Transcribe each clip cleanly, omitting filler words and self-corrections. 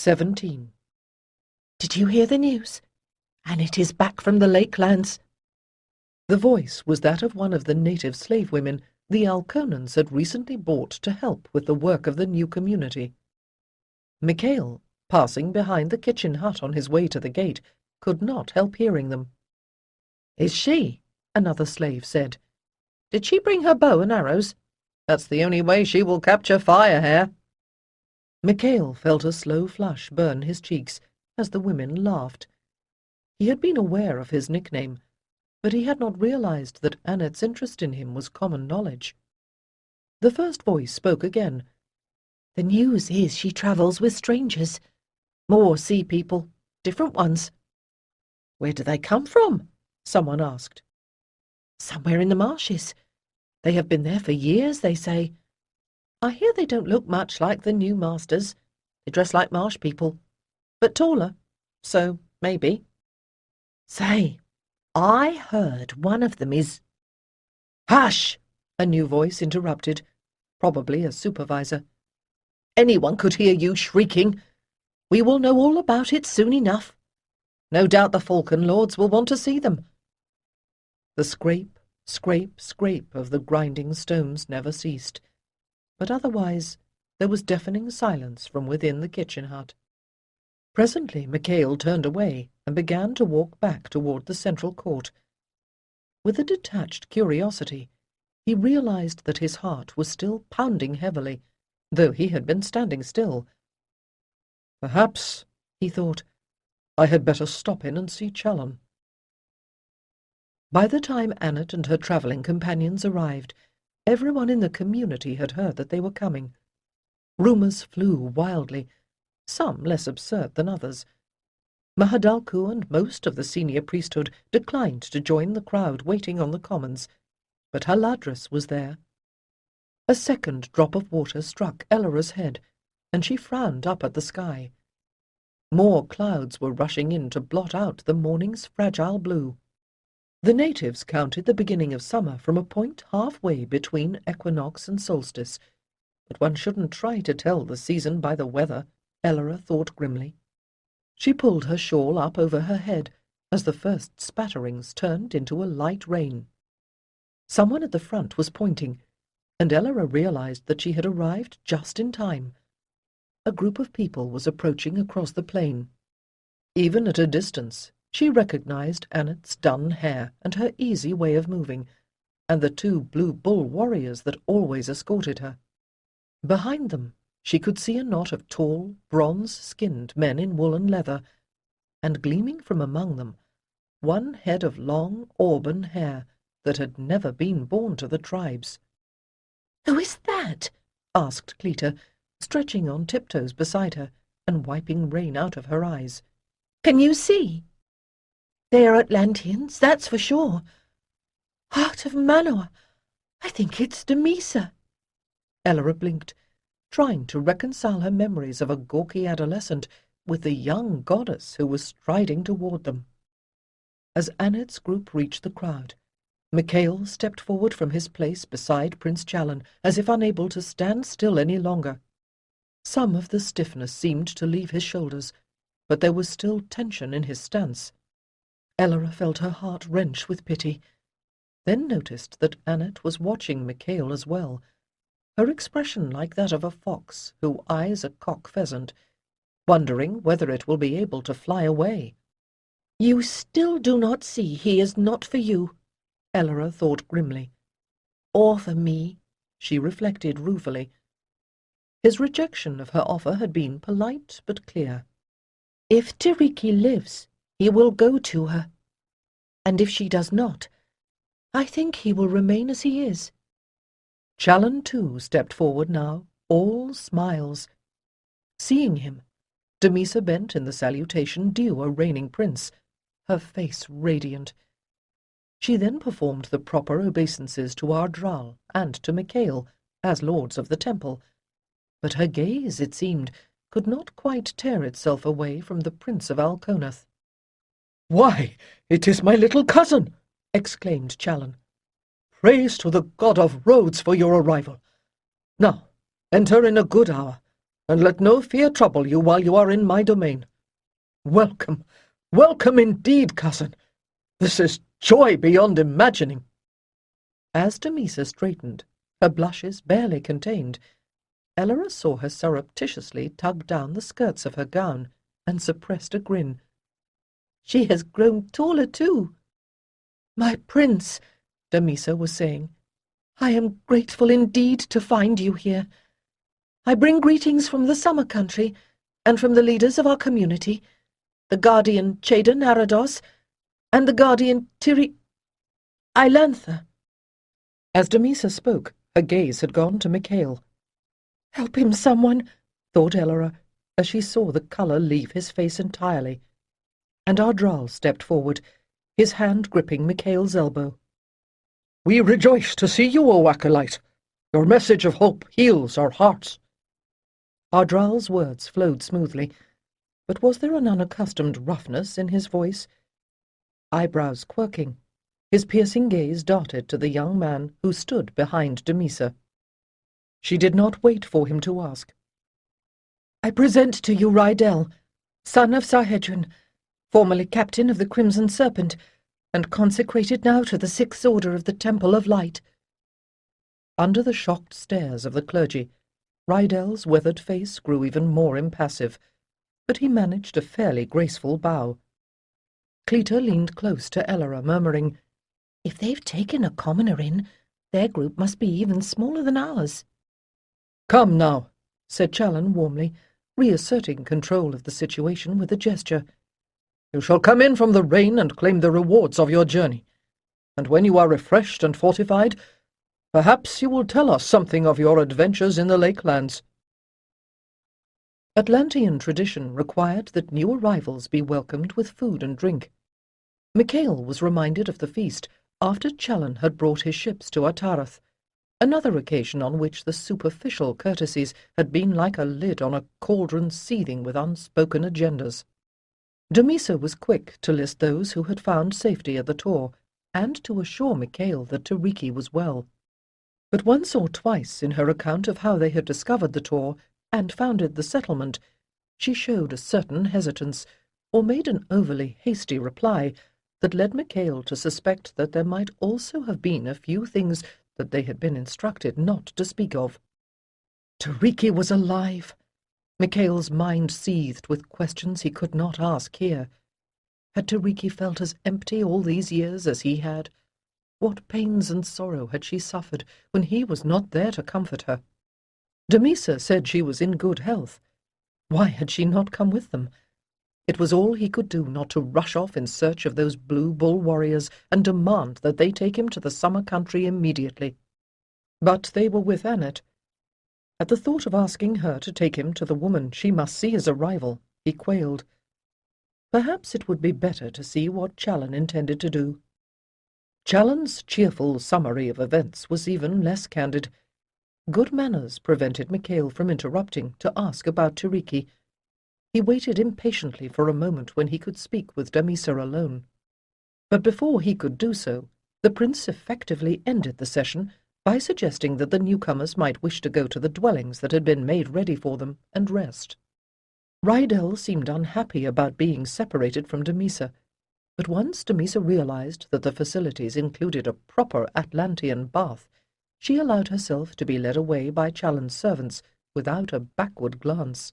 17. "Did you hear the news? And it is back from the Lakelands." The voice was that of one of the native slave women the Alconans had recently brought to help with the work of the new community. Micail, passing behind the kitchen hut on his way to the gate, could not help hearing them. "Is she?" another slave said. "Did she bring her bow and arrows? That's the only way she will capture Firehair." Micail felt a slow flush burn his cheeks as the women laughed. He had been aware of his nickname, but he had not realized that Annette's interest in him was common knowledge. The first voice spoke again. "The news is she travels with strangers. More sea people, different ones." "Where do they come from?" someone asked. "Somewhere in the marshes. They have been there for years, they say. I hear they don't look much like the new masters. They dress like marsh people, but taller, so maybe." "Say, I heard one of them is—" "Hush!" a new voice interrupted, probably a supervisor. "Anyone could hear you shrieking. We will know all about it soon enough. No doubt the Falcon Lords will want to see them." The scrape, scrape, scrape of the grinding stones never ceased, but otherwise there was deafening silence from within the kitchen hut. Presently Micail turned away and began to walk back toward the central court. With a detached curiosity, he realized that his heart was still pounding heavily, though he had been standing still. "Perhaps," he thought, "I had better stop in and see Chalon." By the time Annette and her travelling companions arrived, everyone in the community had heard that they were coming. Rumours flew wildly, some less absurd than others. Mahadalku and most of the senior priesthood declined to join the crowd waiting on the commons, but Haladris was there. A second drop of water struck Ellora's head, and she frowned up at the sky. More clouds were rushing in to blot out the morning's fragile blue. The natives counted the beginning of summer from a point halfway between equinox and solstice, but one shouldn't try to tell the season by the weather, Ellora thought grimly. She pulled her shawl up over her head as the first spatterings turned into a light rain. Someone at the front was pointing, and Ellora realized that she had arrived just in time. A group of people was approaching across the plain. Even at a distance, she recognized Annette's dun hair and her easy way of moving, and the two blue bull warriors that always escorted her. Behind them, she could see a knot of tall, bronze-skinned men in wool and leather, and gleaming from among them, one head of long auburn hair that had never been born to the tribes. "Who is that?" asked Cleta, stretching on tiptoes beside her and wiping rain out of her eyes. "Can you see?" "They are Atlanteans, that's for sure. Heart of Manor, I think it's Damisa." Ellora blinked, trying to reconcile her memories of a gawky adolescent with the young goddess who was striding toward them. As Annette's group reached the crowd, Micail stepped forward from his place beside Prince Chalon, as if unable to stand still any longer. Some of the stiffness seemed to leave his shoulders, but there was still tension in his stance. Ellora felt her heart wrench with pity, then noticed that Annette was watching Micail as well, her expression like that of a fox who eyes a cock pheasant, wondering whether it will be able to fly away. "You still do not see he is not for you," Ellora thought grimly. "Or for me," she reflected ruefully. His rejection of her offer had been polite but clear. "If Tiriki lives, he will go to her. And if she does not, I think he will remain as he is." Chalon, too, stepped forward now, all smiles. Seeing him, Damisa bent in the salutation due a reigning prince, her face radiant. She then performed the proper obeisances to Ardral and to Micail, as lords of the temple, but her gaze, it seemed, could not quite tear itself away from the Prince of Alconath. "Why, it is my little cousin!" exclaimed Chalon. "Praise to the god of roads for your arrival. Now, enter in a good hour, and let no fear trouble you while you are in my domain. Welcome, welcome indeed, cousin. This is joy beyond imagining." As Damisa straightened, her blushes barely contained, Elora saw her surreptitiously tug down the skirts of her gown and suppressed a grin. "She has grown taller too." "My prince," Damisa was saying, "I am grateful indeed to find you here. I bring greetings from the summer country and from the leaders of our community, the guardian Chaden Arados and the guardian Ilantha." As Damisa spoke, her gaze had gone to Micail. "Help him, someone," thought Elora, as she saw the colour leave his face entirely, and Ardral stepped forward, his hand gripping Micail's elbow. "We rejoice to see you, O acolyte. Your message of hope heals our hearts." Ardral's words flowed smoothly, but was there an unaccustomed roughness in his voice? Eyebrows quirking, his piercing gaze darted to the young man who stood behind Damisa. She did not wait for him to ask. "I present to you Rydell, son of Sarhedrin, formerly captain of the Crimson Serpent, and consecrated now to the Sixth Order of the Temple of Light." Under the shocked stares of the clergy, Rydell's weathered face grew even more impassive, but he managed a fairly graceful bow. Cleta leaned close to Elora, murmuring, "If they've taken a commoner in, their group must be even smaller than ours." "Come now," said Challen warmly, reasserting control of the situation with a gesture. "You shall come in from the rain and claim the rewards of your journey, and when you are refreshed and fortified, perhaps you will tell us something of your adventures in the Lakelands." Atlantean tradition required that new arrivals be welcomed with food and drink. Micail was reminded of the feast after Challen had brought his ships to Atarath, another occasion on which the superficial courtesies had been like a lid on a cauldron seething with unspoken agendas. Damisa was quick to list those who had found safety at the Tor, and to assure Micail that Tiriki was well. But once or twice in her account of how they had discovered the Tor and founded the settlement, she showed a certain hesitance, or made an overly hasty reply that led Micail to suspect that there might also have been a few things that they had been instructed not to speak of. Tiriki was alive. Micail's mind seethed with questions he could not ask here. Had Tiriki felt as empty all these years as he had? What pains and sorrow had she suffered when he was not there to comfort her? Damisa said she was in good health. Why had she not come with them? It was all he could do not to rush off in search of those blue bull warriors and demand that they take him to the summer country immediately. But they were with Annette. At the thought of asking her to take him to the woman she must see as a rival, he quailed. Perhaps it would be better to see what Challen intended to do. Challen's cheerful summary of events was even less candid. Good manners prevented Micail from interrupting to ask about Tiriki. He waited impatiently for a moment when he could speak with Damisa alone. But before he could do so, the prince effectively ended the session by suggesting that the newcomers might wish to go to the dwellings that had been made ready for them and rest. Rydell seemed unhappy about being separated from Damisa, but once Damisa realized that the facilities included a proper Atlantean bath, she allowed herself to be led away by Challen's servants without a backward glance.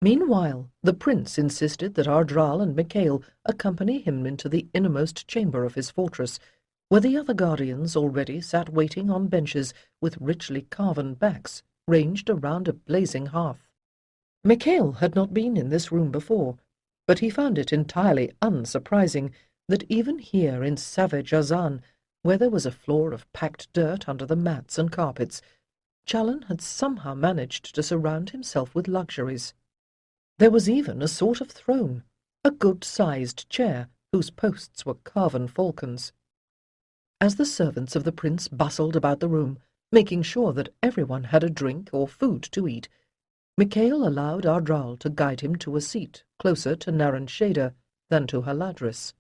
Meanwhile, the prince insisted that Ardral and Micail accompany him into the innermost chamber of his fortress, where the other guardians already sat waiting on benches with richly carven backs ranged around a blazing hearth. Micail had not been in this room before, but he found it entirely unsurprising that even here in savage Azan, where there was a floor of packed dirt under the mats and carpets, Challen had somehow managed to surround himself with luxuries. There was even a sort of throne, a good-sized chair whose posts were carven falcons. As the servants of the prince bustled about the room, making sure that everyone had a drink or food to eat, Micail allowed Ardral to guide him to a seat closer to Naran Shader than to Haladris.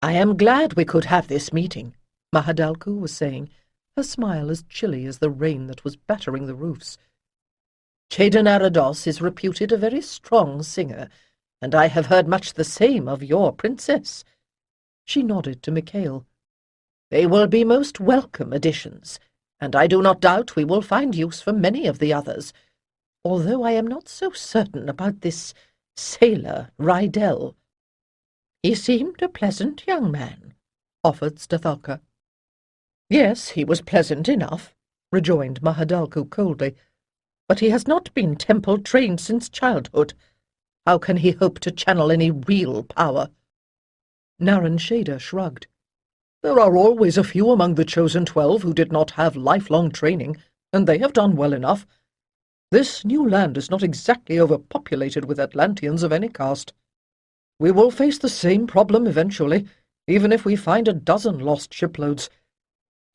"I am glad we could have this meeting," Mahadalku was saying, her smile as chilly as the rain that was battering the roofs. Chedan Arados is reputed a very strong singer, and I have heard much the same of your princess." She nodded to Micail. "They will be most welcome additions, and I do not doubt we will find use for many of the others, although I am not so certain about this sailor Rydell." "He seemed a pleasant young man," offered Stethalka. "Yes, he was pleasant enough," rejoined Mahadalku coldly, "but he has not been temple-trained since childhood. How can he hope to channel any real power?" Naran Shada shrugged. "There are always a few among the Chosen 12 who did not have lifelong training, and they have done well enough. This new land is not exactly overpopulated with Atlanteans of any caste. We will face the same problem eventually, even if we find a dozen lost shiploads.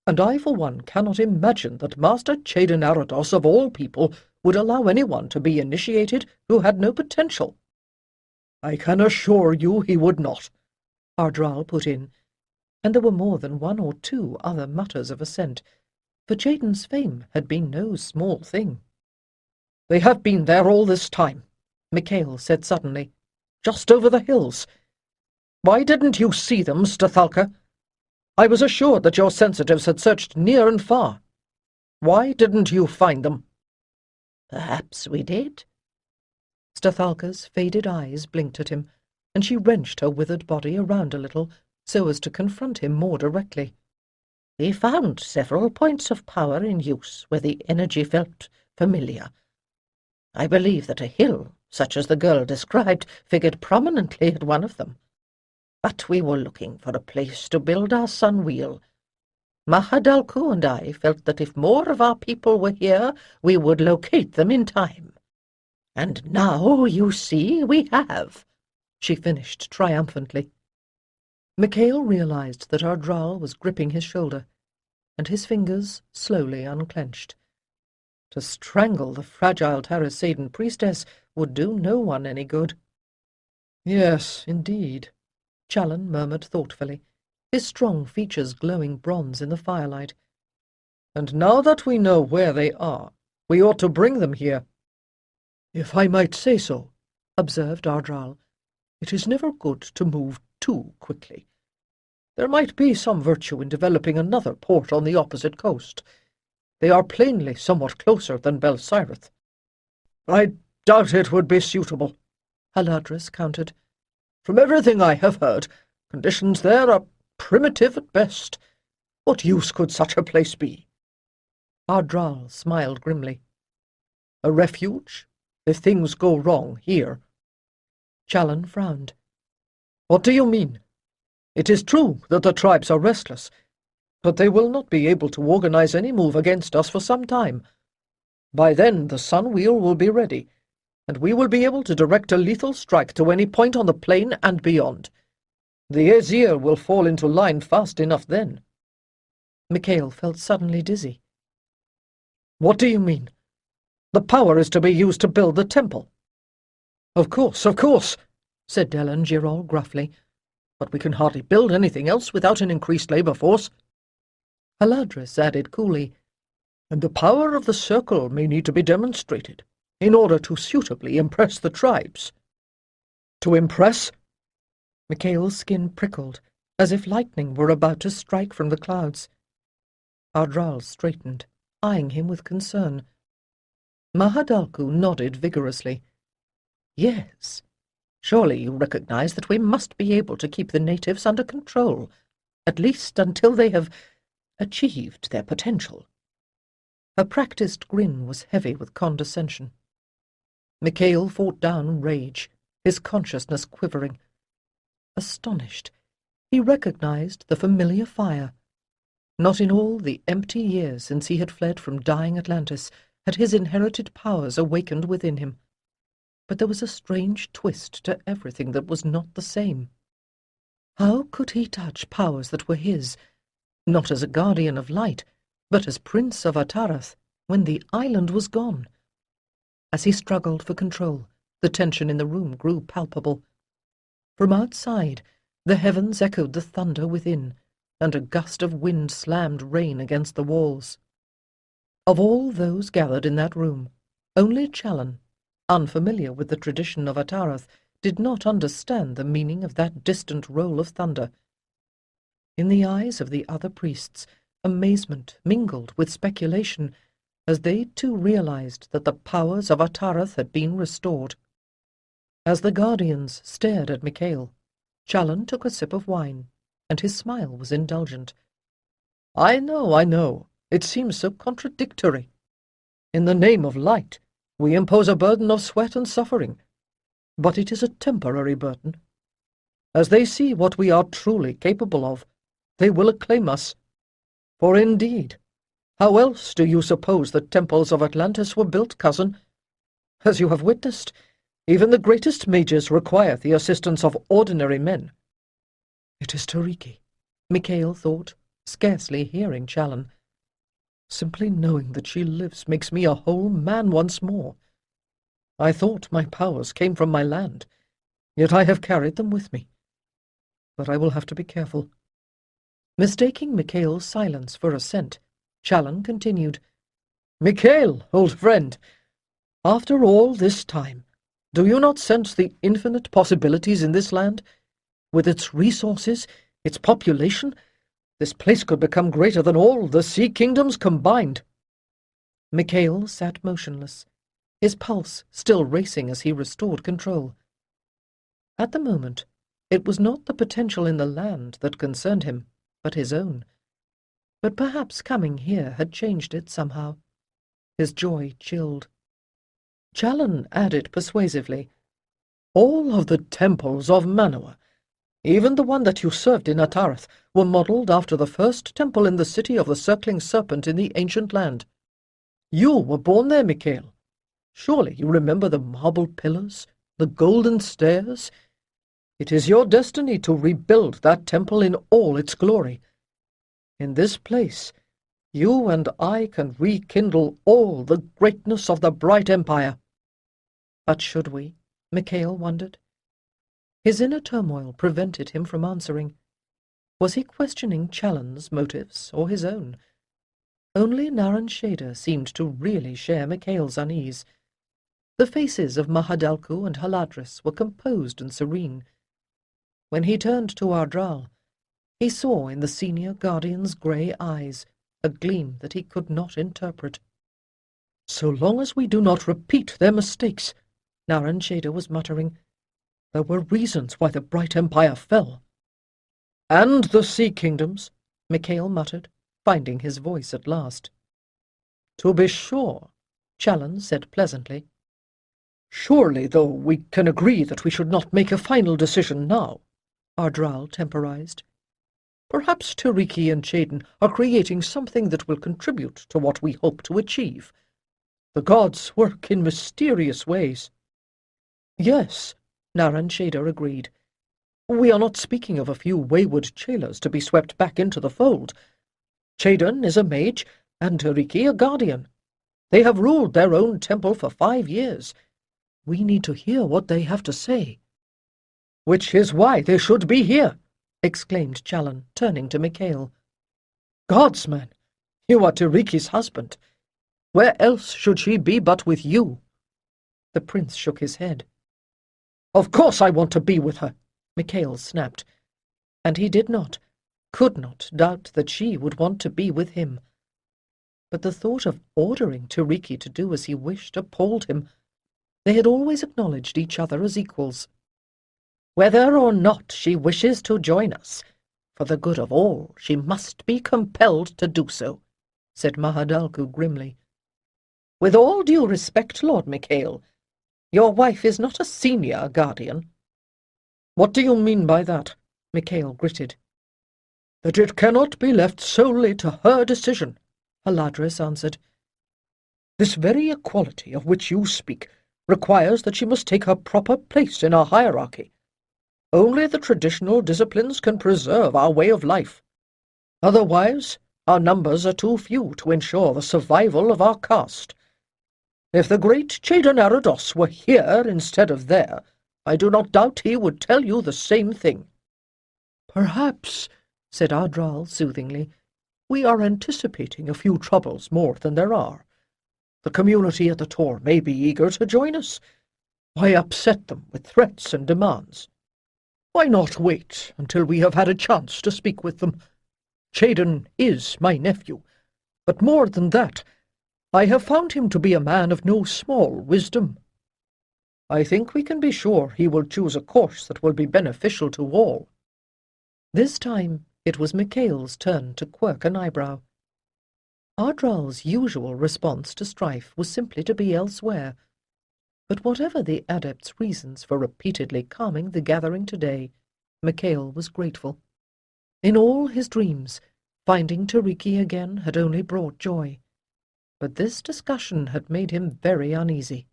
And I, for one, cannot imagine that Master Chedan Arados, of all people, would allow anyone to be initiated who had no potential." "I can assure you he would not," Ardral put in, and there were more than one or two other mutters of assent, for Chedan's fame had been no small thing. "They have been there all this time," Micail said suddenly. "Just over the hills. Why didn't you see them, Stethalka? I was assured that your sensitives had searched near and far. Why didn't you find them?" "Perhaps we did." Stethalka's faded eyes blinked at him, and she wrenched her withered body around a little, so as to confront him more directly. "We found several points of power in use where the energy felt familiar. I believe that a hill, such as the girl described, figured prominently at one of them. But we were looking for a place to build our sun wheel. Mahadalku and I felt that if more of our people were here, we would locate them in time. And now, you see, we have," she finished triumphantly. Micail realized that Ardral was gripping his shoulder, and his fingers slowly unclenched. To strangle the fragile Tarasadan priestess would do no one any good. "Yes, indeed," Challen murmured thoughtfully, his strong features glowing bronze in the firelight. "And now that we know where they are, we ought to bring them here." "If I might say so," observed Ardral, "it is never good to move too quickly. There might be some virtue in developing another port on the opposite coast. They are plainly somewhat closer than Belsirith." "I doubt it would be suitable," Haladris countered. "From everything I have heard, conditions there are primitive at best. What use could such a place be?" Ardral smiled grimly. "A refuge, if things go wrong here." Challen frowned. "What do you mean? It is true that the tribes are restless, but they will not be able to organize any move against us for some time. By then the sun wheel will be ready, and we will be able to direct a lethal strike to any point on the plain and beyond. The Aesir will fall into line fast enough then." Micail felt suddenly dizzy. "What do you mean? The power is to be used to build the temple." Of course," said Delan Girol gruffly. "But we can hardly build anything else without an increased labor force." Haladris added coolly, "And the power of the circle may need to be demonstrated, in order to suitably impress the tribes." "To impress?" Micail's skin prickled, as if lightning were about to strike from the clouds. Ardral straightened, eyeing him with concern. Mahadalku nodded vigorously. "Yes. Surely you recognize that we must be able to keep the natives under control, at least until they have achieved their potential." Her practiced grin was heavy with condescension. Micail fought down rage, his consciousness quivering. Astonished, he recognized the familiar fire. Not in all the empty years since he had fled from dying Atlantis had his inherited powers awakened within him. But there was a strange twist to everything that was not the same. How could he touch powers that were his, not as a guardian of light, but as Prince of Atarath, when the island was gone? As he struggled for control, the tension in the room grew palpable. From outside, the heavens echoed the thunder within, and a gust of wind slammed rain against the walls. Of all those gathered in that room, Only Challen, unfamiliar with the tradition of Atarath, did not understand the meaning of that distant roll of thunder. In the eyes of the other priests, amazement mingled with speculation, as they too realized that the powers of Atarath had been restored. As the guardians stared at Micail, Challen took a sip of wine, and his smile was indulgent. I know. It seems so contradictory. In the name of light, we impose a burden of sweat and suffering, but it is a temporary burden. As they see what we are truly capable of, they will acclaim us. For indeed, how else do you suppose the temples of Atlantis were built, cousin? As you have witnessed, even the greatest mages require the assistance of ordinary men. It is Tiriki, Micail thought, scarcely hearing Challen. Simply knowing that she lives makes me a whole man once more. I thought my powers came from my land, yet I have carried them with me. But I will have to be careful. Mistaking Micail's silence for assent, Challen continued, Micail, old friend, after all this time, do you not sense the infinite possibilities in this land? With its resources, its population, this place could become greater than all the sea kingdoms combined. Micail sat motionless, his pulse still racing as he restored control. At the moment, it was not the potential in the land that concerned him, but his own. But perhaps coming here had changed it somehow. His joy chilled. Challen added persuasively, All of the temples of Manua, even the one that you served in Atarath, were modelled after the first temple in the city of the circling serpent in the ancient land. You were born there, Micail. Surely you remember the marble pillars, the golden stairs? It is your destiny to rebuild that temple in all its glory. In this place, you and I can rekindle all the greatness of the bright empire. But should we? Micail wondered. His inner turmoil prevented him from answering. Was he questioning Challen's motives or his own? Only Naran Shader seemed to really share Micail's unease. The faces of Mahadalku and Haladris were composed and serene. When he turned to Ardral, he saw in the senior guardian's grey eyes a gleam that he could not interpret. So long as we do not repeat their mistakes, Naran Shader was muttering, there were reasons why the bright empire fell. And the sea kingdoms, Micail muttered, finding his voice at last. To be sure, Challen said pleasantly. Surely, though, we can agree that we should not make a final decision now, Ardral temporized. Perhaps Tiriki and Chaden are creating something that will contribute to what we hope to achieve. The gods work in mysterious ways. Yes, Naran Shader agreed. We are not speaking of a few wayward Chelas to be swept back into the fold. Chaden is a mage, and Tiriki a guardian. They have ruled their own temple for 5 years. We need to hear what they have to say. Which is why they should be here, exclaimed Challen, turning to Micail. Godsman, you are Tiriki's husband. Where else should she be but with you? The prince shook his head. Of course I want to be with her, Micail snapped. And he did not, could not doubt that she would want to be with him. But the thought of ordering Tiriki to do as he wished appalled him. They had always acknowledged each other as equals. Whether or not she wishes to join us, for the good of all, she must be compelled to do so, said Mahadalku grimly. With all due respect, Lord Micail, your wife is not a senior guardian. What do you mean by that? Micail gritted. That it cannot be left solely to her decision, Haladris answered. This very equality of which you speak requires that she must take her proper place in our hierarchy. Only the traditional disciplines can preserve our way of life. Otherwise, our numbers are too few to ensure the survival of our caste. If the great Chaden Arados were here instead of there, I do not doubt he would tell you the same thing. Perhaps, said Ardral soothingly, we are anticipating a few troubles more than there are. The community at the Tor may be eager to join us. Why upset them with threats and demands? Why not wait until we have had a chance to speak with them? Jaden is my nephew, but more than that, I have found him to be a man of no small wisdom. I think we can be sure he will choose a course that will be beneficial to all." This time it was Micail's turn to quirk an eyebrow. Ardral's usual response to strife was simply to be elsewhere, but whatever the adept's reasons for repeatedly calming the gathering today, Micail was grateful. In all his dreams, finding Tiriki again had only brought joy, but this discussion had made him very uneasy.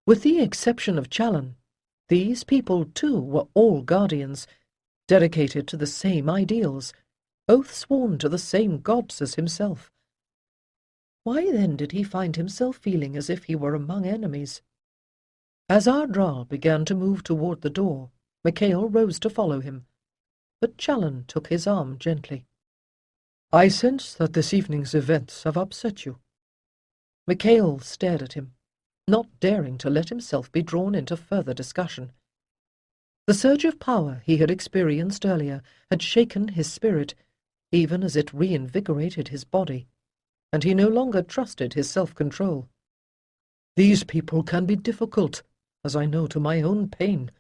With the exception of Challen, these people too were all guardians, dedicated to the same ideals, oath sworn to the same gods as himself. Why then did he find himself feeling as if he were among enemies? As Ardral began to move toward the door, Micail rose to follow him, but Challen took his arm gently. "I sense that this evening's events have upset you." Micail stared at him, not daring to let himself be drawn into further discussion. The surge of power he had experienced earlier had shaken his spirit, even as it reinvigorated his body, and he no longer trusted his self-control. "These people can be difficult, as I know to my own pain,"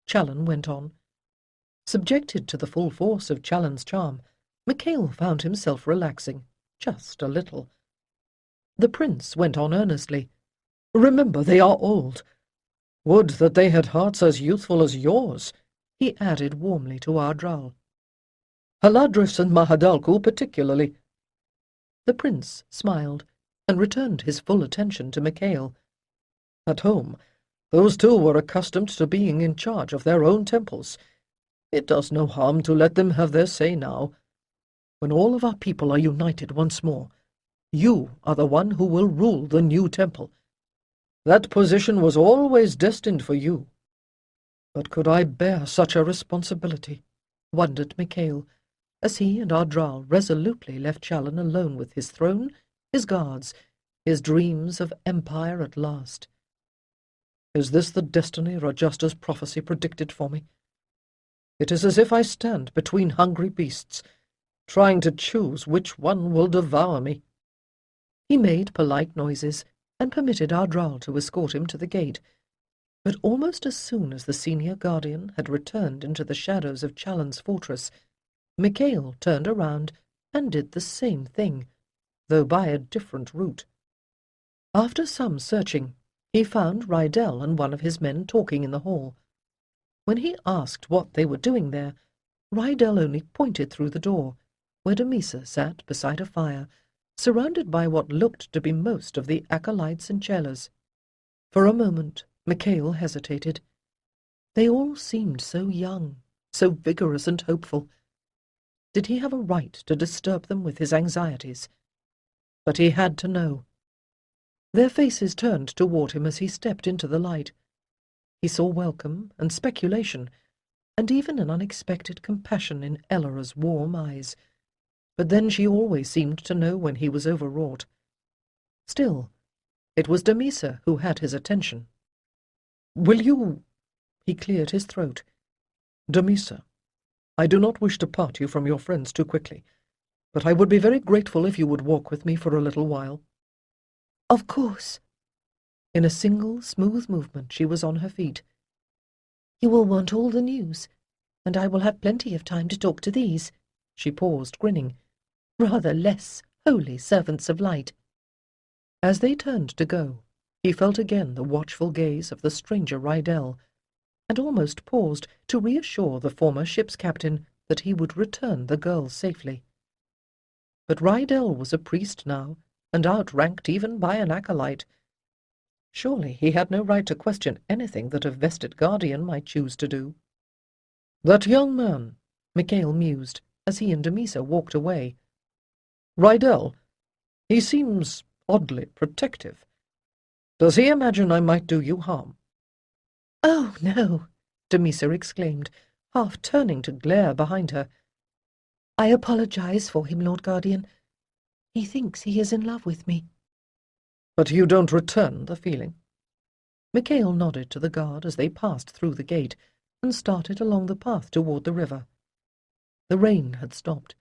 Challen went on. Subjected to the full force of Challen's charm, Micail found himself relaxing, just a little. The prince went on earnestly. "Remember, they are old. Would that they had hearts as youthful as yours," he added warmly to Ardral. "Haladris and Mahadalku particularly." The prince smiled, and returned his full attention to Micail. "At home, those two were accustomed to being in charge of their own temples. It does no harm to let them have their say now. When all of our people are united once more, you are the one who will rule the new temple. That position was always destined for you. But could I bear such a responsibility?" wondered Micail, as he and Ardral resolutely left Challen alone with his throne, his guards, his dreams of empire at last. "Is this the destiny Rajasta's prophecy predicted for me? It is as if I stand between hungry beasts, trying to choose which one will devour me." He made polite noises, and permitted Ardral to escort him to the gate, but almost as soon as the senior guardian had returned into the shadows of Challen's fortress, Micail turned around and did the same thing, though by a different route. After some searching, he found Rydell and one of his men talking in the hall. When he asked what they were doing there, Rydell only pointed through the door, where Damisa sat beside a fire, surrounded by what looked to be most of the acolytes and chellers. For a moment, Micail hesitated. They all seemed so young, so vigorous and hopeful. Did he have a right to disturb them with his anxieties? But he had to know. Their faces turned toward him as he stepped into the light. He saw welcome and speculation, and even an unexpected compassion in Ellora's warm eyes. But then she always seemed to know when he was overwrought. Still, it was Damisa who had his attention. "Will you—" He cleared his throat. "Damisa, I do not wish to part you from your friends too quickly, but I would be very grateful if you would walk with me for a little while." "Of course." In a single smooth movement she was on her feet. "You will want all the news, and I will have plenty of time to talk to these." She paused, grinning. "Rather less holy servants of light." As they turned to go, he felt again the watchful gaze of the stranger Rydell, and almost paused to reassure the former ship's captain that he would return the girl safely. But Rydell was a priest now, and outranked even by an acolyte. Surely he had no right to question anything that a vested guardian might choose to do. "That young man," Micail mused, as he and Damisa walked away. "Rydell, he seems oddly protective. Does he imagine I might do you harm?" "Oh, no," Damisa exclaimed, half turning to glare behind her. "I apologize for him, Lord Guardian. He thinks he is in love with me." But you don't return the feeling? Micail nodded to the guard as they passed through the gate and started along the path toward the river. The rain had stopped,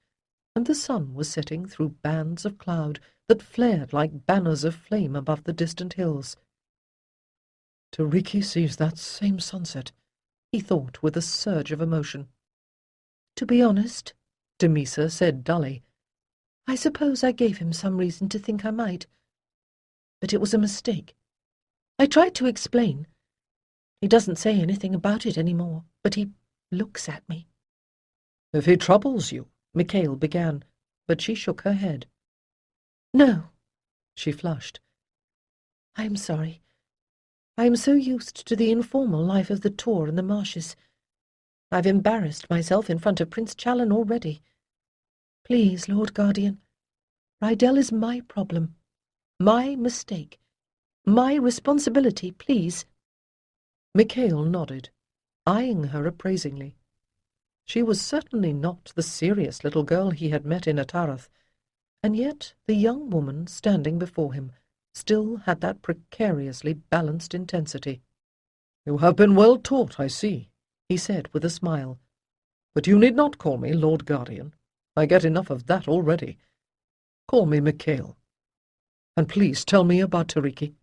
and the sun was setting through bands of cloud that flared like banners of flame above the distant hills. Tiriki sees that same sunset, he thought with a surge of emotion. To be honest, Damisa said dully, I suppose I gave him some reason to think I might. But it was a mistake. I tried to explain. He doesn't say anything about it anymore, but he looks at me. If he troubles you, Micail began, but she shook her head. No, she flushed. I am sorry. I am so used to the informal life of the Tor and the marshes. I've embarrassed myself in front of Prince Challen already. Please, Lord Guardian, Rydell is my problem, my mistake, my responsibility, please. Micail nodded, eyeing her appraisingly. She was certainly not the serious little girl he had met in Atarath, and yet the young woman standing before him still had that precariously balanced intensity. You have been well taught, I see, he said with a smile. But you need not call me Lord Guardian. I get enough of that already. Call me Micail. And please tell me about Tiriki,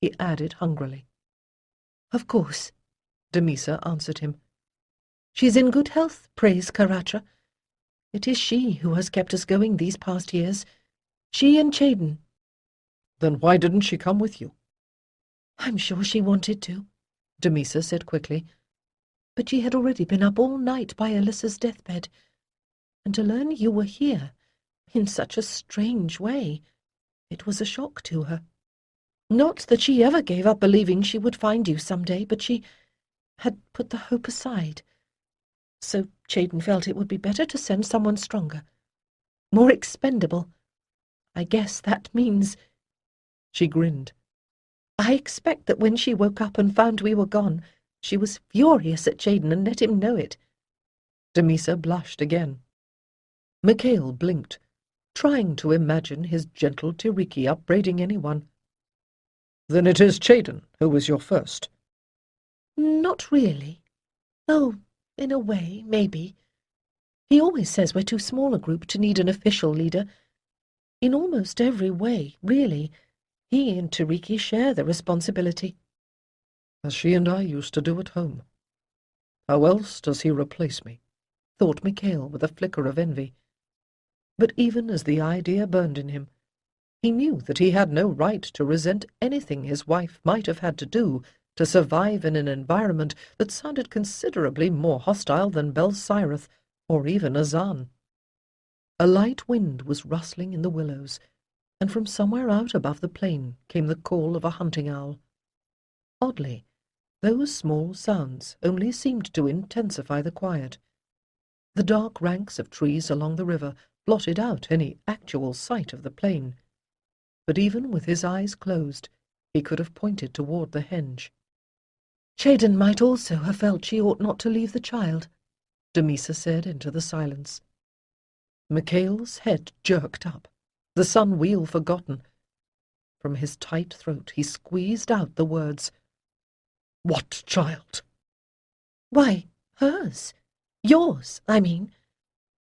he added hungrily. Of course, Damisa answered him. She is in good health, praise Karatra. It is she who has kept us going these past years. She and Chaden. Then why didn't she come with you? I'm sure she wanted to, Damisa said quickly. But she had already been up all night by Alyssa's deathbed. And to learn you were here, in such a strange way, it was a shock to her. Not that she ever gave up believing she would find you some day, but she had put the hope aside. So Chaden felt it would be better to send someone stronger, more expendable. I guess that means... She grinned. I expect that when she woke up and found we were gone, she was furious at Chaden and let him know it. Damisa blushed again. Micail blinked, trying to imagine his gentle Tiriki upbraiding anyone. Then it is Chaden who was your first? Not really. Oh, in a way, maybe. He always says we're too small a group to need an official leader. In almost every way, really, he and Tiriki share the responsibility. As she and I used to do at home. How else does he replace me? Thought Micail with a flicker of envy. But even as the idea burned in him, he knew that he had no right to resent anything his wife might have had to do to survive in an environment that sounded considerably more hostile than Bel-Sirath or even Azan. A light wind was rustling in the willows, and from somewhere out above the plain came the call of a hunting owl. Oddly, those small sounds only seemed to intensify the quiet. The dark ranks of trees along the river blotted out any actual sight of the plain, but even with his eyes closed, he could have pointed toward the henge. Chaden might also have felt she ought not to leave the child, Damisa said into the silence. Micail's head jerked up, the sun wheel forgotten. From his tight throat he squeezed out the words, What child? Why, hers. Yours, I mean.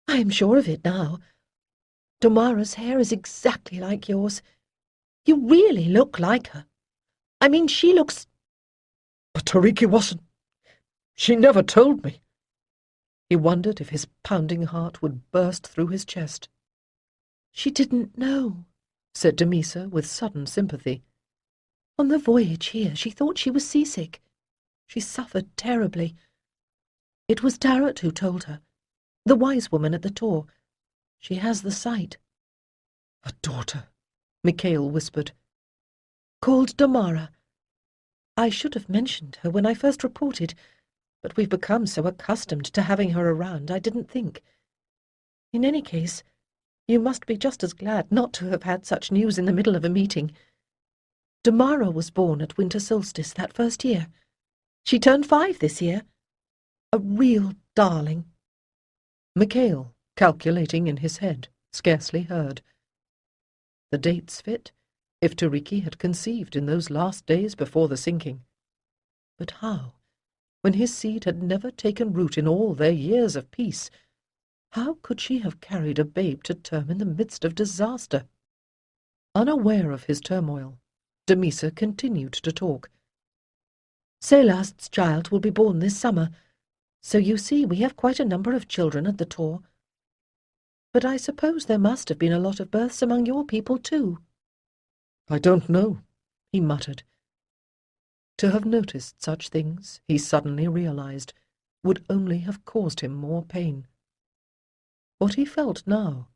I am sure of it now. Domara's hair is exactly like yours. You really look like her. I mean, she looks... But Tiriki wasn't. She never told me. He wondered if his pounding heart would burst through his chest. She didn't know, said Damisa with sudden sympathy. On the voyage here, she thought she was seasick. She suffered terribly. It was Tarot who told her, the wise woman at the Tor. She has the sight. A daughter, Micail whispered. Called Domara. I should have mentioned her when I first reported, but we've become so accustomed to having her around, I didn't think. In any case, you must be just as glad not to have had such news in the middle of a meeting. Domara was born at winter solstice that first year. She turned 5 this year. A real darling. Micail, calculating in his head, scarcely heard. The dates fit. if Tiriki had conceived in those last days before the sinking. But how, when his seed had never taken root in all their years of peace? How could she have carried a babe to term in the midst of disaster? Unaware of his turmoil, Damisa continued to talk. Selast's child will be born this summer, so you see we have quite a number of children at the Tor. But I suppose there must have been a lot of births among your people too. I don't know, he muttered. To have noticed such things, he suddenly realized, would only have caused him more pain. What he felt now,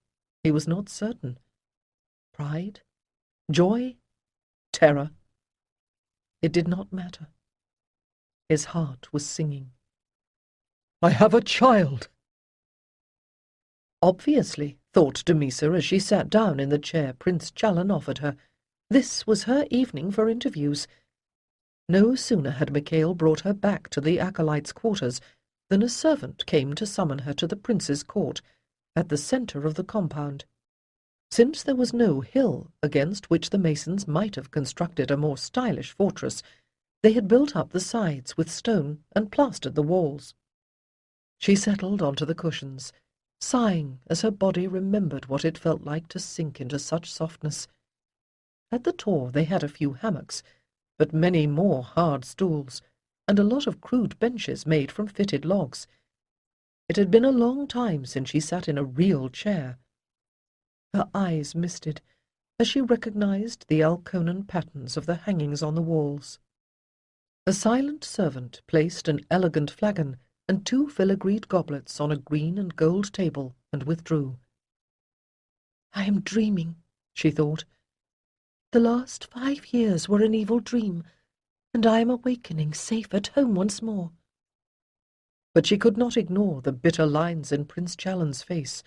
he was not certain. Pride? Joy? Terror? It did not matter. His heart was singing. I have a child! Obviously, thought Damisa as she sat down in the chair Prince Challen offered her. This was her evening for interviews. No sooner had Micail brought her back to the acolyte's quarters than a servant came to summon her to the prince's court, at the centre of the compound. Since there was no hill against which the masons might have constructed a more stylish fortress, they had built up the sides with stone and plastered the walls. She settled onto the cushions, sighing as her body remembered what it felt like to sink into such softness. At the Tor they had a few hammocks, but many more hard stools, and a lot of crude benches made from fitted logs. It had been a long time since she sat in a real chair. Her eyes misted as she recognized the Alconan patterns of the hangings on the walls. A silent servant placed an elegant flagon and 2 filigreed goblets on a green and gold table and withdrew. I am dreaming, she thought. The last 5 years were an evil dream, and I am awakening safe at home once more. But she could not ignore the bitter lines in Prince Challen's face,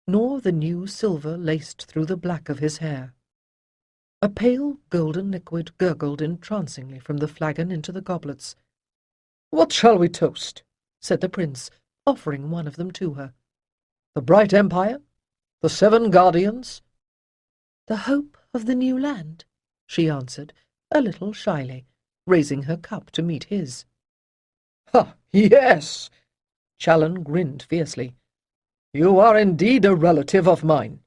nor the new silver laced through the black of his hair. A pale golden liquid gurgled entrancingly from the flagon into the goblets. "What shall we toast?" said the prince, offering one of them to her. "The bright empire? The 7 guardians?" "The hope of the new land," she answered, a little shyly, raising her cup to meet his. "Ha, yes!" Challen grinned fiercely. "You are indeed a relative of mine."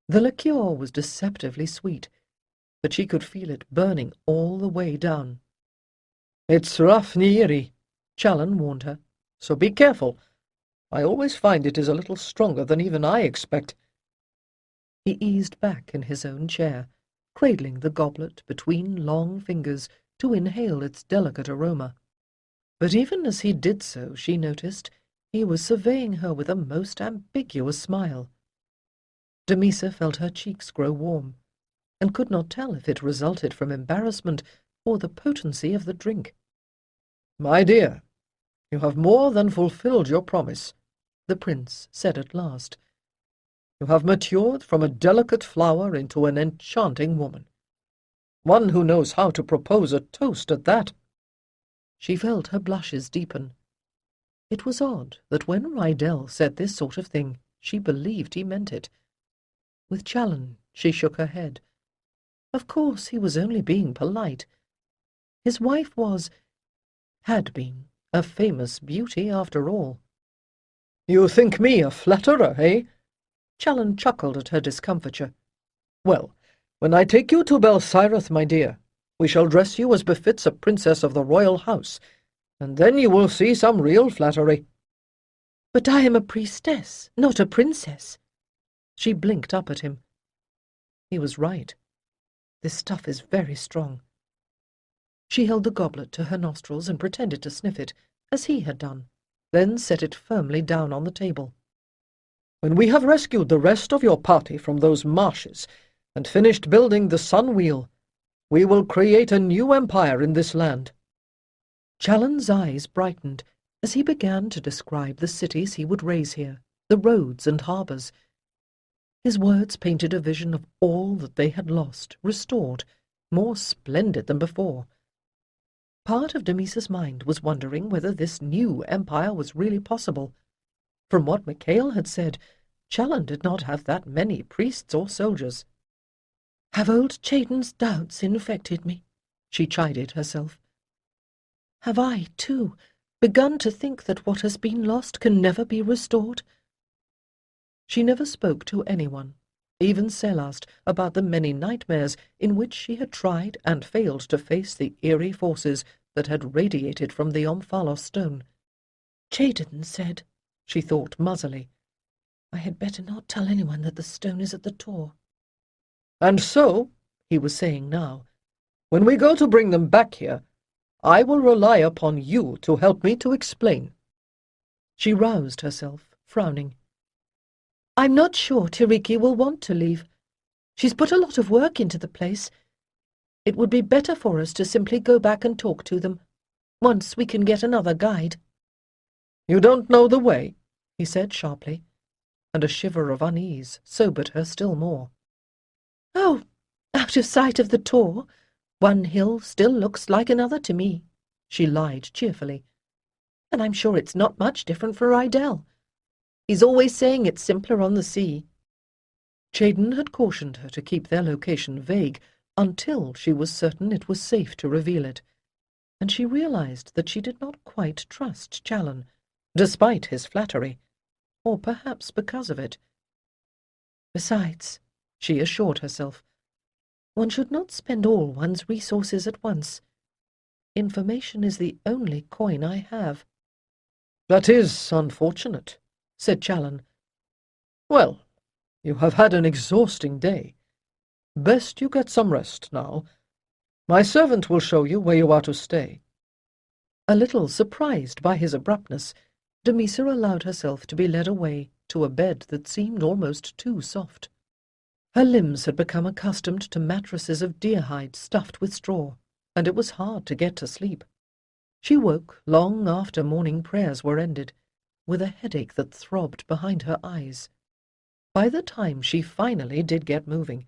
The liqueur was deceptively sweet, but she could feel it burning all the way down. "It's rough Niiri," Challen warned her, "so be careful. I always find it is a little stronger than even I expect." He eased back in his own chair, cradling the goblet between long fingers to inhale its delicate aroma. But even as he did so, she noticed, he was surveying her with a most ambiguous smile. Damisa felt her cheeks grow warm, and could not tell if it resulted from embarrassment or the potency of the drink. "My dear, you have more than fulfilled your promise," the prince said at last. "You have matured from a delicate flower into an enchanting woman. One who knows how to propose a toast at that." She felt her blushes deepen. It was odd that when Rydell said this sort of thing, she believed he meant it. With Challen, she shook her head. Of course he was only being polite. His wife had been, a famous beauty after all. "You think me a flatterer, eh?" Challen chuckled at her discomfiture. "Well, when I take you to Belsirath, my dear, we shall dress you as befits a princess of the royal house, and then you will see some real flattery." "But I am a priestess, not a princess." She blinked up at him. He was right. This stuff is very strong. She held the goblet to her nostrils and pretended to sniff it, as he had done, then set it firmly down on the table. "When we have rescued the rest of your party from those marshes and finished building the sun wheel, we will create a new empire in this land." Challen's eyes brightened as he began to describe the cities he would raise here, the roads and harbours. His words painted a vision of all that they had lost, restored, more splendid than before. Part of Damisa's mind was wondering whether this new empire was really possible. From what Micail had said, Challen did not have that many priests or soldiers. Have old Chayden's doubts infected me? She chided herself. Have I, too, begun to think that what has been lost can never be restored? She never spoke to anyone, even Celeste, about the many nightmares in which she had tried and failed to face the eerie forces that had radiated from the Omphalos stone. Chayden said, she thought muzzily, I had better not tell anyone that the stone is at the Tor. And so, he was saying now, when we go to bring them back here, I will rely upon you to help me to explain. She roused herself, frowning. I'm not sure Tiriki will want to leave. She's put a lot of work into the place. It would be better for us to simply go back and talk to them, once we can get another guide. You don't know the way, he said sharply, and a shiver of unease sobered her still more. Oh, out of sight of the Tor. One hill still looks like another to me, she lied cheerfully. And I'm sure it's not much different for Rydell. He's always saying it's simpler on the sea. Chayden had cautioned her to keep their location vague until she was certain it was safe to reveal it, and she realized that she did not quite trust Challen, despite his flattery, or perhaps because of it. Besides, she assured herself, one should not spend all one's resources at once. Information is the only coin I have. That is unfortunate, said Challen. Well, you have had an exhausting day. Best you get some rest now. My servant will show you where you are to stay. A little surprised by his abruptness, Damisa allowed herself to be led away to a bed that seemed almost too soft. Her limbs had become accustomed to mattresses of deer hide stuffed with straw, and it was hard to get to sleep. She woke long after morning prayers were ended, with a headache that throbbed behind her eyes. By the time she finally did get moving,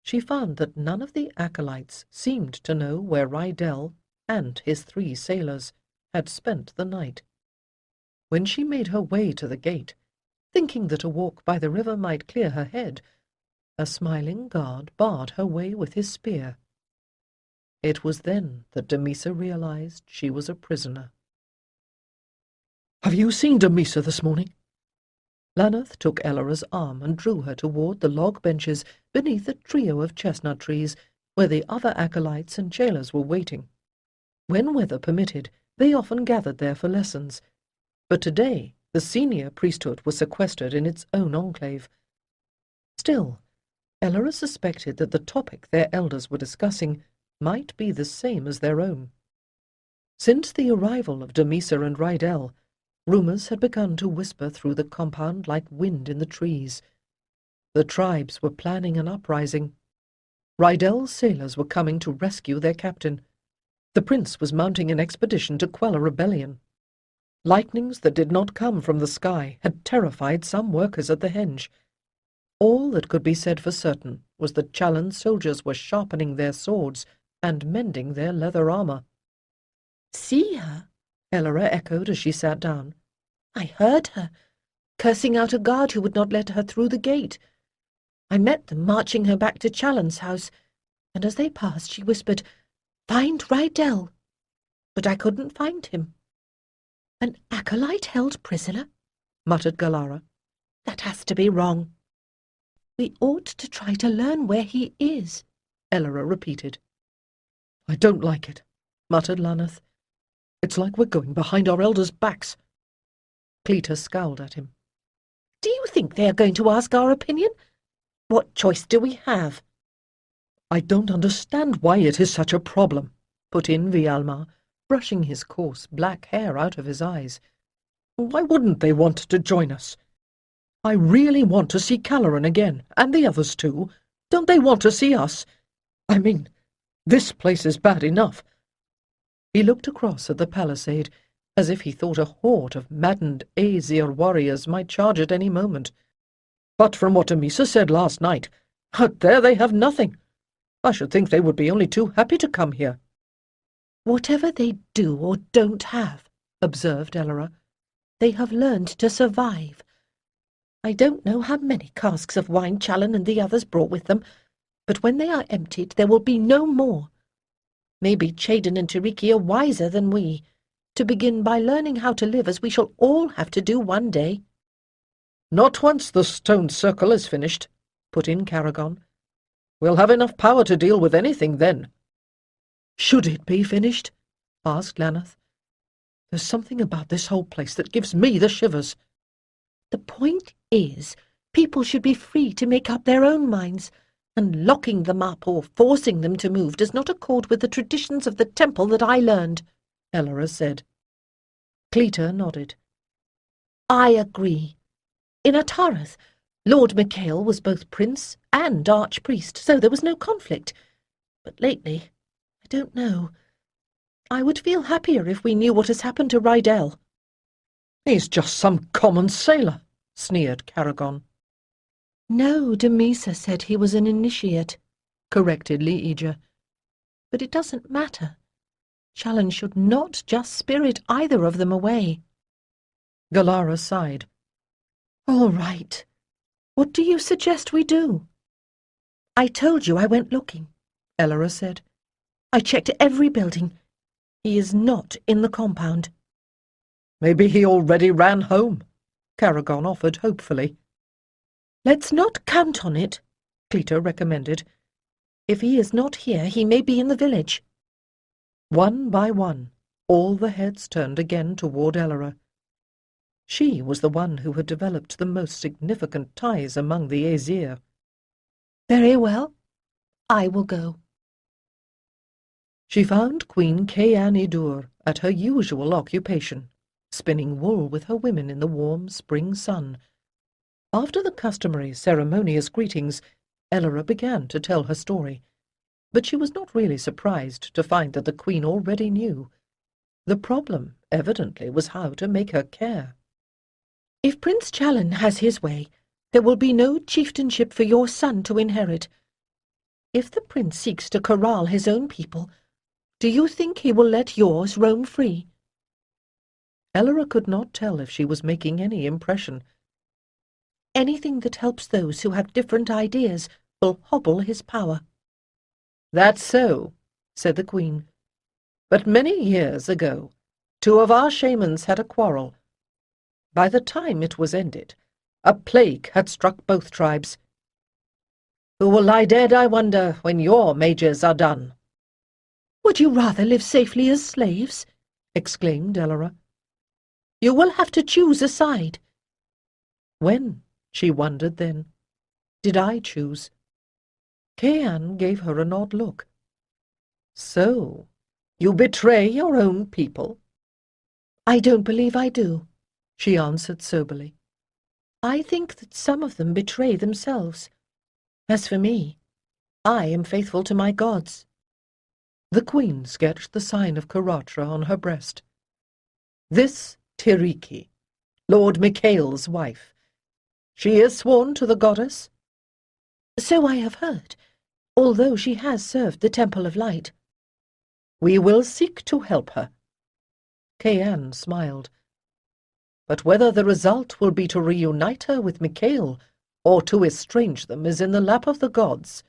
she found that none of the acolytes seemed to know where Rydell and his 3 sailors had spent the night. When she made her way to the gate, thinking that a walk by the river might clear her head, a smiling guard barred her way with his spear. It was then that Damisa realized she was a prisoner. "Have you seen Damisa this morning?" Lanath took Ellora's arm and drew her toward the log benches beneath a trio of chestnut trees where the other acolytes and jailers were waiting. When weather permitted, they often gathered there for lessons, but today the senior priesthood was sequestered in its own enclave. Still, Ellora suspected that the topic their elders were discussing might be the same as their own. Since the arrival of Damisa and Rydell, rumors had begun to whisper through the compound like wind in the trees. The tribes were planning an uprising. Rydell's sailors were coming to rescue their captain. The prince was mounting an expedition to quell a rebellion. Lightnings that did not come from the sky had terrified some workers at the henge. All that could be said for certain was that Challen's soldiers were sharpening their swords and mending their leather armor. "See her?" Ellora echoed as she sat down. "I heard her, cursing out a guard who would not let her through the gate. I met them marching her back to Challen's house, and as they passed she whispered, 'Find Rydell.' But I couldn't find him." "An acolyte held prisoner?" muttered Galara. "That has to be wrong." "We ought to try to learn where he is," Ellora repeated. "I don't like it," muttered Lanath. "It's like we're going behind our elders' backs." Cletus scowled at him. "Do you think they are going to ask our opinion? What choice do we have?" "I don't understand why it is such a problem," put in Vialmar, brushing his coarse black hair out of his eyes. "Why wouldn't they want to join us? I really want to see Caloran again, and the others too. Don't they want to see us? I mean, this place is bad enough." He looked across at the palisade, as if he thought a horde of maddened Aesir warriors might charge at any moment. "But from what Damisa said last night, out there they have nothing. I should think they would be only too happy to come here." "Whatever they do or don't have," observed Ellora, "they have learned to survive. I don't know how many casks of wine Challen and the others brought with them, but when they are emptied there will be no more. Maybe Chaden and Tiriki are wiser than we, to begin by learning how to live as we shall all have to do one day." "Not once the stone circle is finished," put in Caragon. "We'll have enough power to deal with anything then." "Should it be finished?" asked Lanath. "There's something about this whole place that gives me the shivers." "The point is, people should be free to make up their own minds, and locking them up or forcing them to move does not accord with the traditions of the temple that I learned," Elora said. Cleator nodded. "I agree. In Atarath, Lord Micail was both prince and archpriest, so there was no conflict. But lately, I don't know. I would feel happier if we knew what has happened to Rydell." "He's just some common sailor," sneered Caragon. "No, Damisa said he was an initiate," corrected Liija. "But it doesn't matter. Challenge should not just spirit either of them away." Galara sighed. "All right. What do you suggest we do?" "I told you I went looking," Elora said. "I checked every building. He is not in the compound." "Maybe he already ran home," Caragon offered hopefully. "Let's not count on it," Cleator recommended. "If he is not here, he may be in the village." One by one, all the heads turned again toward Elora. She was the one who had developed the most significant ties among the Aesir. "Very well. I will go." She found Queen Cayan-Idur at her usual occupation, spinning wool with her women in the warm spring sun. After the customary ceremonious greetings, Elora began to tell her story, but she was not really surprised to find that the Queen already knew. The problem, evidently, was how to make her care. "If Prince Challen has his way, there will be no chieftainship for your son to inherit. If the prince seeks to corral his own people, do you think he will let yours roam free?" Elora could not tell if she was making any impression. "Anything that helps those who have different ideas will hobble his power." "That's so," said the Queen. "But many years ago, two of our shamans had a quarrel. By the time it was ended, a plague had struck both tribes. Who will lie dead, I wonder, when your mages are done?" "Would you rather live safely as slaves?" exclaimed Elora. "You will have to choose a side." When, she wondered then, did I choose? Cayan gave her an odd look. "So, you betray your own people?" "I don't believe I do," she answered soberly. "I think that some of them betray themselves. As for me, I am faithful to my gods." The Queen sketched the sign of Karatra on her breast. "This Tiriki, Lord Micail's wife. She is sworn to the goddess?" "So I have heard, although she has served the Temple of Light." "We will seek to help her." Cayan smiled. "But whether the result will be to reunite her with Micail or to estrange them is in the lap of the gods.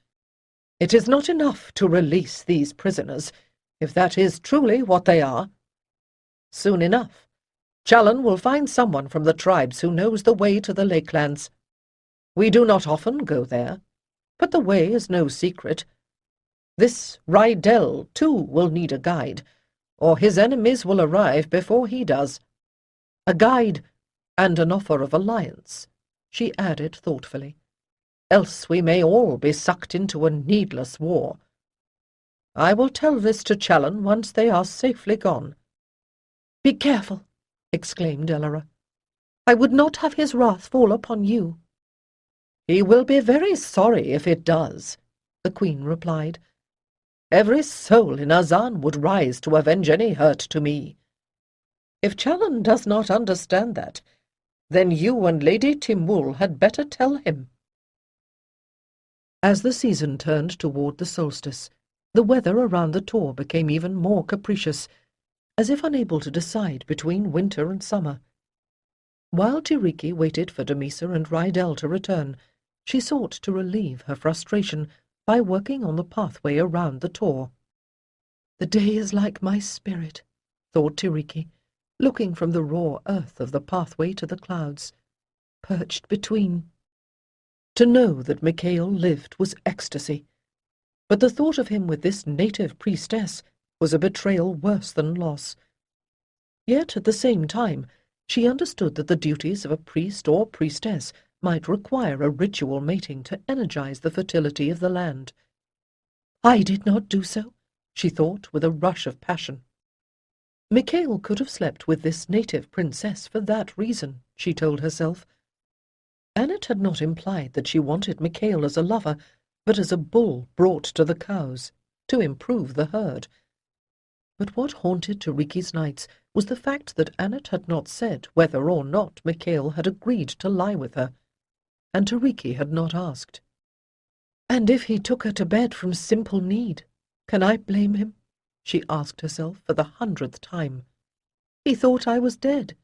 It is not enough to release these prisoners, if that is truly what they are. Soon enough, Challen will find someone from the tribes who knows the way to the Lakelands. We do not often go there, but the way is no secret. This Rydell, too, will need a guide, or his enemies will arrive before he does. A guide and an offer of alliance," she added thoughtfully. "Else we may all be sucked into a needless war. I will tell this to Challen once they are safely gone." "Be careful," exclaimed Elora. "I would not have his wrath fall upon you." "He will be very sorry if it does," the Queen replied. "Every soul in Azan would rise to avenge any hurt to me. If Challen does not understand that, then you and Lady Timwool had better tell him." As the season turned toward the solstice, the weather around the Tor became even more capricious, as if unable to decide between winter and summer. While Tiriki waited for Damisa and Rydell to return, she sought to relieve her frustration by working on the pathway around the tor. "The day is like my spirit," thought Tiriki, looking from the raw earth of the pathway to the clouds, perched between. To know that Micail lived was ecstasy, but the thought of him with this native priestess was a betrayal worse than loss. Yet at the same time she understood that the duties of a priest or priestess might require a ritual mating to energize the fertility of the land. "I did not do so," she thought with a rush of passion. Micail could have slept with this native princess for that reason, she told herself. Annet had not implied that she wanted Micail as a lover, but as a bull brought to the cows, to improve the herd. But what haunted Tiriki's nights was the fact that Annet had not said whether or not Micail had agreed to lie with her, and Tiriki had not asked. "And if he took her to bed from simple need, can I blame him?" she asked herself for the 100th time. "He thought I was dead.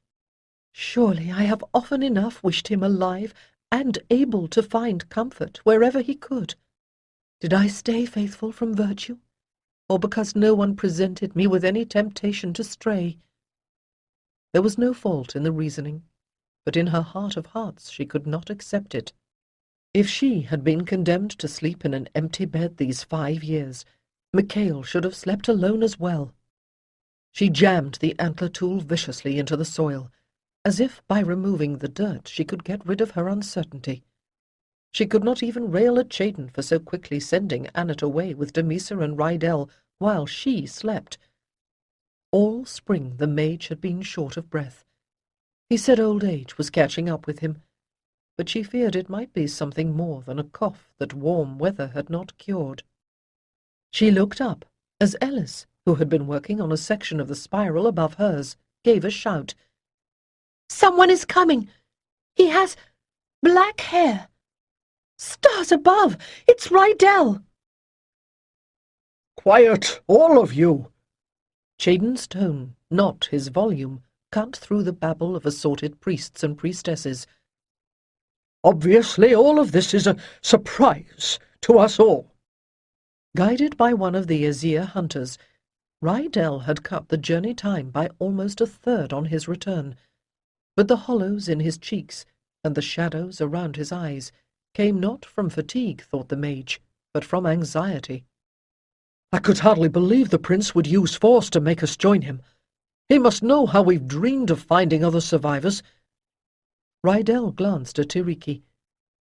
Surely I have often enough wished him alive and able to find comfort wherever he could. Did I stay faithful from virtue, or because no one presented me with any temptation to stray?" There was no fault in the reasoning, but in her heart of hearts she could not accept it. If she had been condemned to sleep in an empty bed these 5 years, Micail should have slept alone as well. She jammed the antler tool viciously into the soil, as if by removing the dirt she could get rid of her uncertainty. She could not even rail at Chayden for so quickly sending Annet away with Damisa and Rydell while she slept. All spring the mage had been short of breath. He said old age was catching up with him, but she feared it might be something more than a cough that warm weather had not cured. She looked up as Ellis, who had been working on a section of the spiral above hers, gave a shout. "Someone is coming! He has black hair! Stars above! It's Rydell!" "Quiet, all of you!" Chayden's tone, not his volume, cut through the babble of assorted priests and priestesses. "Obviously all of this is a surprise to us all." Guided by one of the Azir hunters, Rydell had cut the journey time by almost 1/3 on his return, but the hollows in his cheeks and the shadows around his eyes came not from fatigue, thought the mage, but from anxiety. "I could hardly believe the prince would use force to make us join him. He must know how we've dreamed of finding other survivors." Rydell glanced at Tiriki,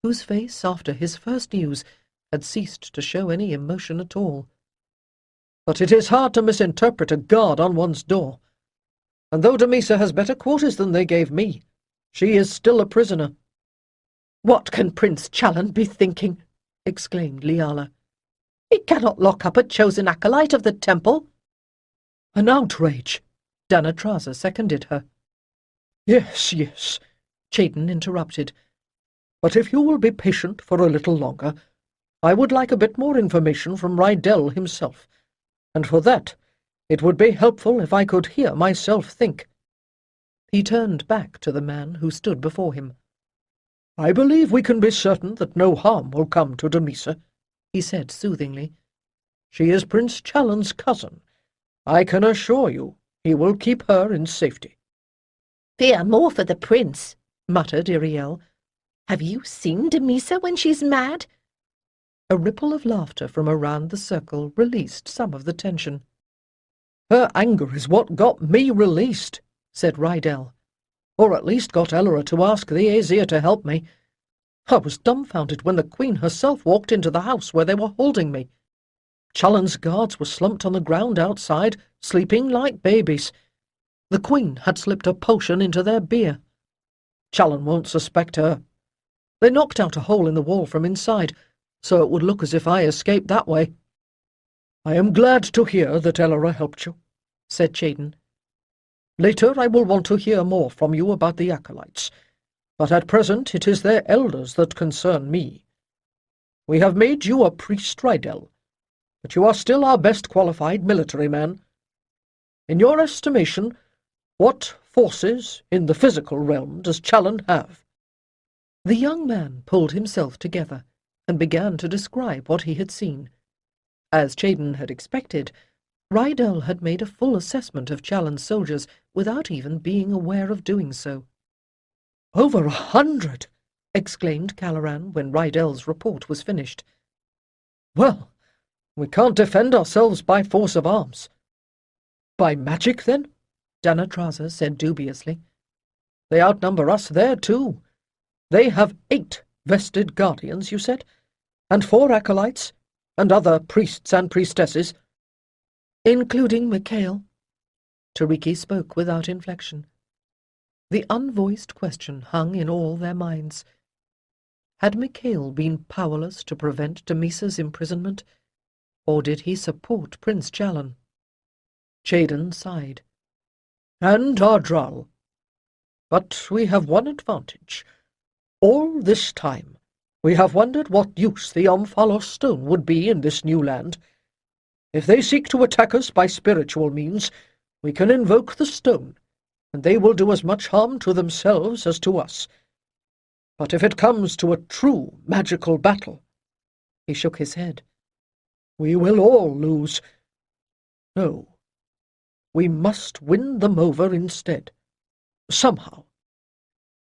whose face, after his first news, had ceased to show any emotion at all. "But it is hard to misinterpret a guard on one's door. And though Damisa has better quarters than they gave me, she is still a prisoner." "What can Prince Challen be thinking?" exclaimed Liala. "He cannot lock up a chosen acolyte of the temple." "An outrage!" Danatraza seconded her. Yes, yes," Chayden interrupted. "But if you will be patient for a little longer, I would like a bit more information from Rydell himself, and for that it would be helpful if I could hear myself think." He turned back to the man who stood before him. "I believe we can be certain that no harm will come to Damisa," he said soothingly. "She is Prince Challen's cousin. I can assure you he will keep her in safety." "Fear more for the prince," muttered Iriel. "Have you seen Damisa when she's mad?" A ripple of laughter from around the circle released some of the tension. "Her anger is what got me released," said Rydell. "Or at least got Elora to ask the Azir to help me. I was dumbfounded when the Queen herself walked into the house where they were holding me. Challen's guards were slumped on the ground outside, sleeping like babies. The Queen had slipped a potion into their beer. Challen won't suspect her. They knocked out a hole in the wall from inside, so it would look as if I escaped that way." "I am glad to hear that Elora helped you," said Chayden. "Later I will want to hear more from you about the acolytes, but at present it is their elders that concern me. We have made you a priest, Rydell, but you are still our best qualified military man. In your estimation, what forces in the physical realm does Challen have?" The young man pulled himself together and began to describe what he had seen. As Cheydon had expected, Rydell had made a full assessment of Challen's soldiers without even being aware of doing so. "Over 100!" exclaimed Caloran when Rydell's report was finished. "Well, we can't defend ourselves by force of arms." "By magic, then?" Danatraza said dubiously. "They outnumber us there, too. They have 8 vested guardians, you said, and 4 acolytes, and other priests and priestesses." "Including Micail." Tiriki spoke without inflection. The unvoiced question hung in all their minds. Had Micail been powerless to prevent Damisa's imprisonment, or did he support Prince Challen? Cheydon sighed. "And Ardral. But we have one advantage. All this time we have wondered what use the Omphalos stone would be in this new land. If they seek to attack us by spiritual means, we can invoke the stone, and they will do as much harm to themselves as to us. But if it comes to a true magical battle—" He shook his head. "We will all lose. No, we must win them over instead. Somehow."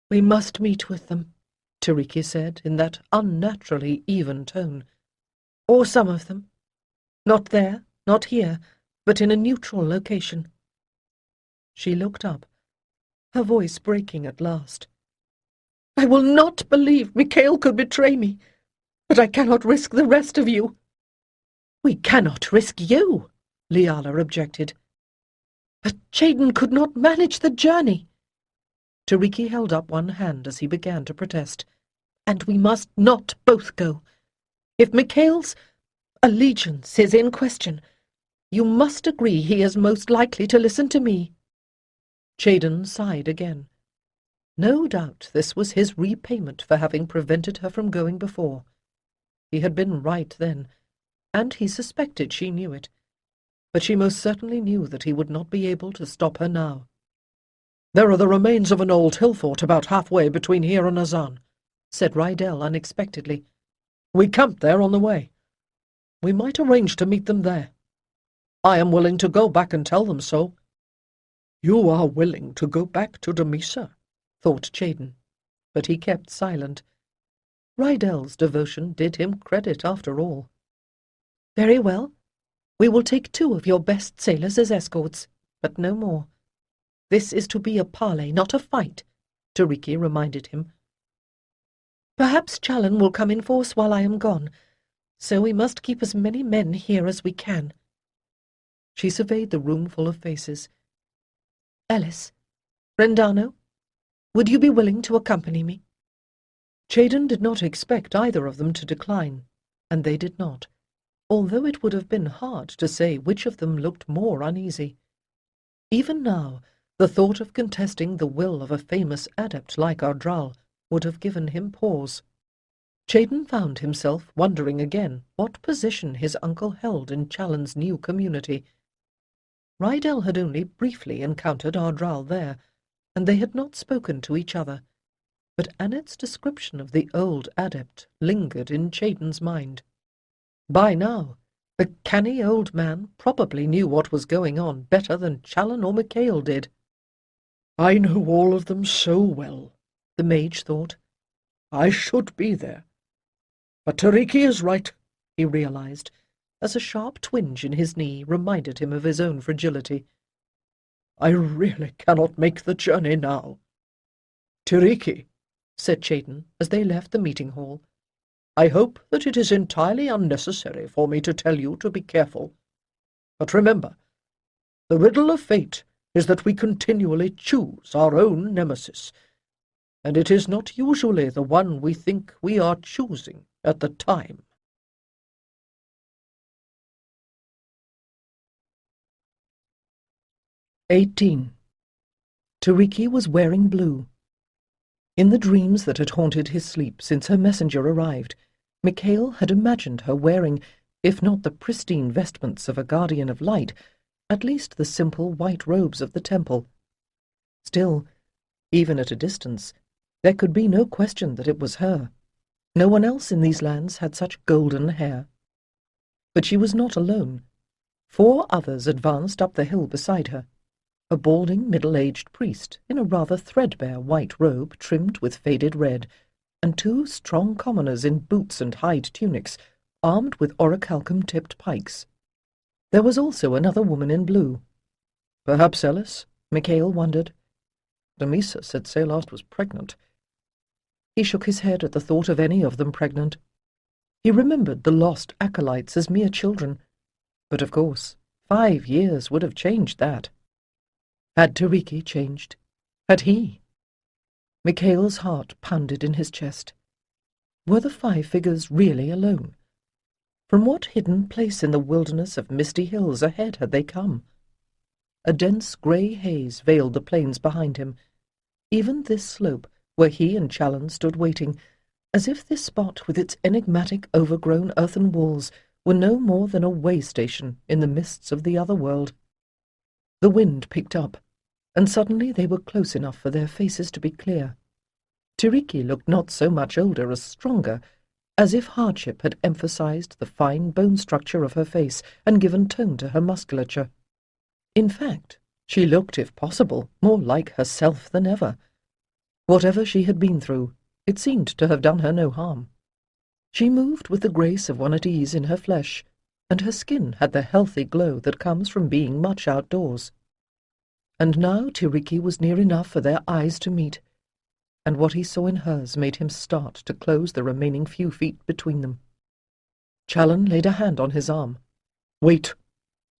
"We must meet with them," Tiriki said in that unnaturally even tone. "Or some of them. Not there, not here, but in a neutral location." She looked up, her voice breaking at last. "I will not believe Micail could betray me, but I cannot risk the rest of you." "We cannot risk you," Liala objected. "But Cheydon could not manage the journey." Tiriki held up one hand as he began to protest. "And we must not both go. If Micail's allegiance is in question, you must agree he is most likely to listen to me." Cheydon sighed again. No doubt this was his repayment for having prevented her from going before. He had been right then, and he suspected she knew it. But she most certainly knew that he would not be able to stop her now. "There are the remains of an old hill fort about halfway between here and Azan," said Rydell unexpectedly. "We camped there on the way. We might arrange to meet them there. I am willing to go back and tell them so." "You are willing to go back to Damisa?" thought Cheydon, but he kept silent. Rydell's devotion did him credit after all. "Very well. We will take 2 of your best sailors as escorts, but no more. This is to be a parley, not a fight," Tiriki reminded him. "Perhaps Challen will come in force while I am gone, so we must keep as many men here as we can." She surveyed the room full of faces. "Ellis, Rendano, would you be willing to accompany me?" Cheydon did not expect either of them to decline, and they did not, although it would have been hard to say which of them looked more uneasy. Even now, the thought of contesting the will of a famous adept like Ardral would have given him pause. Cheydon found himself wondering again what position his uncle held in Challen's new community. Rydell had only briefly encountered Ardral there, and they had not spoken to each other, but Annette's description of the old adept lingered in Cheydon's mind. By now, the canny old man probably knew what was going on better than Challen or Micail did. "I know all of them so well," the mage thought. "I should be there. But Tiriki is right," he realized, as a sharp twinge in his knee reminded him of his own fragility. "I really cannot make the journey now." "Tiriki," said Cheydon as they left the meeting hall, "I hope that it is entirely unnecessary for me to tell you to be careful. But remember, the riddle of fate is that we continually choose our own nemesis, and it is not usually the one we think we are choosing at the time." 18. Tiriki was wearing blue. In the dreams that had haunted his sleep since her messenger arrived, Micail had imagined her wearing, if not the pristine vestments of a guardian of light, at least the simple white robes of the temple. Still, even at a distance, there could be no question that it was her. No one else in these lands had such golden hair. But she was not alone. 4 others advanced up the hill beside her. A balding, middle-aged priest in a rather threadbare white robe trimmed with faded red, and 2 strong commoners in boots and hide tunics, armed with orichalcum-tipped pikes. There was also another woman in blue. Perhaps Ellis? Micail wondered. Damisa said Seilast was pregnant. He shook his head at the thought of any of them pregnant. He remembered the lost acolytes as mere children. But of course, 5 years would have changed that. Had Tiriki changed? Had he? Micail's heart pounded in his chest. Were the 5 figures really alone? From what hidden place in the wilderness of misty hills ahead had they come? A dense grey haze veiled the plains behind him. Even this slope, where he and Challen stood waiting, as if this spot with its enigmatic overgrown earthen walls were no more than a way station in the mists of the other world. The wind picked up, and suddenly they were close enough for their faces to be clear. Tiriki looked not so much older as stronger, as if hardship had emphasized the fine bone structure of her face and given tone to her musculature. In fact, she looked, if possible, more like herself than ever. Whatever she had been through, it seemed to have done her no harm. She moved with the grace of one at ease in her flesh, and her skin had the healthy glow that comes from being much outdoors. And now Tiriki was near enough for their eyes to meet, and what he saw in hers made him start to close the remaining few feet between them. Challen laid a hand on his arm. "Wait!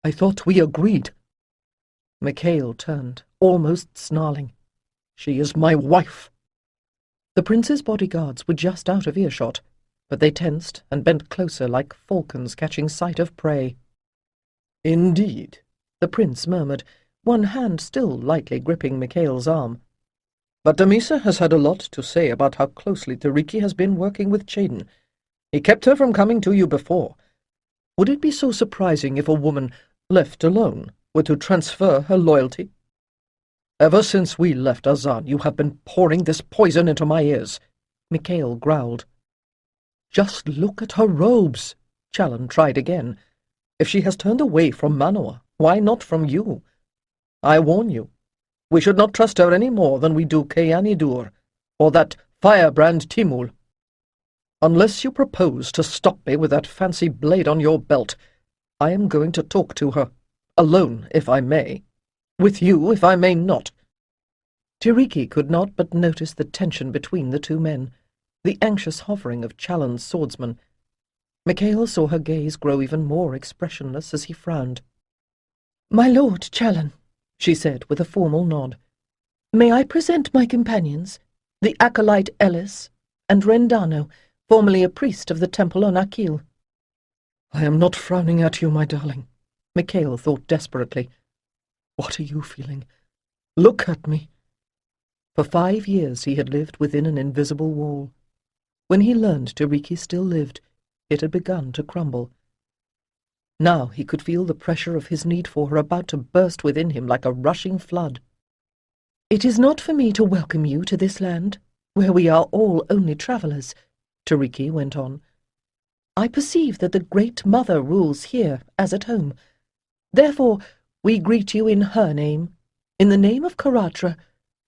I thought we agreed." Micail turned, almost snarling. "She is my wife!" The prince's bodyguards were just out of earshot, but they tensed and bent closer like falcons catching sight of prey. "Indeed," the prince murmured, one hand still lightly gripping Micail's arm. "But Damisa has had a lot to say about how closely Tiriki has been working with Chaden. He kept her from coming to you before. Would it be so surprising if a woman, left alone, were to transfer her loyalty? Ever since we left Azan, you have been pouring this poison into my ears," Micail growled. "Just look at her robes," Challen tried again. "If she has turned away from Manoa, why not from you? I warn you, we should not trust her any more than we do Kayanidur, or that firebrand Timul. Unless you propose to stop me with that fancy blade on your belt, I am going to talk to her, alone if I may, with you if I may not." Tiriki could not but notice the tension between the 2 men, the anxious hovering of Challen's swordsman. Micail saw her gaze grow even more expressionless as he frowned. "My lord Challen," she said with a formal nod, "may I present my companions, the acolyte Ellis, and Rendano, formerly a priest of the temple on Akil." "I am not frowning at you, my darling," Micail thought desperately. "What are you feeling? Look at me." For 5 years he had lived within an invisible wall. When he learned Tiriki still lived, it had begun to crumble. Now he could feel the pressure of his need for her about to burst within him like a rushing flood. "It is not for me to welcome you to this land, where we are all only travellers," Tiriki went on. "I perceive that the Great Mother rules here as at home. Therefore we greet you in her name, in the name of Karatra,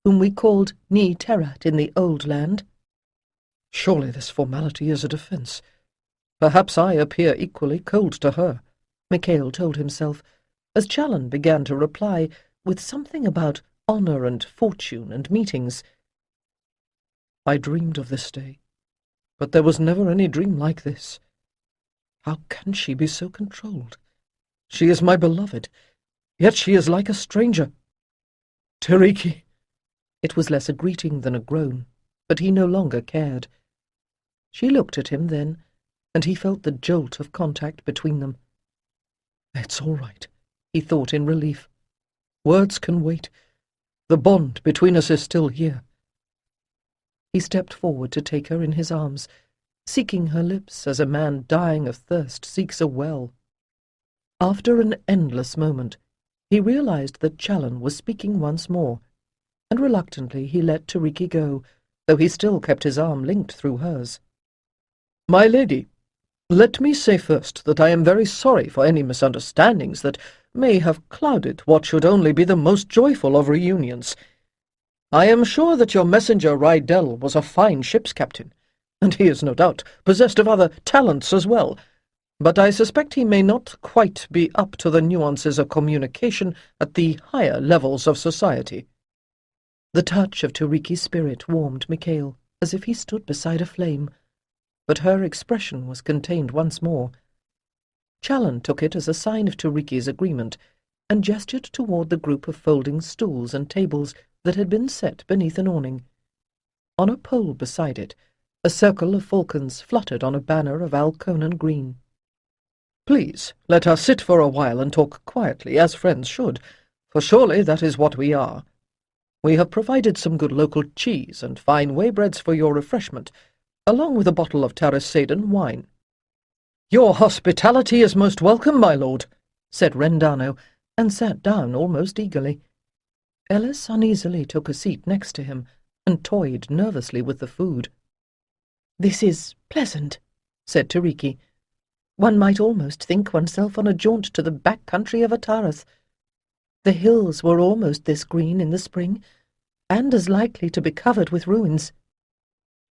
whom we called Ni Terat in the old land." Surely this formality is a defence. Perhaps I appear equally cold to her, Micail told himself, as Challen began to reply with something about honour and fortune and meetings. "I dreamed of this day, but there was never any dream like this. How can she be so controlled? She is my beloved, yet she is like a stranger. Tiriki!" It was less a greeting than a groan, but he no longer cared. She looked at him then, and he felt the jolt of contact between them. "It's all right," he thought in relief. "Words can wait. The bond between us is still here." He stepped forward to take her in his arms, seeking her lips as a man dying of thirst seeks a well. After an endless moment, he realized that Challen was speaking once more, and reluctantly he let Tiriki go, though he still kept his arm linked through hers. My lady, let me say first that I am very sorry for any misunderstandings that may have clouded what should only be the most joyful of reunions. I am sure that your messenger Rydell was a fine ship's captain, and he is no doubt possessed of other talents as well, but I suspect he may not quite be up to the nuances of communication at the higher levels of society. The touch of Tiriki's spirit warmed Micail, as if he stood beside a flame, but her expression was contained once more. Challen took it as a sign of Tiriki's agreement, and gestured toward the group of folding stools and tables that had been set beneath an awning. On a pole beside it, a circle of falcons fluttered on a banner of Alconan green. Please, let us sit for a while and talk quietly, as friends should, for surely that is what we are. We have provided some good local cheese and fine waybreads for your refreshment, along with a bottle of Tarasadan wine. Your hospitality is most welcome, my lord, said Rendano, and sat down almost eagerly. Ellis uneasily took a seat next to him, and toyed nervously with the food. "This is pleasant," said Tiriki. "One might almost think oneself on a jaunt to the back country of Atarath. The hills were almost this green in the spring, and as likely to be covered with ruins."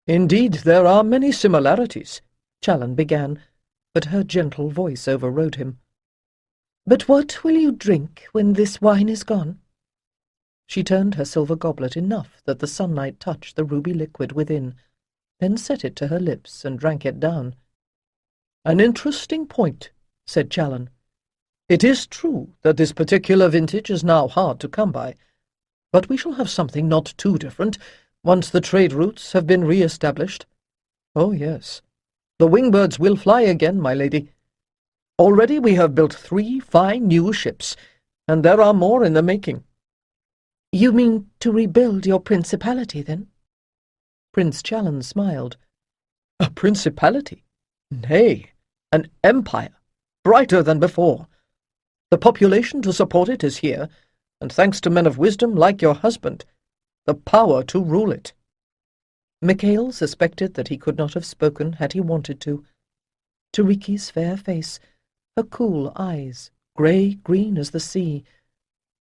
"Indeed, there are many similarities," Challen began, but her gentle voice overrode him. "But what will you drink when this wine is gone?" She turned her silver goblet enough that the sunlight touched the ruby liquid within, then set it to her lips and drank it down. "An interesting point," said Challen. "It is true that this particular vintage is now hard to come by, but we shall have something not too different once the trade routes have been re-established. Oh, yes, the wingbirds will fly again, my lady. Already we have built 3 fine new ships, and there are more in the making." "You mean to rebuild your principality, then?" Prince Challen smiled. "A principality? Nay, an empire, brighter than before. The population to support it is here, and thanks to men of wisdom like your husband, the power to rule it." Micail suspected that he could not have spoken had he wanted to. Tiriki's fair face, her cool eyes, grey-green as the sea,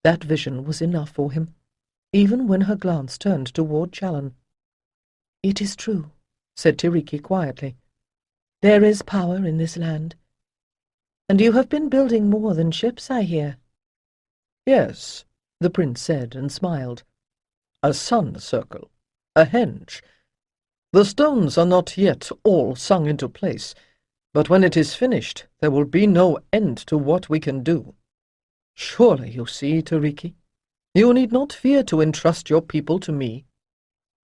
that vision was enough for him, even when her glance turned toward Challen. "It is true," said Tiriki quietly. "There is power in this land. And you have been building more than ships, I hear." "Yes," the prince said and smiled. "A sun circle, a henge. The stones are not yet all sung into place, but when it is finished there will be no end to what we can do. Surely you see, Tiriki, you need not fear to entrust your people to me.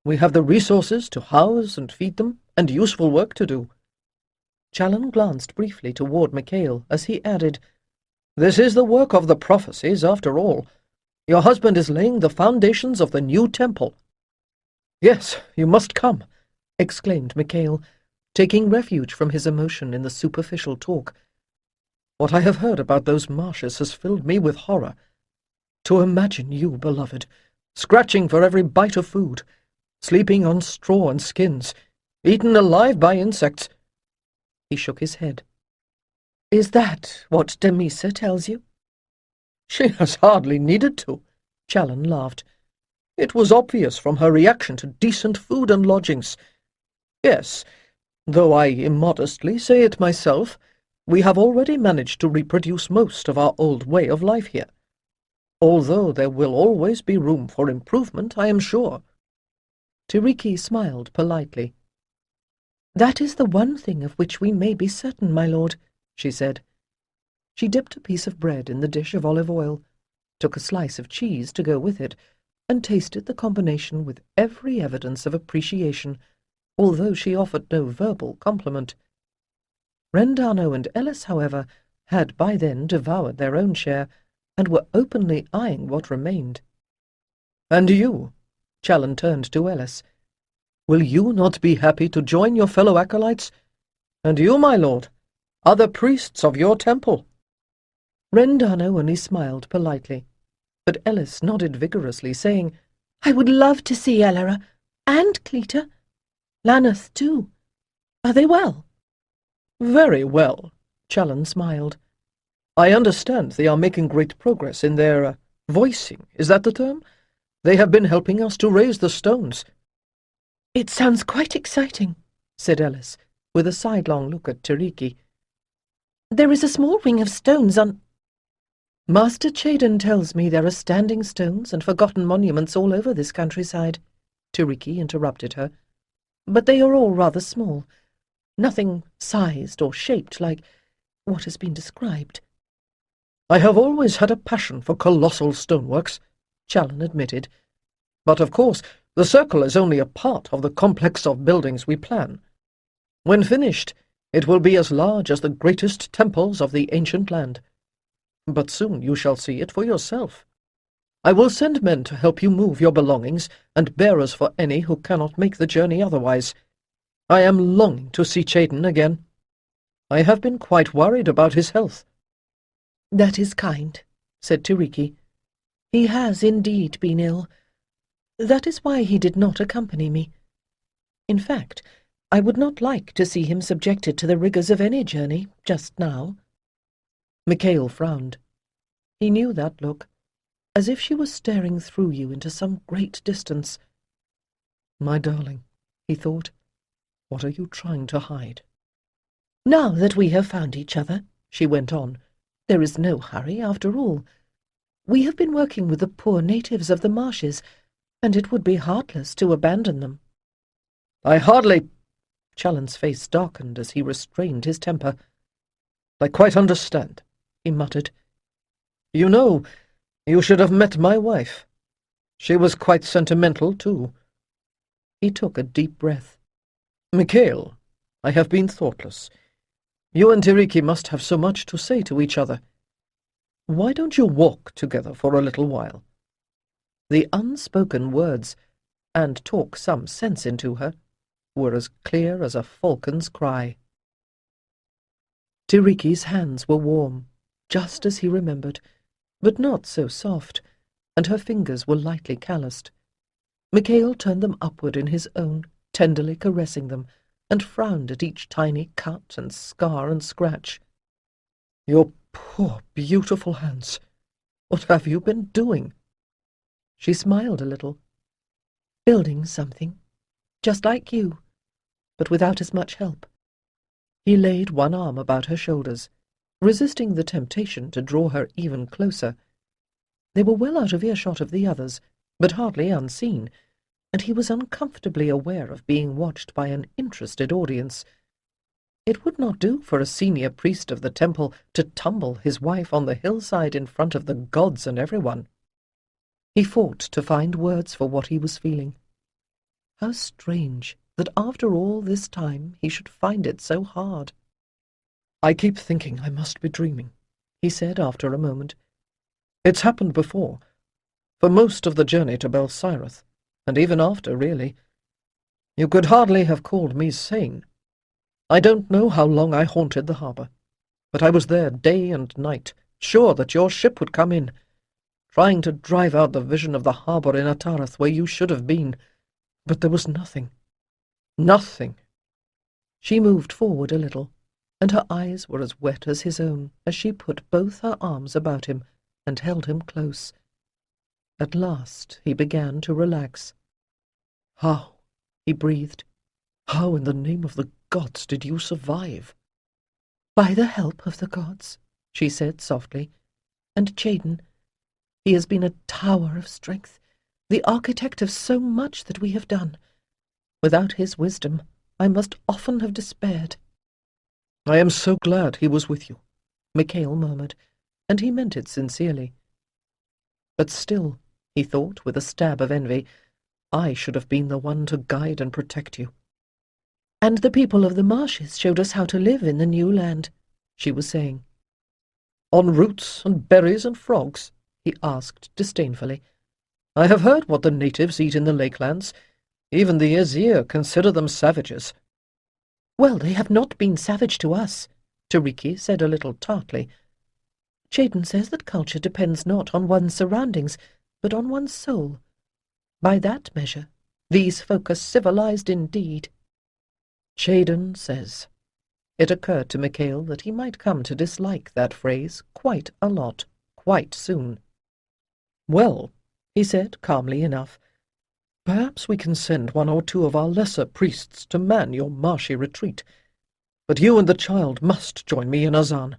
We have the resources to house and feed them, and useful work to do." Challen glanced briefly toward Micail as he added, "This is the work of the prophecies, after all. Your husband is laying the foundations of the new temple." "Yes, you must come," exclaimed Micail, taking refuge from his emotion in the superficial talk. "What I have heard about those marshes has filled me with horror. To imagine you, beloved, scratching for every bite of food, sleeping on straw and skins, eaten alive by insects." He shook his head. "Is that what Damisa tells you?" "She has hardly needed to," Challen laughed. "It was obvious from her reaction to decent food and lodgings. Yes, though I immodestly say it myself, we have already managed to reproduce most of our old way of life here. Although there will always be room for improvement, I am sure." Tiriki smiled politely. "That is the one thing of which we may be certain, my lord," she said. She dipped a piece of bread in the dish of olive oil, took a slice of cheese to go with it, and tasted the combination with every evidence of appreciation, although she offered no verbal compliment. Rendano and Ellis, however, had by then devoured their own share, and were openly eyeing what remained. "And you," Challen turned to Ellis, "will you not be happy to join your fellow acolytes? And you, my lord, are the priests of your temple." Rendano only smiled politely, but Ellis nodded vigorously, saying, "I would love to see Elera, and Cleta. Lanath, too. Are they well?" Very well, Challen smiled. I understand they are making great progress in their voicing, is that the term? They have been helping us to raise the stones. It sounds quite exciting, said Ellis, with a sidelong look at Tiriki. There is a small ring of stones on... Master Chaden tells me there are standing stones and forgotten monuments all over this countryside, Tiriki interrupted her. But they are all rather small. Nothing sized or shaped like what has been described. I have always had a passion for colossal stoneworks, Challen admitted. But of course, the circle is only a part of the complex of buildings we plan. When finished, it will be as large as the greatest temples of the ancient land. But soon you shall see it for yourself. I will send men to help you move your belongings and bearers for any who cannot make the journey otherwise. I am longing to see Chaden again. I have been quite worried about his health. That is kind, said Tiriki. He has indeed been ill. That is why he did not accompany me. In fact, I would not like to see him subjected to the rigours of any journey just now. Micail frowned. He knew that look, as if she was staring through you into some great distance. My darling, he thought, what are you trying to hide? Now that we have found each other, she went on, there is no hurry after all. We have been working with the poor natives of the marshes, and it would be heartless to abandon them. I hardly... Challen's face darkened as he restrained his temper. I quite understand, he muttered. You know, you should have met my wife. She was quite sentimental, too. He took a deep breath. Micail, I have been thoughtless. You and Tiriki must have so much to say to each other. Why don't you walk together for a little while? The unspoken words, and talk some sense into her, were as clear as a falcon's cry. Tiriki's hands were warm, just as he remembered, but not so soft, and her fingers were lightly calloused. Micail turned them upward in his own, tenderly caressing them, and frowned at each tiny cut and scar and scratch. Your poor, beautiful hands! What have you been doing? She smiled a little. Building something, just like you, but without as much help. He laid one arm about her shoulders, resisting the temptation to draw her even closer. They were well out of earshot of the others, but hardly unseen, and he was uncomfortably aware of being watched by an interested audience. It would not do for a senior priest of the temple to tumble his wife on the hillside in front of the gods and everyone. He fought to find words for what he was feeling. How strange that after all this time he should find it so hard. I keep thinking I must be dreaming, he said after a moment. It's happened before, for most of the journey to Belsirath, and even after, really. You could hardly have called me sane. I don't know how long I haunted the harbour, but I was there day and night, sure that your ship would come in, trying to drive out the vision of the harbour in Atarath where you should have been, but there was nothing. Nothing. She moved forward a little, and her eyes were as wet as his own as she put both her arms about him and held him close. At last he began to relax. How, he breathed, how in the name of the gods did you survive? By the help of the gods, she said softly. And Chaden, he has been a tower of strength, the architect of so much that we have done. Without his wisdom, I must often have despaired. I am so glad he was with you, Micail murmured, and he meant it sincerely. But still, he thought with a stab of envy, I should have been the one to guide and protect you. And the people of the marshes showed us how to live in the new land, she was saying. On roots and berries and frogs? He asked disdainfully. I have heard what the natives eat in the lakelands. Even the Azir consider them savages. Well, they have not been savage to us, Tiriki said a little tartly. Chaden says that culture depends not on one's surroundings, but on one's soul. By that measure, these folk are civilized indeed. Chaden says, It occurred to Micail that he might come to dislike that phrase quite a lot, quite soon. "Well," he said, calmly enough, "perhaps we can send one or two of our lesser priests to man your marshy retreat. But you and the child must join me in Azan."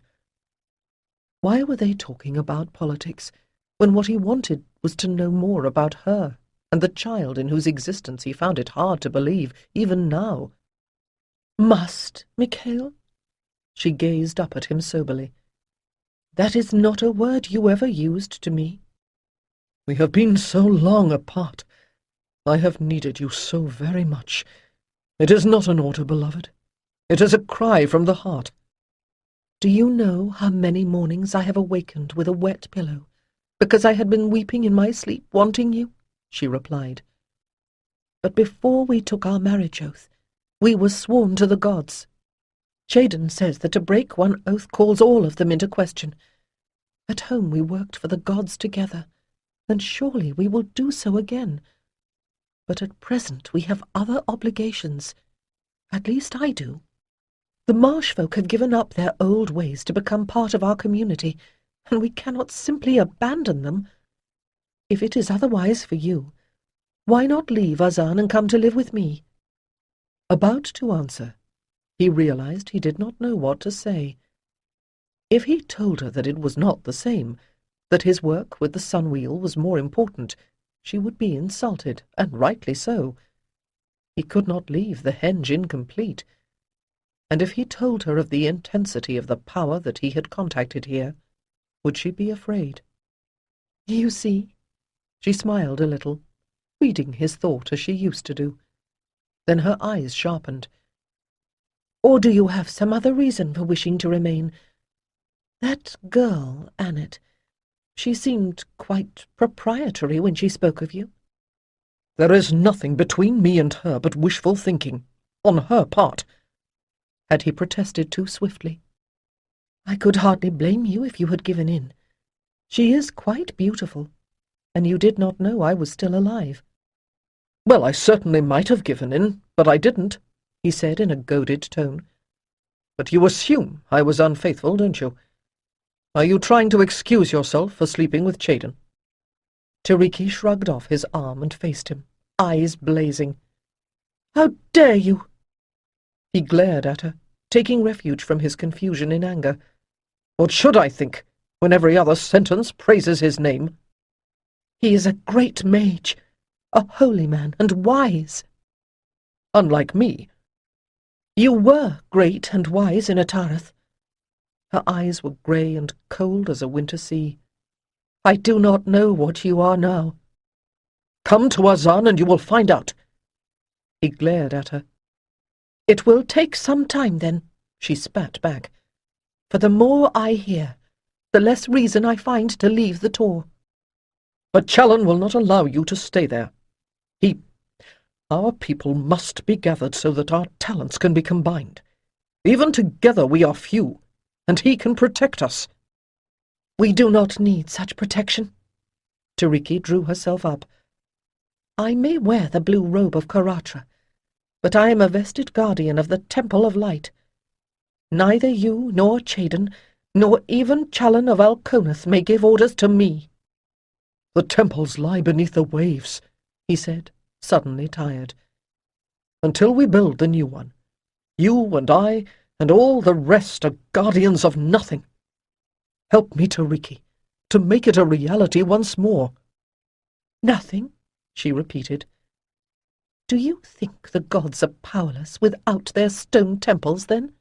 Why were they talking about politics, when what he wanted was to know more about her and the child in whose existence he found it hard to believe, even now? "Must, Micail?" She gazed up at him soberly. "That is not a word you ever used to me." "We have been so long apart. I have needed you so very much. It is not an order, beloved. It is a cry from the heart." "Do you know how many mornings I have awakened with a wet pillow, because I had been weeping in my sleep, wanting you?" she replied. "But before we took our marriage oath, we were sworn to the gods. Chayden says that to break one oath calls all of them into question. At home we worked for the gods together, and surely we will do so again. But at present we have other obligations. At least I do. The marsh folk have given up their old ways to become part of our community, and we cannot simply abandon them. If it is otherwise for you, why not leave Azan and come to live with me?" About to answer, he realized he did not know what to say. If he told her that it was not the same, that his work with the sun-wheel was more important, she would be insulted, and rightly so. He could not leave the henge incomplete. And if he told her of the intensity of the power that he had contacted here, would she be afraid? "You see?" She smiled a little, reading his thought as she used to do. Then her eyes sharpened. "Or do you have some other reason for wishing to remain? That girl, Annette, she seemed quite proprietary when she spoke of you." "There is nothing between me and her but wishful thinking, on her part." Had he protested too swiftly? "I could hardly blame you if you had given in. She is quite beautiful, and you did not know I was still alive." "Well, I certainly might have given in, but I didn't," he said in a goaded tone. "But you assume I was unfaithful, don't you? Are you trying to excuse yourself for sleeping with Chayden?" Tiriki shrugged off his arm and faced him, eyes blazing. "How dare you!" He glared at her, taking refuge from his confusion in anger. "What should I think, when every other sentence praises his name?" "He is a great mage, a holy man, and wise." "Unlike me." "You were great and wise in Atareth." Her eyes were grey and cold as a winter sea. "I do not know what you are now." "Come to Azan and you will find out." He glared at her. "It will take some time, then," she spat back. "For the more I hear, the less reason I find to leave the Tor." "But Challen will not allow you to stay there. Our people must be gathered so that our talents can be combined. Even together we are few, and he can protect us." "We do not need such protection." Tiriki drew herself up. "I may wear the blue robe of Karatra, but I am a vested guardian of the Temple of Light. Neither you nor Chayden, nor even Challen of Alconeth may give orders to me." "The temples lie beneath the waves," he said, suddenly tired. "Until we build the new one, you and I and all the rest are guardians of nothing. Help me, Tiriki, to make it a reality once more." "Nothing?" she repeated. "Do you think the gods are powerless without their stone temples, then?"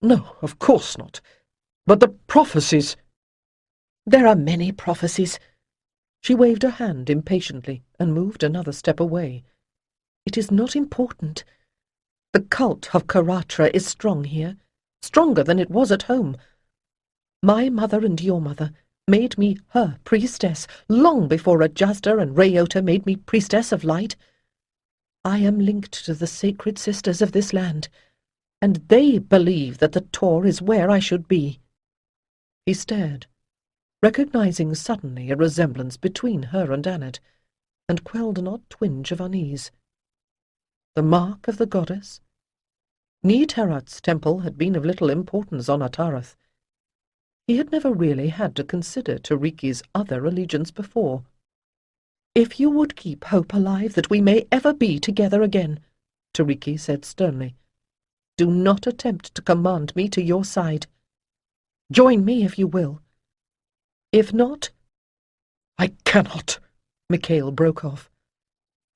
"No, of course not. But the prophecies—" "There are many prophecies." She waved her hand impatiently and moved another step away. "It is not important. The cult of Karatra is strong here, stronger than it was at home. My mother and your mother made me her priestess long before Ajazda and Rayota made me priestess of light. I am linked to the sacred sisters of this land, and they believe that the Tor is where I should be." He stared, recognizing suddenly a resemblance between her and Annette, and quelled an odd twinge of unease. The mark of the goddess? Neaterat's temple had been of little importance on Atarath. He had never really had to consider Tiriki's other allegiance before. "If you would keep hope alive that we may ever be together again," Tiriki said sternly, "do not attempt to command me to your side. Join me if you will. If not—" "I cannot," Micail broke off.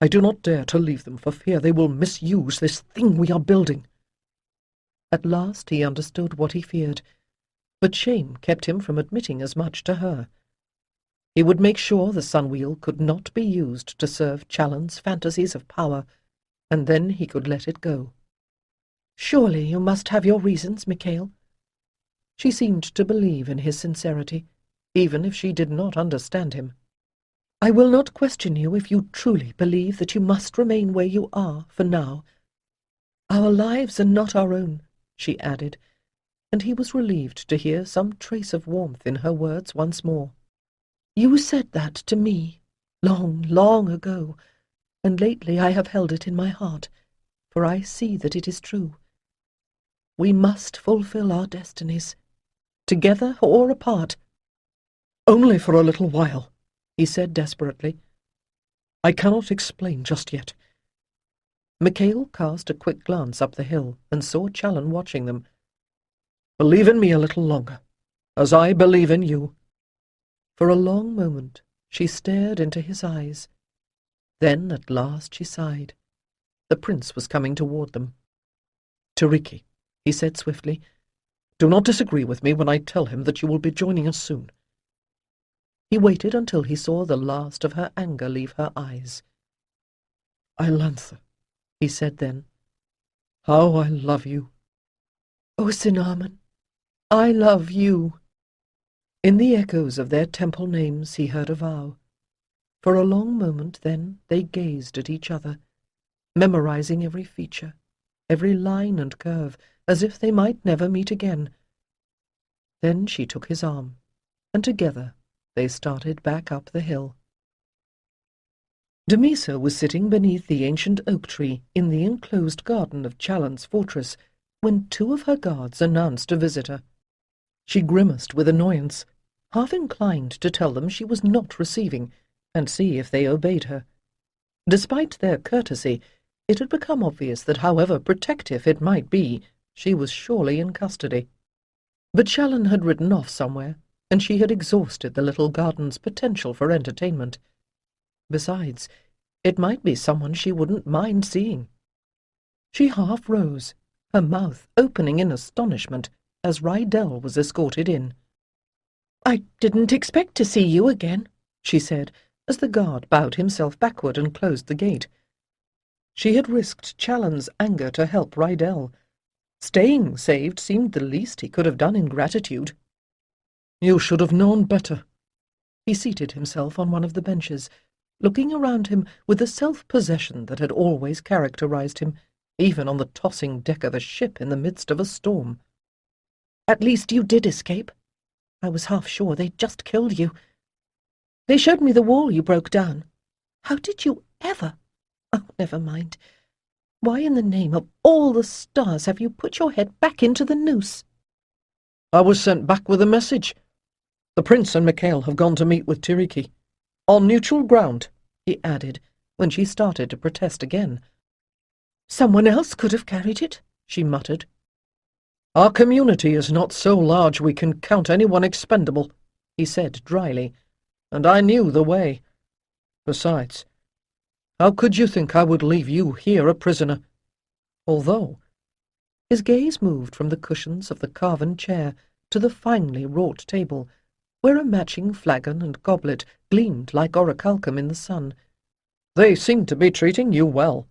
"I do not dare to leave them for fear they will misuse this thing we are building." At last he understood what he feared, but shame kept him from admitting as much to her. He would make sure the Sunwheel could not be used to serve Challen's fantasies of power, and then he could let it go. "Surely you must have your reasons, Micail." She seemed to believe in his sincerity, even if she did not understand him. "I will not question you if you truly believe that you must remain where you are for now. Our lives are not our own," she added, and he was relieved to hear some trace of warmth in her words once more. "You said that to me, long, long ago, and lately I have held it in my heart, for I see that it is true. We must fulfill our destinies, together or apart." "Only for a little while," he said desperately. "I cannot explain just yet." Micail cast a quick glance up the hill and saw Challen watching them. "Believe in me a little longer, as I believe in you." For a long moment she stared into his eyes. Then at last she sighed. The prince was coming toward them. "Tiriki," he said swiftly, "do not disagree with me when I tell him that you will be joining us soon." He waited until he saw the last of her anger leave her eyes. "Ailantha," he said then, "how I love you." "Oh, Cinnamon, I love you." In the echoes of their temple names he heard a vow. For a long moment then they gazed at each other, memorizing every feature, every line and curve, as if they might never meet again. Then she took his arm, and together they started back up the hill. Damisa was sitting beneath the ancient oak tree in the enclosed garden of Challen's fortress when two of her guards announced a visitor. She grimaced with annoyance, half inclined to tell them she was not receiving, and see if they obeyed her. Despite their courtesy, it had become obvious that however protective it might be, she was surely in custody. But Challen had ridden off somewhere, and she had exhausted the little garden's potential for entertainment. Besides, it might be someone she wouldn't mind seeing. She half rose, her mouth opening in astonishment, as Rydell was escorted in. "I didn't expect to see you again," she said, as the guard bowed himself backward and closed the gate. She had risked Challen's anger to help Rydell. Staying saved seemed the least he could have done in gratitude. "You should have known better." He seated himself on one of the benches, looking around him with the self-possession that had always characterized him, even on the tossing deck of a ship in the midst of a storm. "At least you did escape. I was half sure they'd just killed you. They showed me the wall you broke down. How did you ever? Oh, never mind. Why in the name of all the stars have you put your head back into the noose?" "I was sent back with a message. The prince and Micail have gone to meet with Tiriki. On neutral ground," he added, when she started to protest again. "Someone else could have carried it," she muttered. "Our community is not so large we can count anyone expendable," he said dryly, "and I knew the way. Besides, how could you think I would leave you here a prisoner? Although—" His gaze moved from the cushions of the carven chair to the finely wrought table, where a matching flagon and goblet gleamed like orichalcum in the sun. "They seem to be treating you well."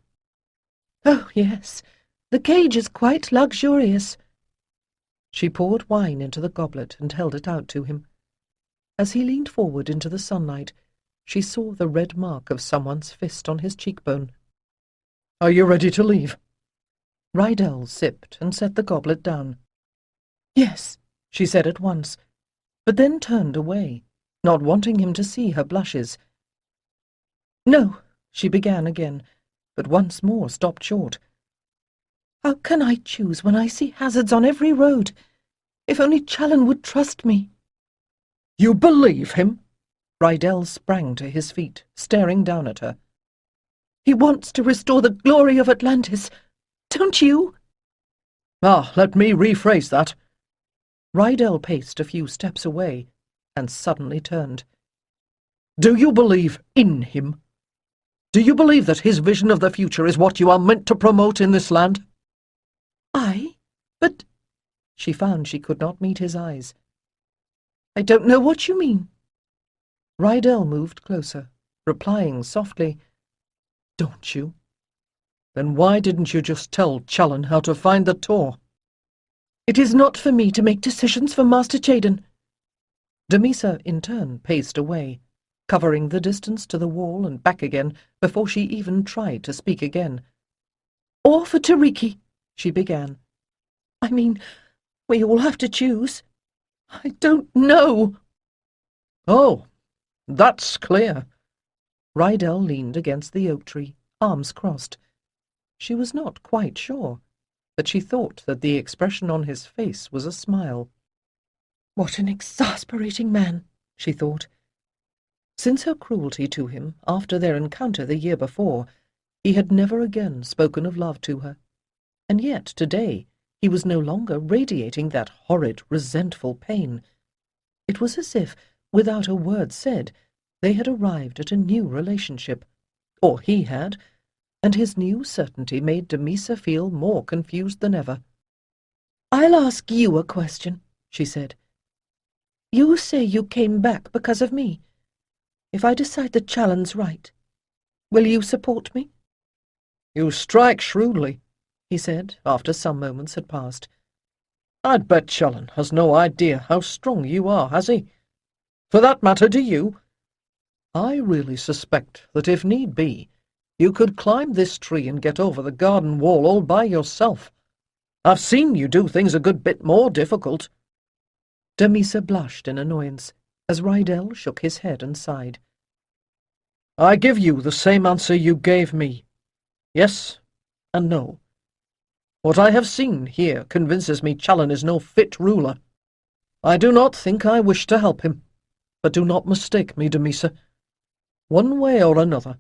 "Oh, yes, the cage is quite luxurious." She poured wine into the goblet and held it out to him. As he leaned forward into the sunlight, she saw the red mark of someone's fist on his cheekbone. "Are you ready to leave?" Rydell sipped and set the goblet down. "Yes," she said at once, but then turned away, not wanting him to see her blushes. "No," she began again, but once more stopped short. How can I choose when I see hazards on every road? If only Challen would trust me." "You believe him?" Rydell sprang to his feet, staring down at her. "He wants to restore the glory of Atlantis. Don't you?" Let me rephrase that." Rydell paced a few steps away, and suddenly turned. "Do you believe in him? Do you believe that his vision of the future is what you are meant to promote in this land?" "I? But—" She found she could not meet his eyes. "I don't know what you mean." Rydell moved closer, replying softly, "Don't you? Then why didn't you just tell Challen how to find the Tor?" "It is not for me to make decisions for Master Jaden." Damisa, in turn, paced away, covering the distance to the wall and back again before she even tried to speak again. "Or for Tiriki," she began. "I mean, we all have to choose. I don't know." "Oh, that's clear." Rydell leaned against the oak tree, arms crossed. She was not quite sure, but she thought that the expression on his face was a smile. "What an exasperating man," she thought. Since her cruelty to him after their encounter the year before, he had never again spoken of love to her, and yet today he was no longer radiating that horrid, resentful pain. It was as if, without a word said, they had arrived at a new relationship, or he had, and his new certainty made Damisa feel more confused than ever. "I'll ask you a question," she said. "You say you came back because of me. If I decide that Challen's right, will you support me?" "You strike shrewdly," he said, after some moments had passed. "I'd bet Challen has no idea how strong you are, has he? For that matter, do you? I really suspect that if need be, you could climb this tree and get over the garden wall all by yourself. I've seen you do things a good bit more difficult." Damisa blushed in annoyance, as Rydell shook his head and sighed. "I give you the same answer you gave me. Yes and no. What I have seen here convinces me Challen is no fit ruler. I do not think I wish to help him, but do not mistake me, Damisa. One way or another,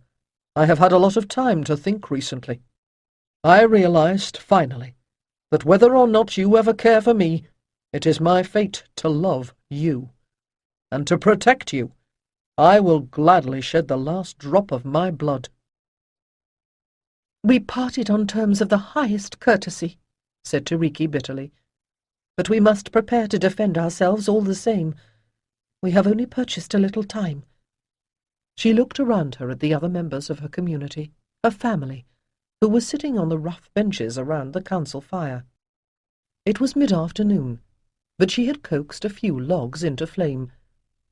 I have had a lot of time to think recently. I realized, finally, that whether or not you ever care for me, it is my fate to love you. And to protect you, I will gladly shed the last drop of my blood." "We parted on terms of the highest courtesy," said Tiriki bitterly. "But we must prepare to defend ourselves all the same. We have only purchased a little time." She looked around her at the other members of her community, her family, who were sitting on the rough benches around the council fire. It was mid-afternoon, but she had coaxed a few logs into flame,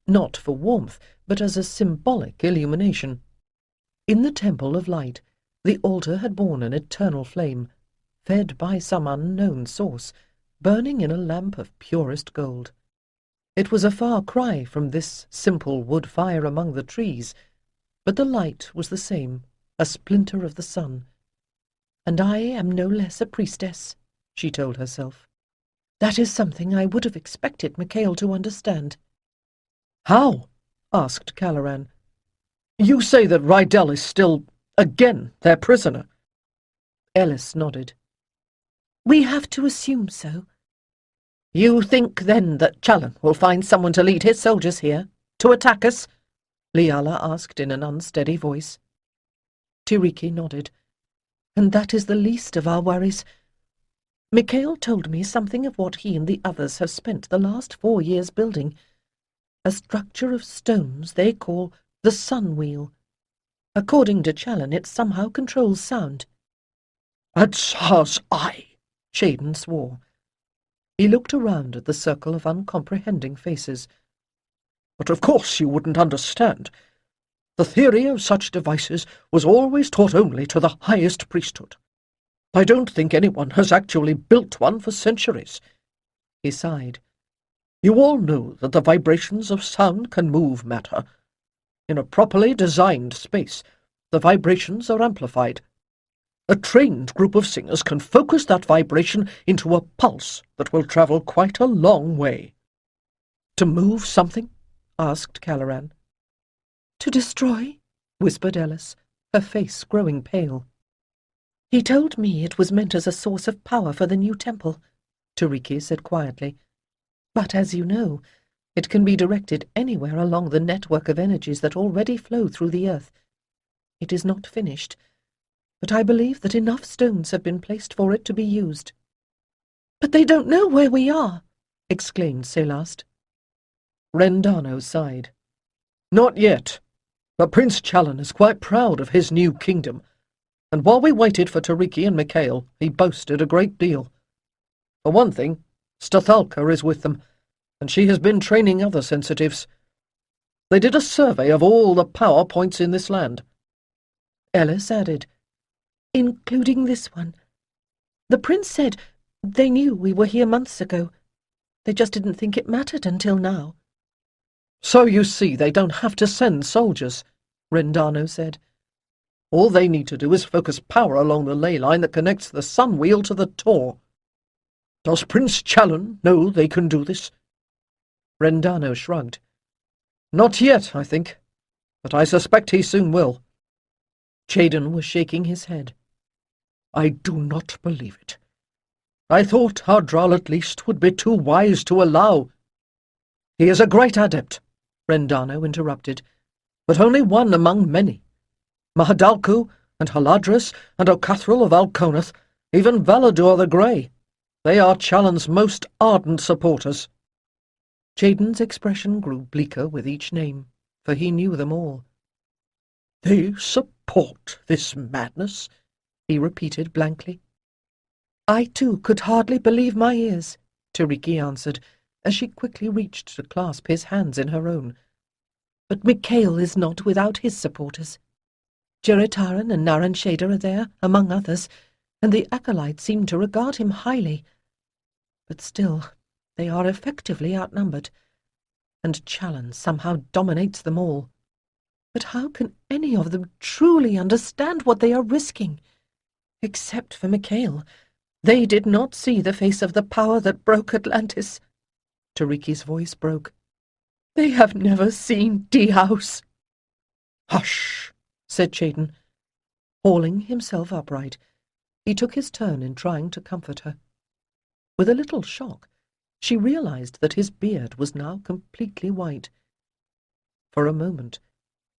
not for warmth, but as a symbolic illumination. In the temple of light, the altar had borne an eternal flame, fed by some unknown source, burning in a lamp of purest gold. It was a far cry from this simple wood fire among the trees, but the light was the same, a splinter of the sun. "And I am no less a priestess," she told herself. "That is something I would have expected Micail to understand." "How?" asked Caloran. "You say that Rydell is still, again, their prisoner?" Ellis nodded. "We have to assume so." "You think, then, that Challen will find someone to lead his soldiers here, to attack us?" Liala asked in an unsteady voice. Tiriki nodded. "And that is the least of our worries. Micail told me something of what he and the others have spent the last 4 years building. A structure of stones they call the Sun Wheel. According to Challen, it somehow controls sound." "At Tsar's eye!" Shaden swore. He looked around at the circle of uncomprehending faces. "But of course you wouldn't understand. The theory of such devices was always taught only to the highest priesthood. I don't think anyone has actually built one for centuries." He sighed. "You all know that the vibrations of sound can move matter. In a properly designed space, the vibrations are amplified. A trained group of singers can focus that vibration into a pulse that will travel quite a long way. To move something? Asked Caloran. To destroy? Whispered Ellis, her face growing pale. He told me it was meant as a source of power for the new temple, Tiriki said quietly. But as you know, it can be directed anywhere along the network of energies that already flow through the earth. It is not finished, but I believe that enough stones have been placed for it to be used. But they don't know where we are, exclaimed Celast. Rendano sighed. Not yet, but Prince Challen is quite proud of his new kingdom, and while we waited for Tiriki and Micail, he boasted a great deal. For one thing, Stathalka is with them, and she has been training other sensitives. They did a survey of all the power points in this land. Ellis added, including this one. The prince said they knew we were here months ago. They just didn't think it mattered until now. So you see they don't have to send soldiers, Rendano said. All they need to do is focus power along the ley line that connects the sun wheel to the Tor. Does Prince Challen know they can do this? Rendano shrugged. Not yet, I think, but I suspect he soon will. Chaden was shaking his head. I do not believe it. I thought Ardral at least would be too wise to allow. He is a great adept, Rendano interrupted, but only one among many. Mahadalku and Haladris and Ocathral of Alconath, even Valadur the Grey. They are Challen's most ardent supporters. Chaden's expression grew bleaker with each name, for he knew them all. They support this madness, he repeated blankly. I too could hardly believe my ears, Tiriki answered, as she quickly reached to clasp his hands in her own. But Micail is not without his supporters. Jeretaran and Naran Shader are there, among others, and the acolytes seem to regard him highly. But still, they are effectively outnumbered, and Challen somehow dominates them all. But how can any of them truly understand what they are risking? Except for Micail. They did not see the face of the power that broke Atlantis. Tiriki's voice broke. They have never seen D-House. Hush, said Chaden. Hauling himself upright, he took his turn in trying to comfort her. With a little shock, she realized that his beard was now completely white. For a moment,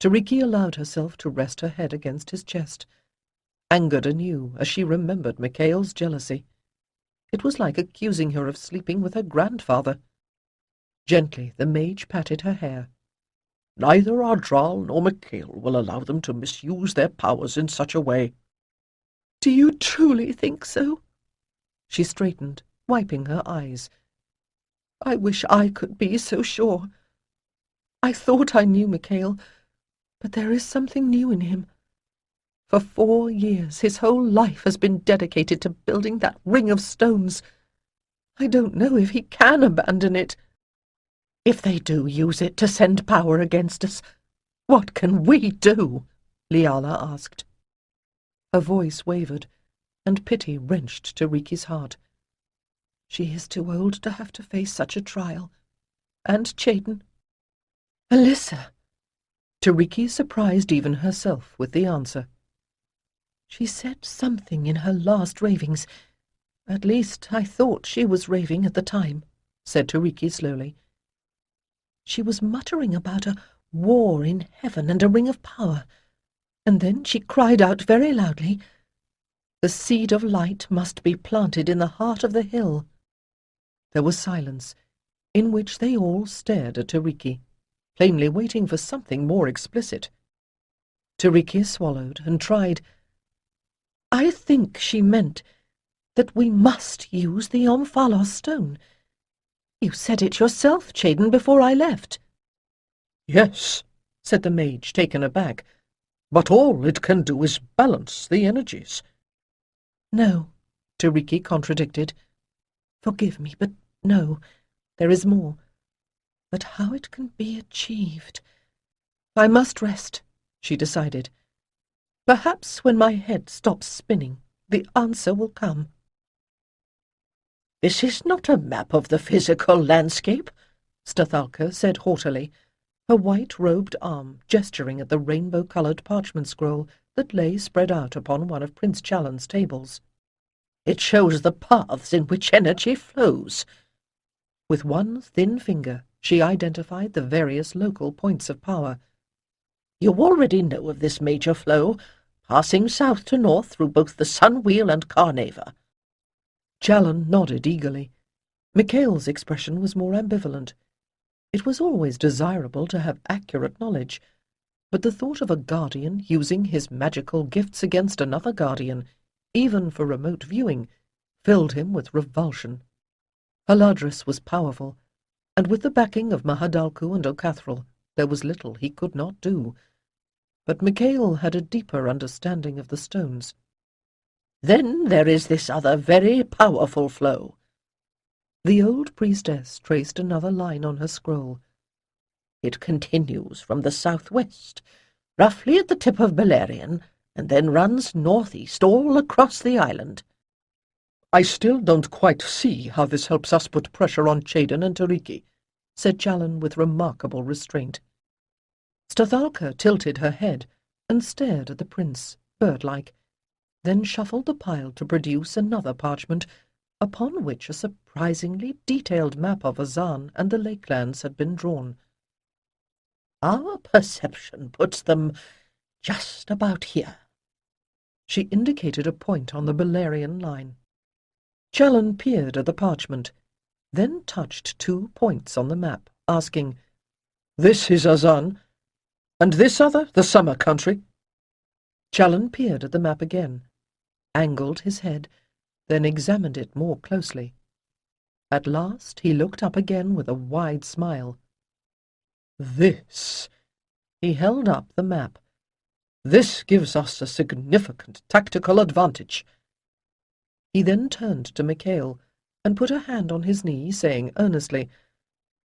Tiriki allowed herself to rest her head against his chest, angered anew as she remembered Micail's jealousy. It was like accusing her of sleeping with her grandfather. Gently the mage patted her hair. Neither Ardral nor Micail will allow them to misuse their powers in such a way. Do you truly think so? She straightened, wiping her eyes. I wish I could be so sure. I thought I knew Micail, but there is something new in him. For 4 years his whole life has been dedicated to building that ring of stones. I don't know if he can abandon it. If they do use it to send power against us, what can we do? Liala asked. Her voice wavered, and pity wrenched Tiriki's heart. She is too old to have to face such a trial. And Chaden. Alyssa. Tiriki surprised even herself with the answer. She said something in her last ravings. At least I thought she was raving at the time, said Tiriki slowly. She was muttering about a war in heaven and a ring of power, and then she cried out very loudly, "The seed of light must be planted in the heart of the hill." There was silence, in which they all stared at Tiriki, plainly waiting for something more explicit. Tiriki swallowed and tried. I think she meant that we must use the Omphalos stone. You said it yourself, Chaden, before I left. Yes, said the mage, taken aback, but all it can do is balance the energies. No, Tiriki contradicted. Forgive me, but no, there is more. But how it can be achieved... I must rest, she decided. Perhaps when my head stops spinning, the answer will come." "This is not a map of the physical landscape," Stothalka said haughtily, her white-robed arm gesturing at the rainbow-coloured parchment scroll that lay spread out upon one of Prince Challen's tables. "It shows the paths in which energy flows." With one thin finger she identified the various local points of power. "You already know of this major flow, passing south to north through both the Sun-Wheel and Carnava." Challen nodded eagerly. Micail's expression was more ambivalent. It was always desirable to have accurate knowledge, but the thought of a guardian using his magical gifts against another guardian, even for remote viewing, filled him with revulsion. Haladris was powerful, and with the backing of Mahadalku and Ocathril, there was little he could not do. But Micail had a deeper understanding of the stones. "Then there is this other very powerful flow." The old priestess traced another line on her scroll. "It continues from the southwest, roughly at the tip of Beleriand, and then runs northeast all across the island." "I still don't quite see how this helps us put pressure on Chaden and Tiriki," said Challen with remarkable restraint. Stothalka tilted her head and stared at the prince, bird-like, then shuffled the pile to produce another parchment, upon which a surprisingly detailed map of Azan and the lakelands had been drawn. "Our perception puts them just about here." She indicated a point on the Beleriand line. Challen peered at the parchment, then touched 2 points on the map, asking, "This is Azan, and this other the summer country?" Challen peered at the map again, angled his head, then examined it more closely. At last he looked up again with a wide smile. "This," he held up the map, "this gives us a significant tactical advantage." He then turned to Micail and put a hand on his knee, saying earnestly,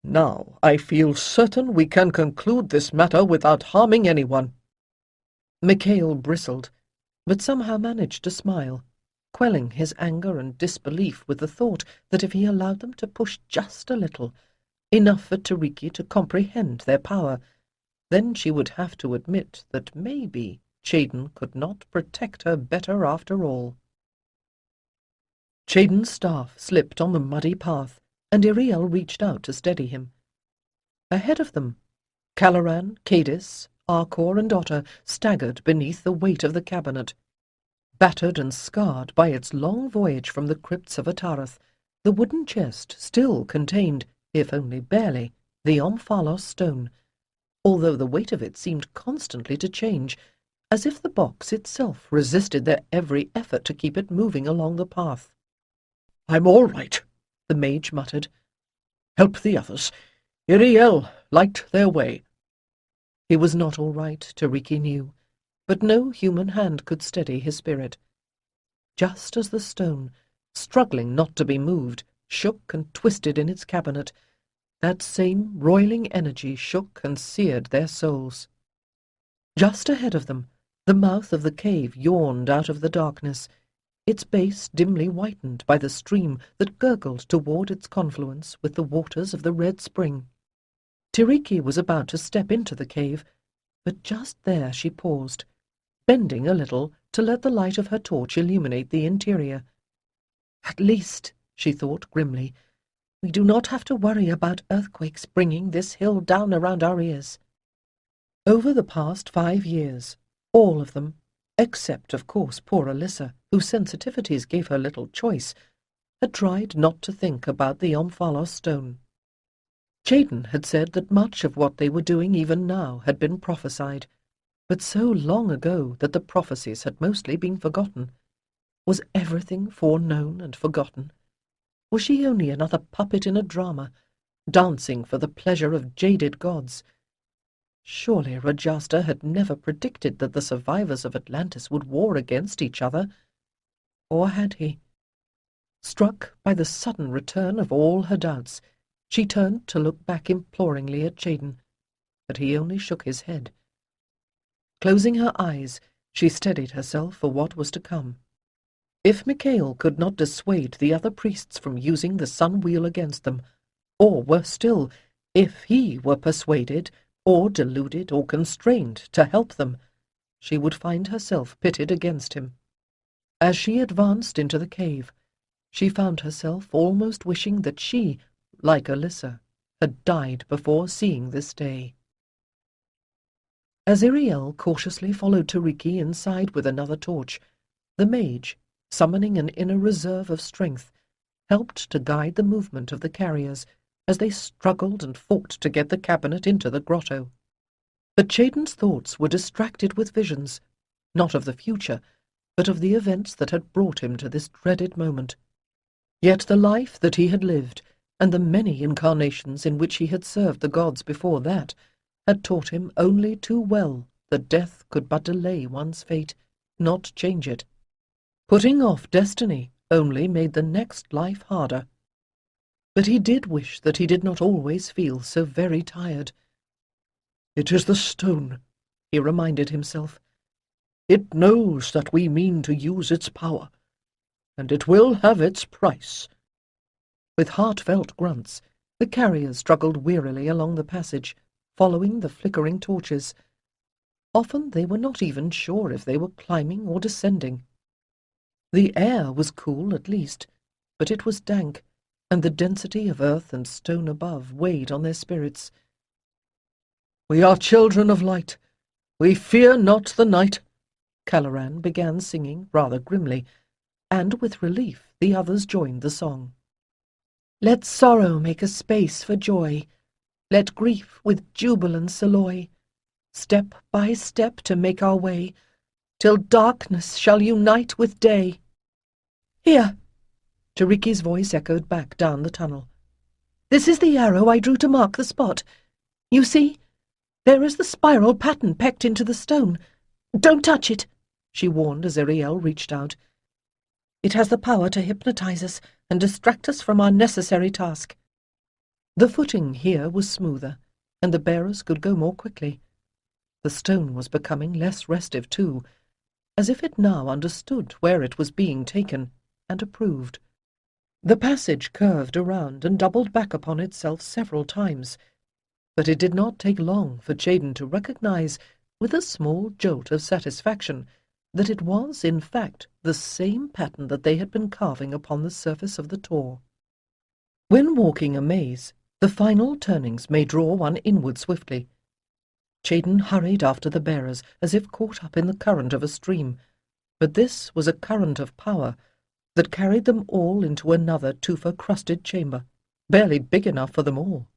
"Now I feel certain we can conclude this matter without harming anyone." Micail bristled, but somehow managed to smile, quelling his anger and disbelief with the thought that if he allowed them to push just a little, enough for Tiriki to comprehend their power, then she would have to admit that maybe Chaden could not protect her better after all. Chaden's staff slipped on the muddy path, and Iriel reached out to steady him. Ahead of them, Caloran, Cadis, Arcor, and Otter staggered beneath the weight of the cabinet. Battered and scarred by its long voyage from the crypts of Atarath, the wooden chest still contained, if only barely, the Omphalos stone, although the weight of it seemed constantly to change, as if the box itself resisted their every effort to keep it moving along the path. "I'm all right," the mage muttered. "Help the others. Iriel light their way." He was not all right, Tiriki knew, but no human hand could steady his spirit. Just as the stone, struggling not to be moved, shook and twisted in its cabinet, that same roiling energy shook and seared their souls. Just ahead of them, the mouth of the cave yawned out of the darkness, its base dimly whitened by the stream that gurgled toward its confluence with the waters of the Red Spring. Tiriki was about to step into the cave, but just there she paused, bending a little to let the light of her torch illuminate the interior. At least, she thought grimly, we do not have to worry about earthquakes bringing this hill down around our ears. Over the past 5 years, all of them, except, of course, poor Alyssa, whose sensitivities gave her little choice, had tried not to think about the Omphalos stone. Chaden had said that much of what they were doing even now had been prophesied, but so long ago that the prophecies had mostly been forgotten. Was everything foreknown and forgotten? Was she only another puppet in a drama, dancing for the pleasure of jaded gods? Surely Rajasta had never predicted that the survivors of Atlantis would war against each other. Or had he? Struck by the sudden return of all her doubts, she turned to look back imploringly at Chaden, but he only shook his head. Closing her eyes, She steadied herself for what was to come. If Micail could not dissuade the other priests from using the sun wheel against them, or worse still, if he were persuaded, or deluded, or constrained to help them, she would find herself pitted against him. As she advanced into the cave, she found herself almost wishing that she, like Alyssa, had died before seeing this day. As Iriel cautiously followed Tiriki inside with another torch, the mage, summoning an inner reserve of strength, helped to guide the movement of the carriers as they struggled and fought to get the cabinet into the grotto. But Chayden's thoughts were distracted with visions, not of the future, but of the events that had brought him to this dreaded moment. Yet the life that he had lived, and the many incarnations in which he had served the gods before that, had taught him only too well that death could but delay one's fate, not change it. Putting off destiny only made the next life harder. But he did wish that he did not always feel so very tired. "It is the stone," he reminded himself. "It knows that we mean to use its power, and it will have its price." With heartfelt grunts, the carriers struggled wearily along the passage, following the flickering torches. Often they were not even sure if they were climbing or descending. The air was cool at least, but it was dank, and the density of earth and stone above weighed on their spirits. "We are children of light. We fear not the night," Caloran began singing rather grimly, and with relief the others joined the song. Let sorrow make a space for joy, let grief with jubilance alloy, step by step to make our way, till darkness shall unite with day. Here! Tiriki's voice echoed back down the tunnel. This is the arrow I drew to mark the spot. You see? There is the spiral pattern pecked into the stone. Don't touch it, she warned as Iriel reached out. It has the power to hypnotize us and distract us from our necessary task. The footing here was smoother, and the bearers could go more quickly. The stone was becoming less restive too, as if it now understood where it was being taken, and approved. The passage curved around and doubled back upon itself several times, but it did not take long for Chayden to recognize, with a small jolt of satisfaction, that it was, in fact, the same pattern that they had been carving upon the surface of the tor. When walking a maze, the final turnings may draw one inward swiftly. Chayden hurried after the bearers, as if caught up in the current of a stream, but this was a current of power that carried them all into another tufa-crusted chamber, barely big enough for them all.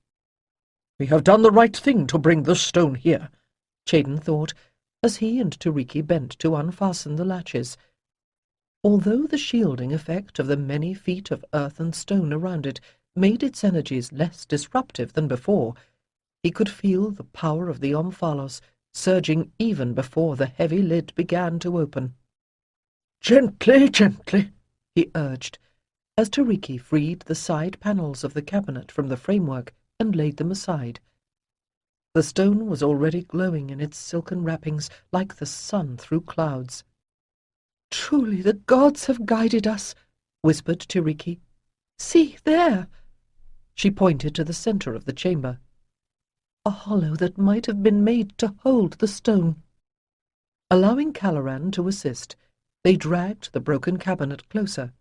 "We have done the right thing to bring the stone here," Chayden thought, as he and Tiriki bent to unfasten the latches. Although the shielding effect of the many feet of earth and stone around it made its energies less disruptive than before, he could feel the power of the Omphalos surging even before the heavy lid began to open. "Gently, gently," he urged, as Tiriki freed the side panels of the cabinet from the framework and laid them aside. The stone was already glowing in its silken wrappings like the sun through clouds. "Truly the gods have guided us," whispered Tiriki. "See, there!" She pointed to the center of the chamber. A hollow that might have been made to hold the stone. Allowing Caloran to assist, they dragged the broken cabinet closer.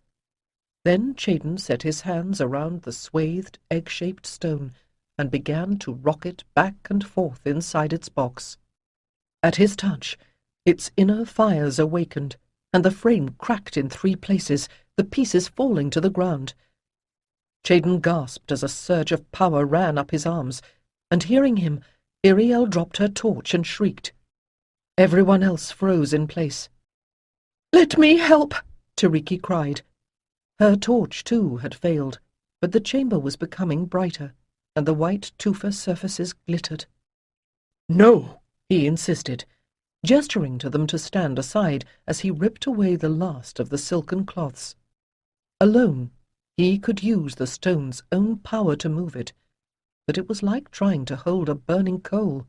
Then Chayden set his hands around the swathed, egg-shaped stone and began to rock it back and forth inside its box. At his touch, its inner fires awakened, and the frame cracked in 3 places, the pieces falling to the ground. Chayden gasped as a surge of power ran up his arms, and hearing him, Iriel dropped her torch and shrieked. Everyone else froze in place. "Let me help!" Tiriki cried. Her torch, too, had failed, but the chamber was becoming brighter, and the white tufa surfaces glittered. "No," he insisted, gesturing to them to stand aside as he ripped away the last of the silken cloths. Alone, he could use the stone's own power to move it, but it was like trying to hold a burning coal.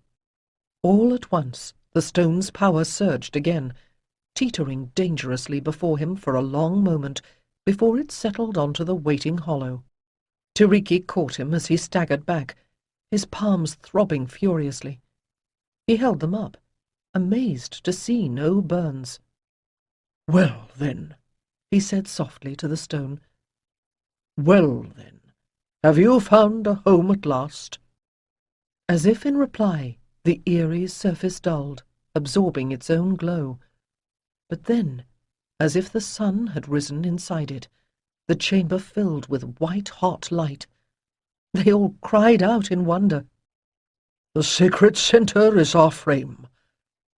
All at once, the stone's power surged again, teetering dangerously before him for a long moment before it settled onto the waiting hollow. Tiriki caught him as he staggered back, his palms throbbing furiously. He held them up, amazed to see no burns. "Well, then," he said softly to the stone. "Well, then, have you found a home at last?" As if in reply, the eerie surface dulled, absorbing its own glow. But then, as if the sun had risen inside it, the chamber filled with white-hot light. They all cried out in wonder. "The sacred centre is our frame,"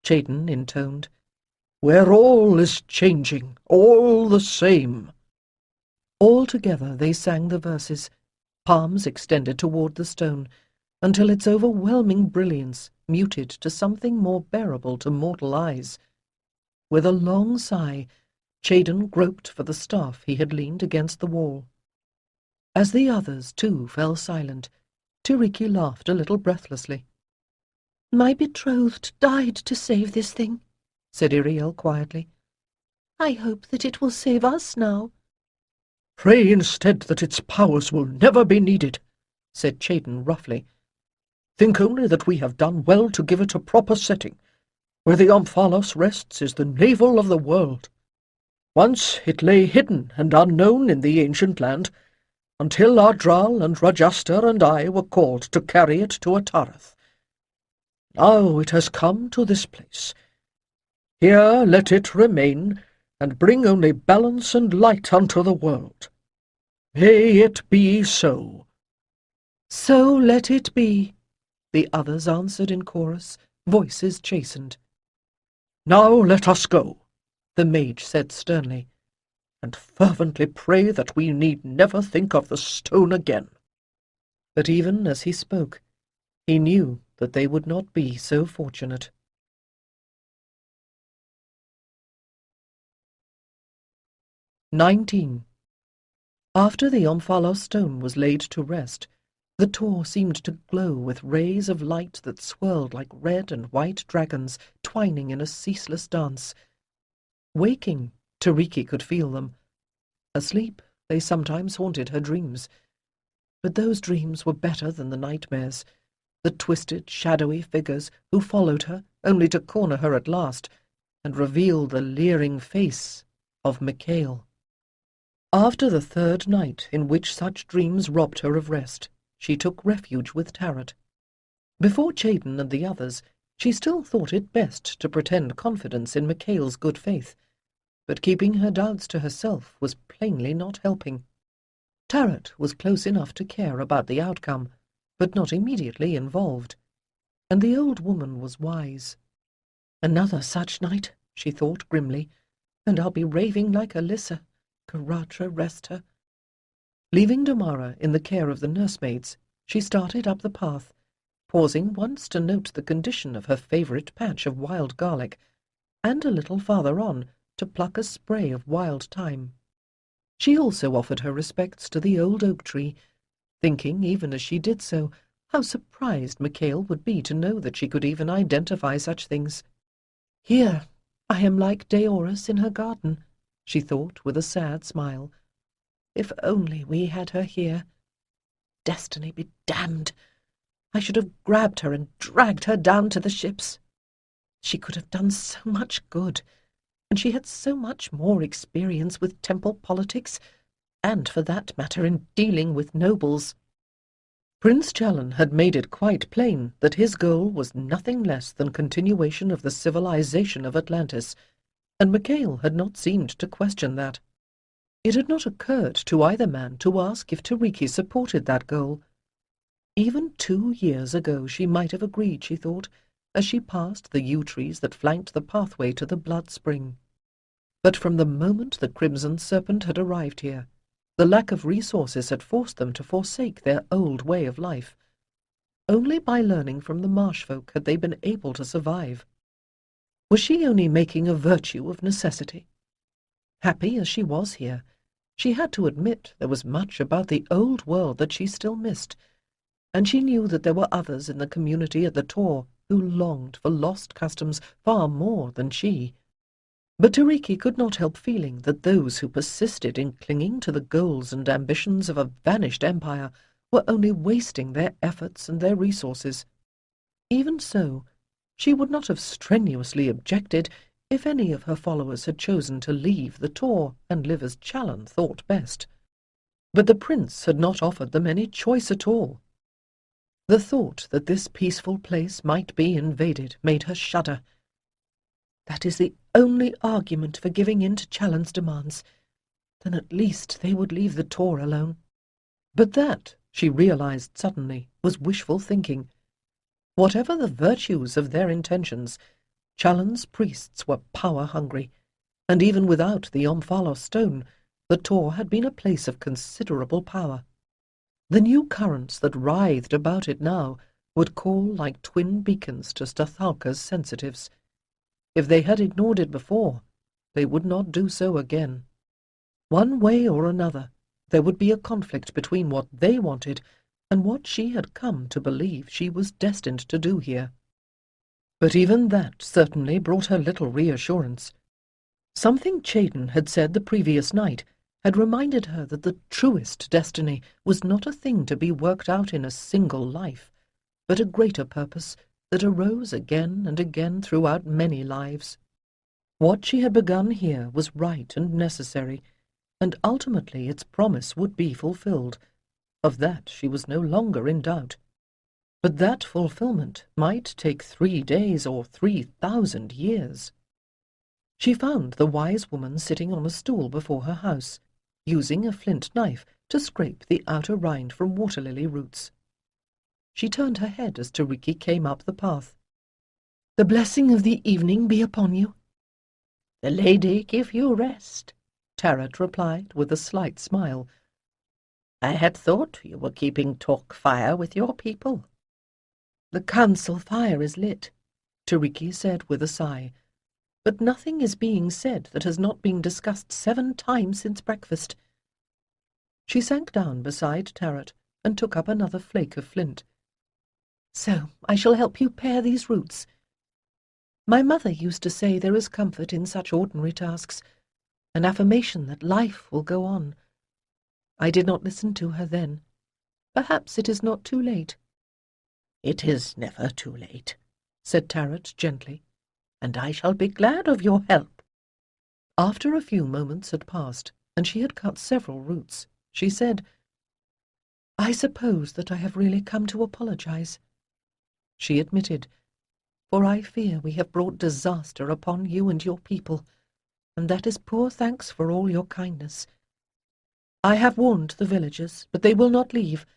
Cheydon intoned. "where all is changing, all the same." All together they sang the verses, palms extended toward the stone, until its overwhelming brilliance muted to something more bearable to mortal eyes. With a long sigh, Cheydon groped for the staff he had leaned against the wall. As the others, too, fell silent, Tiriki laughed a little breathlessly. "My betrothed died to save this thing," said Iriel quietly. "I hope that it will save us now." "Pray instead that its powers will never be needed," said Cheydon roughly. "Think only that we have done well to give it a proper setting. Where the Omphalos rests is the navel of the world. Once it lay hidden and unknown in the ancient land, until Ardral and Rajastar and I were called to carry it to Atareth. Now it has come to this place. Here let it remain, and bring only balance and light unto the world. May it be so." "So let it be," the others answered in chorus, voices chastened. "Now let us go," the mage said sternly, "and fervently pray that we need never think of the stone again." but even as he spoke, he knew that they would not be so fortunate. 19. After the Omphalos stone was laid to rest, the tor seemed to glow with rays of light that swirled like red and white dragons twining in a ceaseless dance. Waking, Tiriki could feel them. Asleep, they sometimes haunted her dreams. But those dreams were better than the nightmares, the twisted, shadowy figures who followed her only to corner her at last and reveal the leering face of Micail. After the third night in which such dreams robbed her of rest, she took refuge with Tarot. Before Cheydon and the others, she still thought it best to pretend confidence in Micail's good faith, but keeping her doubts to herself was plainly not helping. Tarot was close enough to care about the outcome, but not immediately involved, and the old woman was wise. Another such night, she thought grimly, and I'll be raving like Alyssa. Karatra rest her. Leaving Damara in the care of the nursemaids, she started up the path, pausing once to note the condition of her favourite patch of wild garlic, and a little farther on to pluck a spray of wild thyme. She also offered her respects to the old oak tree, thinking, even as she did so, how surprised Micail would be to know that she could even identify such things. Here, I am like Deoris in her garden, she thought with a sad smile. If only we had her here. Destiny be damned! I should have grabbed her and dragged her down to the ships. She could have done so much good, and she had so much more experience with temple politics, and, for that matter, in dealing with nobles. Prince Challen had made it quite plain that his goal was nothing less than continuation of the civilization of Atlantis, and Micail had not seemed to question that. It had not occurred to either man to ask if Tiriki supported that goal. Even 2 years ago she might have agreed, she thought, as she passed the yew trees that flanked the pathway to the blood spring. But from the moment the Crimson Serpent had arrived here, the lack of resources had forced them to forsake their old way of life. Only by learning from the marsh folk had they been able to survive. Was she only making a virtue of necessity? Happy as she was here, she had to admit there was much about the old world that she still missed, and she knew that there were others in the community at the Tor who longed for lost customs far more than she. But Tiriki could not help feeling that those who persisted in clinging to the goals and ambitions of a vanished empire were only wasting their efforts and their resources. Even so, she would not have strenuously objected if any of her followers had chosen to leave the tour and live as Challen thought best. But the prince had not offered them any choice at all. The thought that this peaceful place might be invaded made her shudder. That is the only argument for giving in to Challen's demands. Then at least they would leave the tour alone. But that, she realized suddenly, was wishful thinking. Whatever the virtues of their intentions, Challen's priests were power-hungry, and even without the Omphalos stone, the tour had been a place of considerable power. The new currents that writhed about it now would call like twin beacons to Stathalka's sensitives. If they had ignored it before, they would not do so again. One way or another, there would be a conflict between what they wanted and what she had come to believe she was destined to do here. But even that certainly brought her little reassurance. Something Chayden had said the previous night had reminded her that the truest destiny was not a thing to be worked out in a single life, but a greater purpose that arose again and again throughout many lives. What she had begun here was right and necessary, and ultimately its promise would be fulfilled. Of that she was no longer in doubt. But that fulfillment might take 3 days or 3,000 years. She found the wise woman sitting on a stool before her house, using a flint knife to scrape the outer rind from water-lily roots. She turned her head as Tiriki came up the path. "The blessing of the evening be upon you." "The lady give you rest," Tarot replied with a slight smile. "I had thought you were keeping talk fire with your people." "The council fire is lit," Tiriki said with a sigh, "but nothing is being said that has not been discussed 7 times since breakfast." She sank down beside Tarot and took up another flake of flint. "So I shall help you pare these roots. My mother used to say there is comfort in such ordinary tasks, an affirmation that life will go on. I did not listen to her then. Perhaps it is not too late." "It is never too late," said Tarot gently, "and I shall be glad of your help." After a few moments had passed, and she had cut several roots, she said, "I suppose that I have really come to apologize." She admitted, "For I fear we have brought disaster upon you and your people, and that is poor thanks for all your kindness. I have warned the villagers, but they will not leave.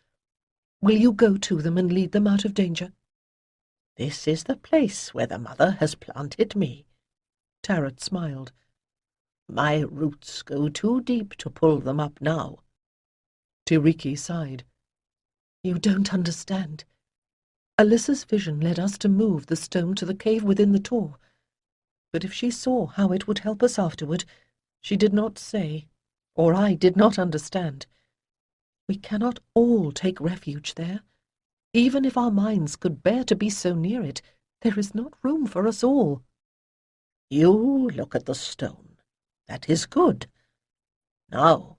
Will you go to them and lead them out of danger?" "This is the place where the mother has planted me." Tarot smiled. "My roots go too deep to pull them up now." Tiriki sighed. "You don't understand. Alyssa's vision led us to move the stone to the cave within the tor. But if she saw how it would help us afterward, she did not say, or I did not understand. We cannot all take refuge there. Even if our minds could bear to be so near it, there is not room for us all." "You look at the stone. That is good. Now,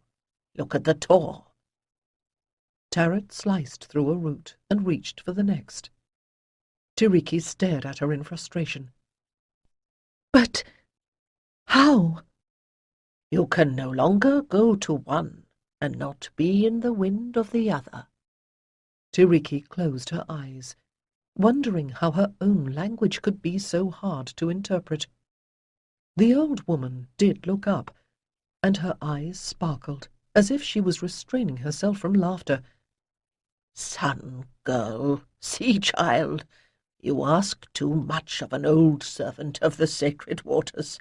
look at the tor." Tarot sliced through a root and reached for the next. Tiriki stared at her in frustration. "But how?" "You can no longer go to one and not be in the wind of the other." Tiriki closed her eyes, wondering how her own language could be so hard to interpret. The old woman did look up, and her eyes sparkled, as if she was restraining herself from laughter. "Son, girl, sea child, you ask too much of an old servant of the sacred waters.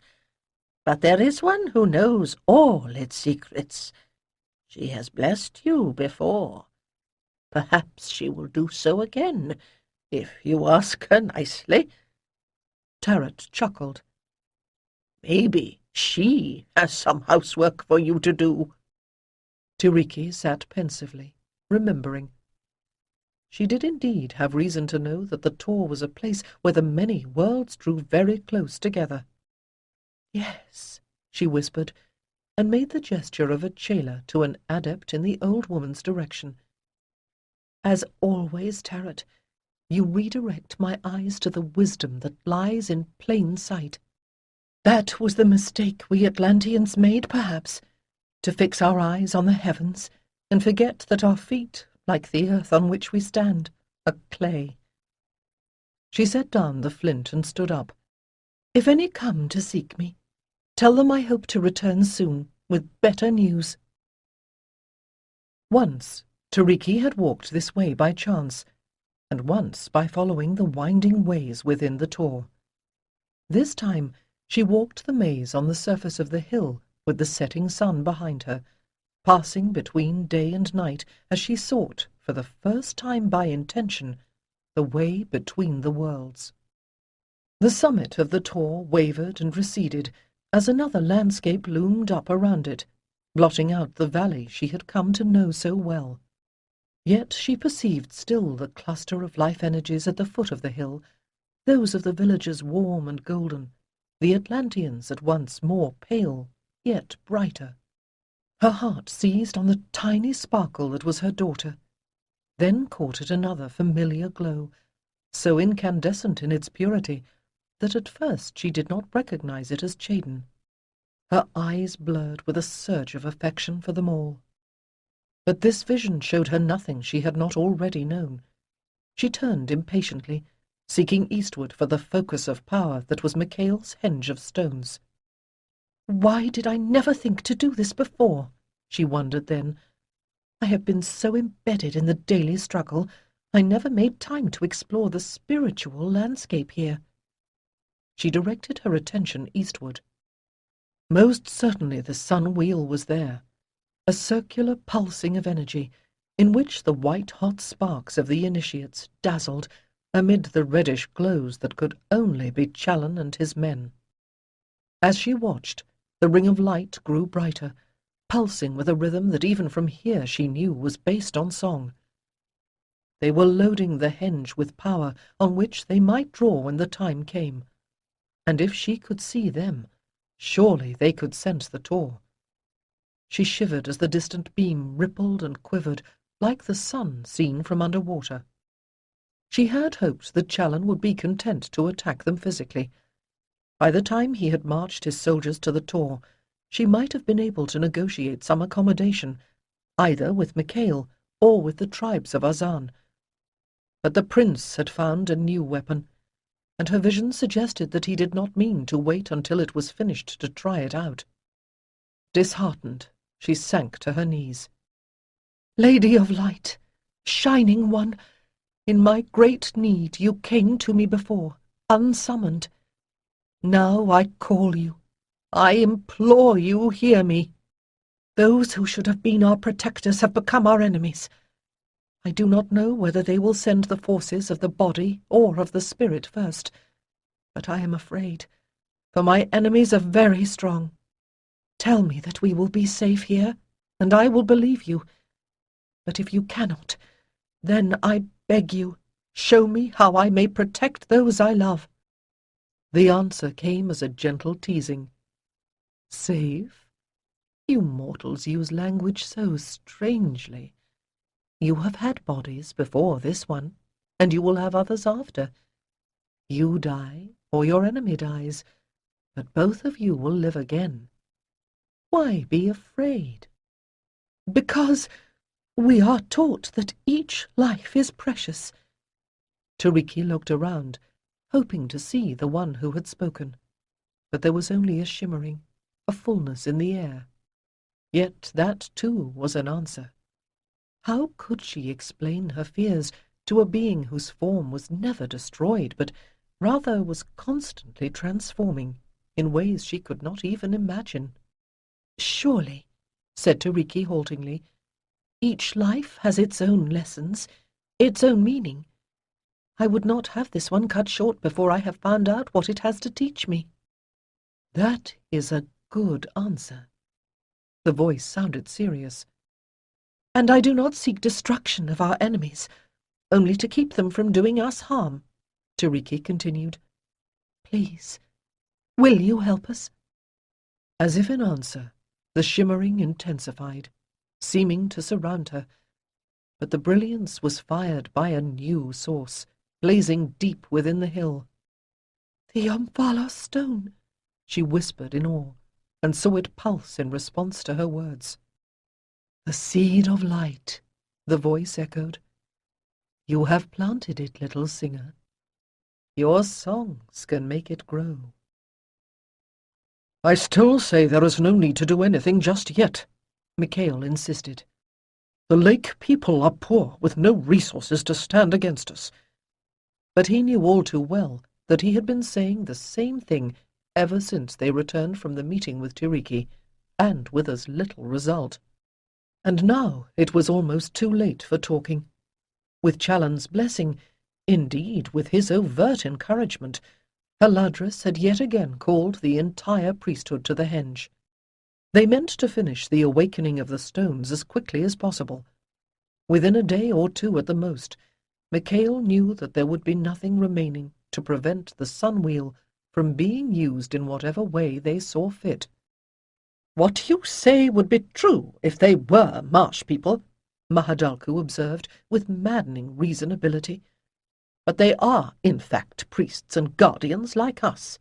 But there is one who knows all its secrets. She has blessed you before. Perhaps she will do so again, if you ask her nicely." Tarot chuckled. "Maybe she has some housework for you to do." Tiriki sat pensively, remembering. She did indeed have reason to know that the tor was a place where the many worlds drew very close together. Yes, she whispered, and made the gesture of a chela to an adept in the old woman's direction. As always, Tarot, you redirect my eyes to the wisdom that lies in plain sight. That was the mistake we Atlanteans made, perhaps, to fix our eyes on the heavens and forget that our feet, like the earth on which we stand, are clay. She set down the flint and stood up. If any come to seek me, tell them I hope to return soon with better news. Once, Tiriki had walked this way by chance, and once by following the winding ways within the tor. This time she walked the maze on the surface of the hill with the setting sun behind her, passing between day and night as she sought, for the first time by intention, the way between the worlds. The summit of the tor wavered and receded as another landscape loomed up around it, blotting out the valley she had come to know so well. Yet she perceived still the cluster of life energies at the foot of the hill, those of the villagers warm and golden, the Atlanteans at once more pale, yet brighter. Her heart seized on the tiny sparkle that was her daughter, then caught at another familiar glow, so incandescent in its purity that at first she did not recognize it as Chaden. Her eyes blurred with a surge of affection for them all. But this vision showed her nothing she had not already known. She turned impatiently, seeking eastward for the focus of power that was Micail's henge of stones. Why did I never think to do this before? She wondered then. I have been so embedded in the daily struggle, I never made time to explore the spiritual landscape here. She directed her attention eastward. Most certainly the sun wheel was there, a circular pulsing of energy, in which the white-hot sparks of the initiates dazzled amid the reddish glows that could only be Challen and his men. As she watched, the ring of light grew brighter, pulsing with a rhythm that even from here she knew was based on song. They were loading the henge with power on which they might draw when the time came, and if she could see them, surely they could sense the tor. She shivered as the distant beam rippled and quivered like the sun seen from under water. She had hoped that Challen would be content to attack them physically. By the time he had marched his soldiers to the tor, she might have been able to negotiate some accommodation, either with Micail or with the tribes of Azan. But the prince had found a new weapon, and her vision suggested that he did not mean to wait until it was finished to try it out. Disheartened, she sank to her knees. Lady of Light, Shining One, in my great need you came to me before, unsummoned. Now I call you. I implore you, hear me. Those who should have been our protectors have become our enemies. I do not know whether they will send the forces of the body or of the spirit first, but I am afraid, for my enemies are very strong. Tell me that we will be safe here, and I will believe you. But if you cannot, then I beg you, show me how I may protect those I love. The answer came as a gentle teasing. Safe? You mortals use language so strangely. You have had bodies before this one, and you will have others after. You die, or your enemy dies, but both of you will live again. Why be afraid? Because we are taught that each life is precious. Tiriki looked around, hoping to see the one who had spoken, but there was only a shimmering, a fullness in the air. Yet that, too, was an answer. How could she explain her fears to a being whose form was never destroyed, but rather was constantly transforming in ways she could not even imagine? Surely, said Tiriki haltingly, each life has its own lessons, its own meaning. I would not have this one cut short before I have found out what it has to teach me. That is a good answer. The voice sounded serious. And I do not seek destruction of our enemies, only to keep them from doing us harm, Tiriki continued. Please, will you help us? As if in answer, the shimmering intensified, seeming to surround her, but the brilliance was fired by a new source, blazing deep within the hill. "The Umbala stone," she whispered in awe, and saw it pulse in response to her words. "The seed of light," the voice echoed. "You have planted it, little singer. Your songs can make it grow." "I still say there is no need to do anything just yet," Micail insisted. "The lake people are poor, with no resources to stand against us." But he knew all too well that he had been saying the same thing ever since they returned from the meeting with Tiriki, and with as little result. And now it was almost too late for talking. With Challen's blessing, indeed with his overt encouragement, Haladris had yet again called the entire priesthood to the henge. They meant to finish the awakening of the stones as quickly as possible. Within a day or two at the most, Micail knew that there would be nothing remaining to prevent the sun wheel from being used in whatever way they saw fit. "What you say would be true if they were marsh people," Mahadalku observed with maddening reasonability. "but they are, in fact, priests and guardians like us.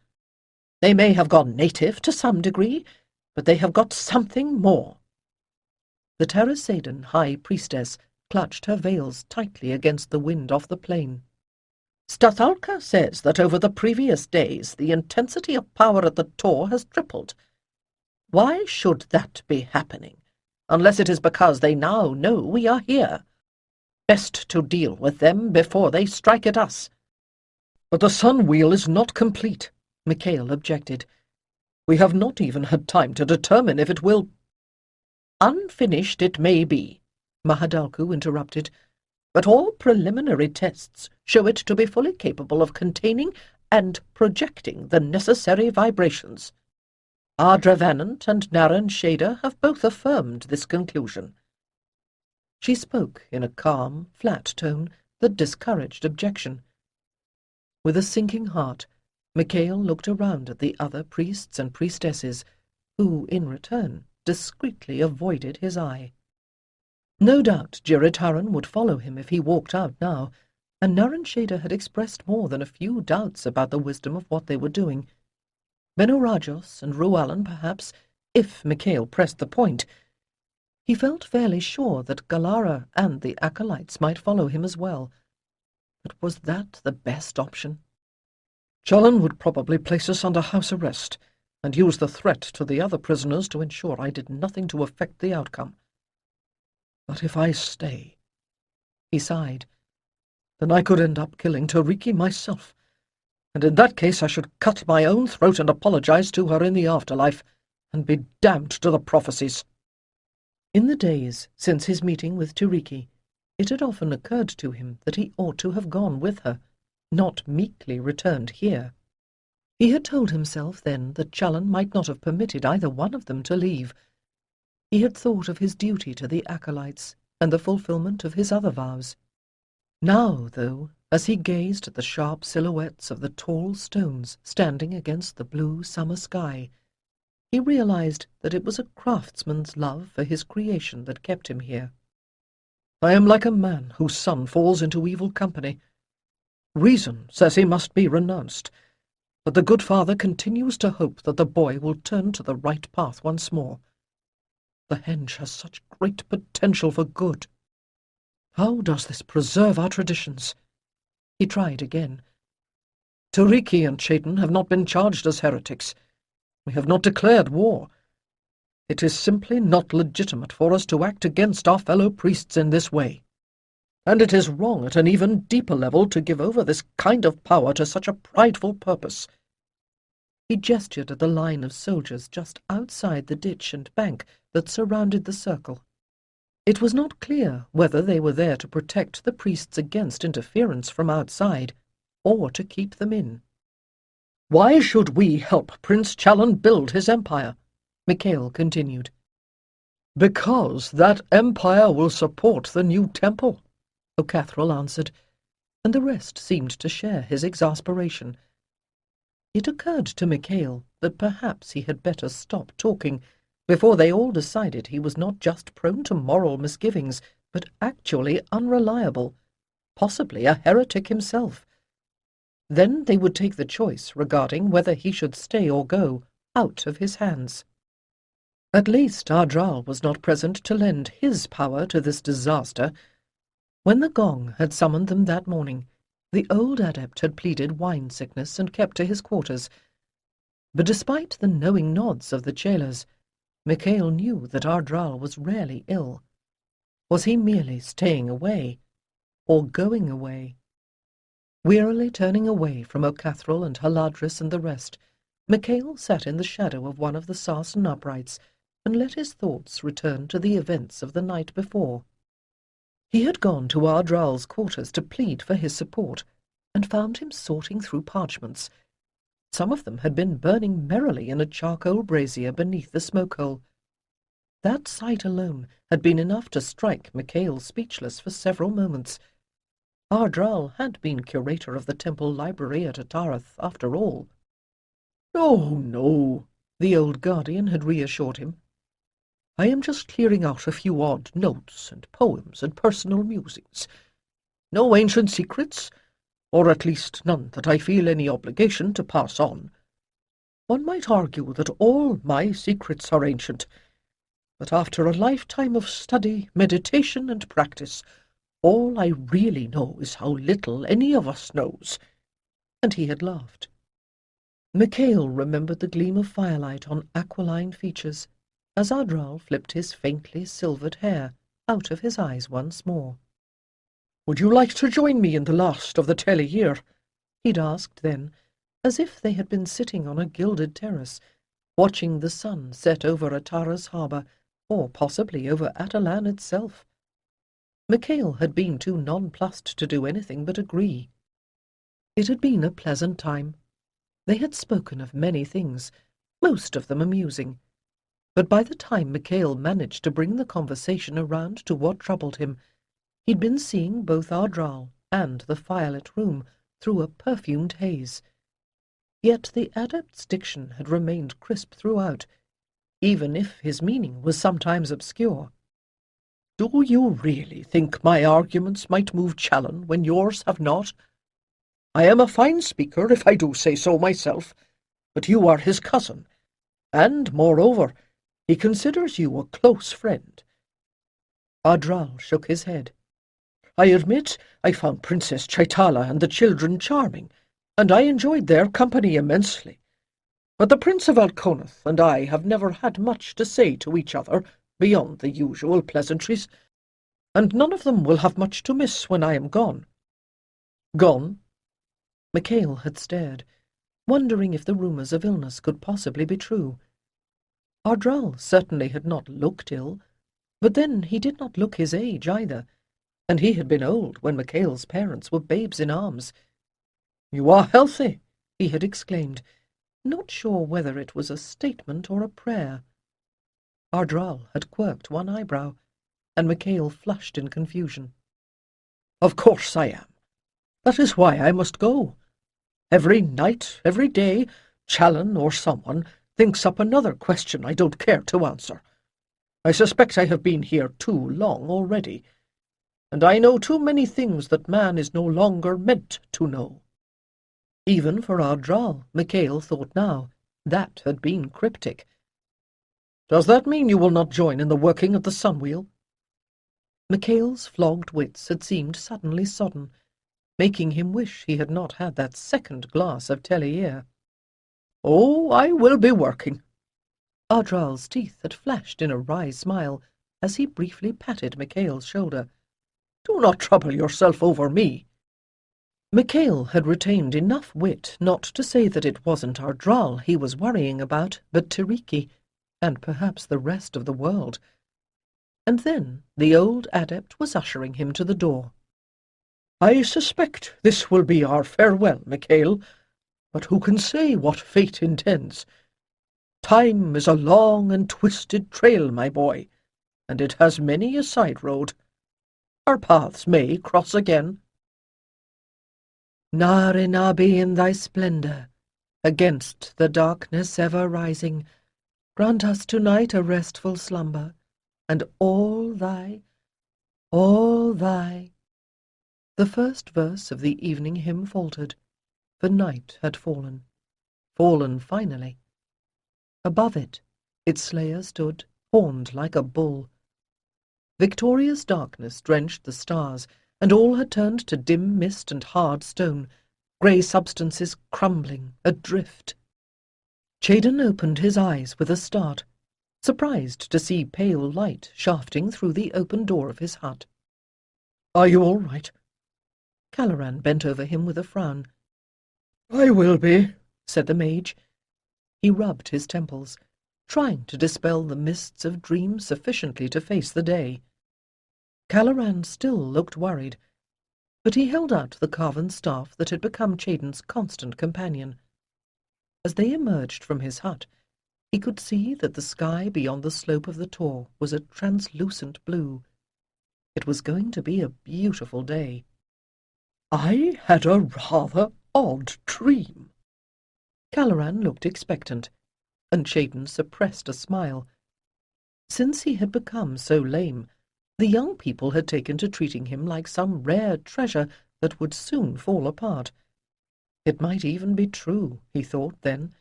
They may have gone native to some degree, but they have got something more." The Terrasadan high priestess clutched her veils tightly against the wind off the plain. "Stathalka says that over the previous days the intensity of power at the Tor has tripled. Why should that be happening, unless it is because they now know we are here? Best to deal with them before they strike at us." "But the sun wheel is not complete," Micail objected. "We have not even had time to determine if it will—" "Unfinished it may be," Mahadalku interrupted, "but all preliminary tests show it to be fully capable of containing and projecting the necessary vibrations. Ardravanant and Naran Shader have both affirmed this conclusion." She spoke in a calm, flat tone that discouraged objection. With a sinking heart, Micail looked around at the other priests and priestesses, who, in return, discreetly avoided his eye. No doubt Jiritaran would follow him if he walked out now, and Naran Shader had expressed more than a few doubts about the wisdom of what they were doing. Benorajos and Rualan, perhaps, if Micail pressed the point. He felt fairly sure that Galara and the acolytes might follow him as well. But was that the best option? "Challen would probably place us under house arrest, and use the threat to the other prisoners to ensure I did nothing to affect the outcome. But if I stay," he sighed, "then I could end up killing Tiriki myself, and in that case I should cut my own throat and apologize to her in the afterlife, and be damned to the prophecies." In the days since his meeting with Tiriki, it had often occurred to him that he ought to have gone with her, not meekly returned here. He had told himself then that Challen might not have permitted either one of them to leave. He had thought of his duty to the acolytes and the fulfillment of his other vows. Now, though, as he gazed at the sharp silhouettes of the tall stones standing against the blue summer sky, he realized that it was a craftsman's love for his creation that kept him here. "I am like a man whose son falls into evil company. Reason says he must be renounced, but the good father continues to hope that the boy will turn to the right path once more. The henge has such great potential for good. How does this preserve our traditions?" He tried again. "Tiriki and Chayton have not been charged as heretics. We have not declared war. It is simply not legitimate for us to act against our fellow priests in this way. And it is wrong at an even deeper level to give over this kind of power to such a prideful purpose." He gestured at the line of soldiers just outside the ditch and bank that surrounded the circle. It was not clear whether they were there to protect the priests against interference from outside, or to keep them in. "Why should we help Prince Challen build his empire?" Micail continued. "Because that empire will support the new temple," O'Cathrall answered, and the rest seemed to share his exasperation. It occurred to Micail that perhaps he had better stop talking before they all decided he was not just prone to moral misgivings, but actually unreliable, possibly a heretic himself. Then they would take the choice regarding whether he should stay or go, out of his hands. At least Ardral was not present to lend his power to this disaster. When the gong had summoned them that morning, the old adept had pleaded wine sickness and kept to his quarters. But despite the knowing nods of the jailers, Micail knew that Ardral was rarely ill. Was he merely staying away, or going away? Wearily turning away from O'Cathrall and Haladris and the rest, Micail sat in the shadow of one of the Sarsen uprights and let his thoughts return to the events of the night before. He had gone to Ardral's quarters to plead for his support, and found him sorting through parchments. Some of them had been burning merrily in a charcoal brazier beneath the smoke-hole. That sight alone had been enough to strike Micail speechless for several moments. Ardral had been curator of the temple library at Atareth, after all. "Oh, no," the old guardian had reassured him. "I am just clearing out a few odd notes and poems and personal musings. No ancient secrets, or at least none that I feel any obligation to pass on. One might argue that all my secrets are ancient, but after a lifetime of study, meditation, and practice, all I really know is how little any of us knows." And he had laughed. Micail remembered the gleam of firelight on aquiline features, as Ardral flipped his faintly silvered hair out of his eyes once more. "Would you like to join me in the last of the Teleyear?" he'd asked then, as if they had been sitting on a gilded terrace, watching the sun set over Atara's harbour, or possibly over Avalon itself. Micail had been too nonplussed to do anything but agree. It had been a pleasant time. They had spoken of many things, most of them amusing, but by the time Micail managed to bring the conversation around to what troubled him, he'd been seeing both Ardral and the firelit room through a perfumed haze. Yet the adept's diction had remained crisp throughout, even if his meaning was sometimes obscure. "Do you really think my arguments might move Challen when yours have not? I am a fine speaker, if I do say so myself, but you are his cousin, and, moreover, he considers you a close friend." Ardral shook his head. "I admit I found Princess Chaitala and the children charming, and I enjoyed their company immensely. But the Prince of Alconeth and I have never had much to say to each other beyond the usual pleasantries, and none of them will have much to miss when I am gone." "Gone?" Micail had stared, wondering if the rumours of illness could possibly be true. Ardral certainly had not looked ill, but then he did not look his age either, and he had been old when Micail's parents were babes in arms. "You are healthy," he had exclaimed, not sure whether it was a statement or a prayer. Ardral had quirked one eyebrow, and Micail flushed in confusion. "Of course I am. That is why I must go. Every night, every day, Challen or someone thinks up another question I don't care to answer. I suspect I have been here too long already, and I know too many things that man is no longer meant to know." Even for Ardral, Micail thought now, that had been cryptic. "Does that mean you will not join in the working of the Sunwheel?" Micail's flogged wits had seemed suddenly sodden, making him wish he had not had that second glass of Teleyear. "Oh, I will be working." Ardral's teeth had flashed in a wry smile as he briefly patted Micail's shoulder. "Do not trouble yourself over me." Micail had retained enough wit not to say that it wasn't Ardral he was worrying about, but Tiriki, and perhaps the rest of the world. And then the old adept was ushering him to the door. "I suspect this will be our farewell, Micail, but who can say what fate intends? Time is a long and twisted trail, my boy, and it has many a side road. Our paths may cross again." "Nare nabi in thy splendour," Against the darkness ever rising, grant us tonight a restful slumber, and all thy. The first verse of the evening hymn faltered, for night had fallen finally. Above it, its slayer stood, horned like a bull. Victorious darkness drenched the stars, and all had turned to dim mist and hard stone, grey substances crumbling, adrift. Chadon opened his eyes with a start, surprised to see pale light shafting through the open door of his hut. "Are you all right?" Caloran bent over him with a frown. "I will be," said the mage. He rubbed his temples, trying to dispel the mists of dreams sufficiently to face the day. Caloran still looked worried, but he held out the carven staff that had become Chadon's constant companion. As they emerged from his hut, he could see that the sky beyond the slope of the tor was a translucent blue. It was going to be a beautiful day. "I had a rather odd dream." Caloran looked expectant, and Chadon suppressed a smile. Since he had become so lame, the young people had taken to treating him like some rare treasure that would soon fall apart. It might even be true, he thought then.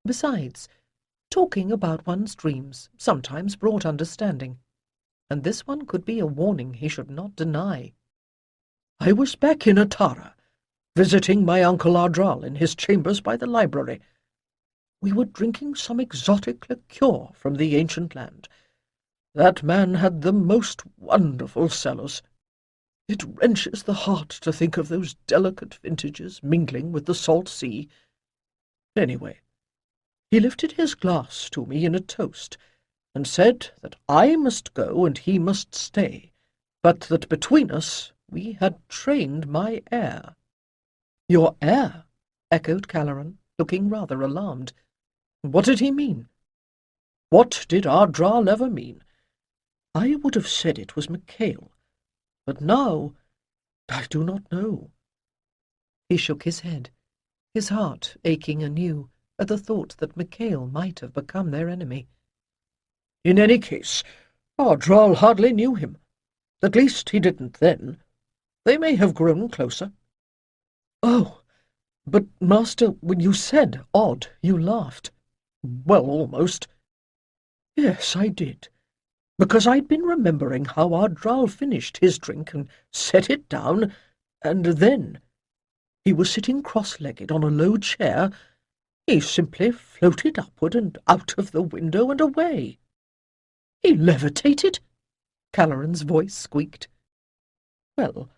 Besides, talking about one's dreams sometimes brought understanding, and this one could be a warning he should not deny. "I was back in Atara, visiting my uncle Ardral in his chambers by the library. We were drinking some exotic liqueur from the ancient land. That man had the most wonderful cellars. It wrenches the heart to think of those delicate vintages mingling with the salt sea. Anyway, he lifted his glass to me in a toast, and said that I must go and he must stay, but that between us we had trained my heir." "Your heir?" echoed Caloran, looking rather alarmed. "What did he mean?" "What did Ardral ever mean? I would have said it was Micail, but now I do not know." He shook his head, his heart aching anew at the thought that Micail might have become their enemy. "In any case, Ardral hardly knew him. At least he didn't then. They may have grown closer." "Oh, but, Master, when you said odd, you laughed." "Well, almost." "Yes, I did, because I'd been remembering how Ardral finished his drink and set it down, and then he was sitting cross-legged on a low chair. He simply floated upward and out of the window and away." "He levitated?" Caloran's voice squeaked. "Well,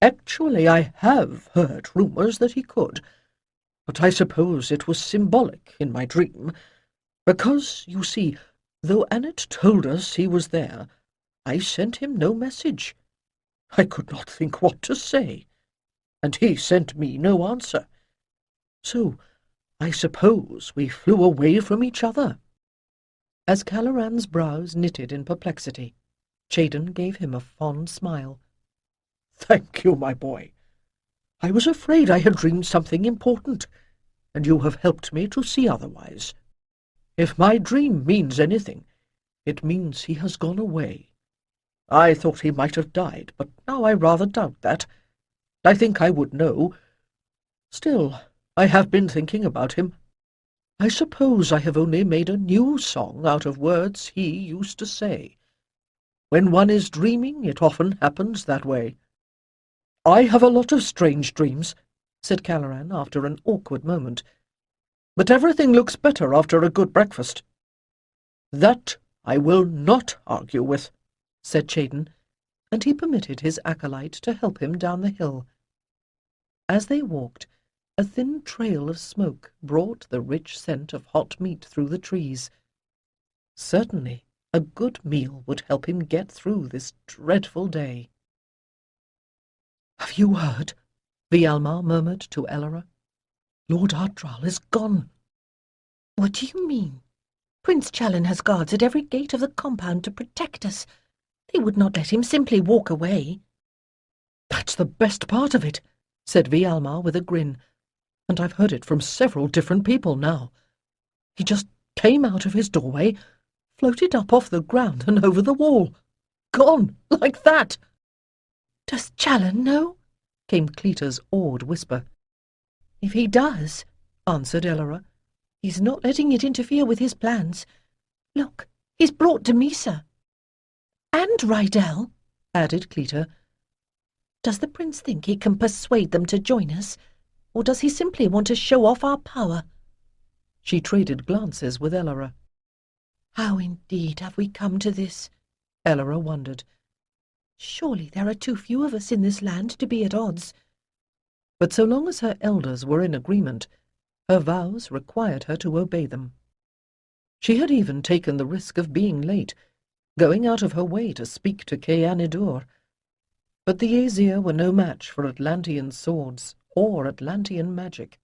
actually I have heard rumours that he could, but I suppose it was symbolic in my dream, because, you see, though Annette told us he was there, I sent him no message. I could not think what to say, and he sent me no answer. So I suppose we flew away from each other." As Caloran's brows knitted in perplexity, Chadon gave him a fond smile. "Thank you, my boy. I was afraid I had dreamed something important, and you have helped me to see otherwise. If my dream means anything, it means he has gone away. I thought he might have died, but now I rather doubt that. I think I would know. Still, I have been thinking about him. I suppose I have only made a new song out of words he used to say. When one is dreaming, it often happens that way." "I have a lot of strange dreams," said Caloran after an awkward moment. "But everything looks better after a good breakfast." "That I will not argue with," said Chadon, and he permitted his acolyte to help him down the hill. As they walked, a thin trail of smoke brought the rich scent of hot meat through the trees. Certainly a good meal would help him get through this dreadful day. "Have you heard?" Vialmar murmured to Elora. "Lord Ardral is gone." What do you mean? Prince Challen has guards at every gate of the compound to protect us. They would not let him simply walk away." "That's the best part of it," said Vialmar with a grin. and I've heard it from several different people now. He just came out of his doorway, floated up off the ground and over the wall. Gone, like that." "Does Challen know?" came Cleta's awed whisper. "If he does," answered Elora, "he's not letting it interfere with his plans. Look, he's brought Damisa." "And Rydell," added Cleta. "Does the prince think he can persuade them to join us, or does he simply want to show off our power?" She traded glances with Elora. "How indeed have we come to this?" Elora wondered. "Surely there are too few of us in this land to be at odds." But so long as her elders were in agreement, her vows required her to obey them. She had even taken the risk of being late, going out of her way to speak to Ceanidur. But the Aesir were no match for Atlantean swords or Atlantean magic.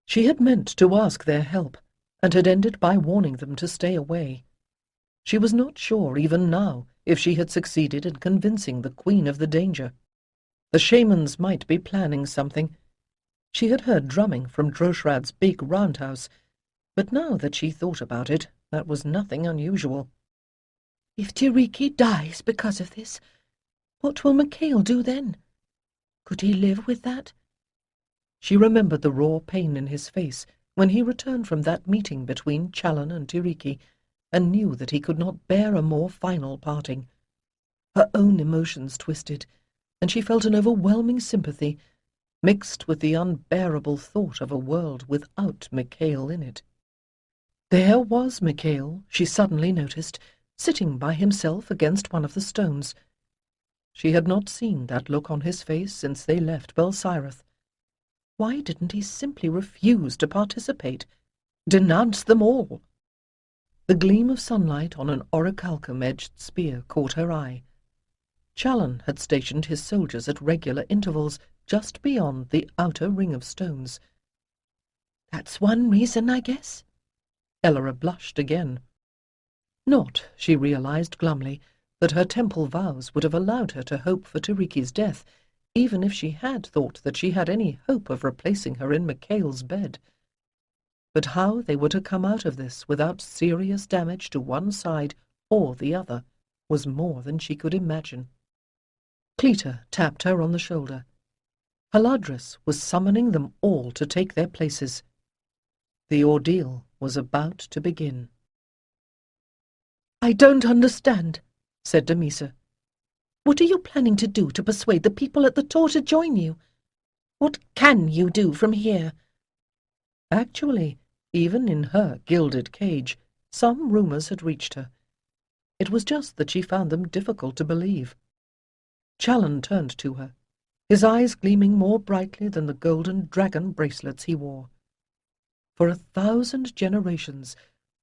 She had meant to ask their help, and had ended by warning them to stay away. She was not sure even now if she had succeeded in convincing the Queen of the danger. The shamans might be planning something. She had heard drumming from Droshrad's big roundhouse, but now that she thought about it, that was nothing unusual. If Tiriki dies because of this, what will Micail do then? Could he live with that? She remembered the raw pain in his face when he returned from that meeting between Challen and Tiriki, and knew that he could not bear a more final parting. Her own emotions twisted, and she felt an overwhelming sympathy, mixed with the unbearable thought of a world without Micail in it. There was Micail, she suddenly noticed, sitting by himself against one of the stones. She had not seen that look on his face since they left Belsirath. Why didn't he simply refuse to participate? Denounce them all? The gleam of sunlight on an orichalcum-edged spear caught her eye. Challen had stationed his soldiers at regular intervals just beyond the outer ring of stones. "That's one reason, I guess." Elora blushed again. Not, she realized glumly, that her temple vows would have allowed her to hope for Tiriki's death, even if she had thought that she had any hope of replacing her in Micail's bed. But how they were to come out of this without serious damage to one side or the other was more than she could imagine. Cleta tapped her on the shoulder. Haladris was summoning them all to take their places. The ordeal was about to begin. "I don't understand," said Damisa. "What are you planning to do to persuade the people at the Tor to join you? What can you do from here?" Actually, even in her gilded cage, some rumors had reached her. It was just that she found them difficult to believe. Challen turned to her, his eyes gleaming more brightly than the golden dragon bracelets he wore. For 1,000 generations,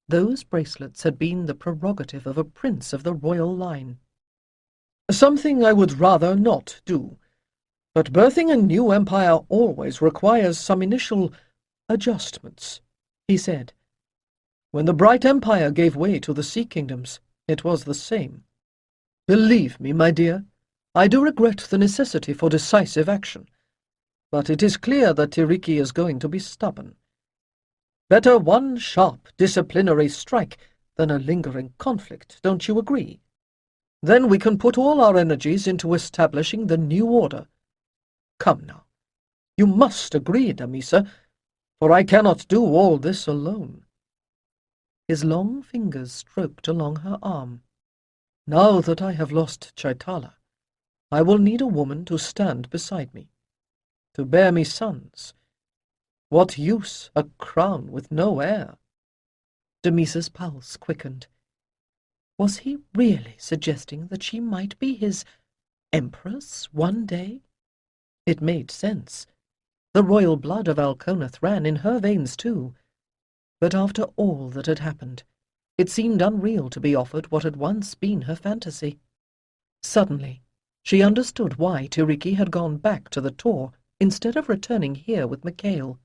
those bracelets had been the prerogative of a prince of the royal line. "Something I would rather not do. But birthing a new empire always requires some initial adjustments," he said. "When the Bright Empire gave way to the Sea Kingdoms, it was the same. Believe me, my dear, I do regret the necessity for decisive action, but it is clear that Tiriki is going to be stubborn. Better one sharp disciplinary strike than a lingering conflict, don't you agree? Then we can put all our energies into establishing the new order. Come now, you must agree, Damisa, for I cannot do all this alone." His long fingers stroked along her arm. "Now that I have lost Chaitala, I will need a woman to stand beside me, to bear me sons. What use a crown with no heir?" Damisa's pulse quickened. Was he really suggesting that she might be his empress one day? It made sense. The royal blood of Alconath ran in her veins too. But after all that had happened, it seemed unreal to be offered what had once been her fantasy. Suddenly, she understood why Tiriki had gone back to the Tor instead of returning here with Micail.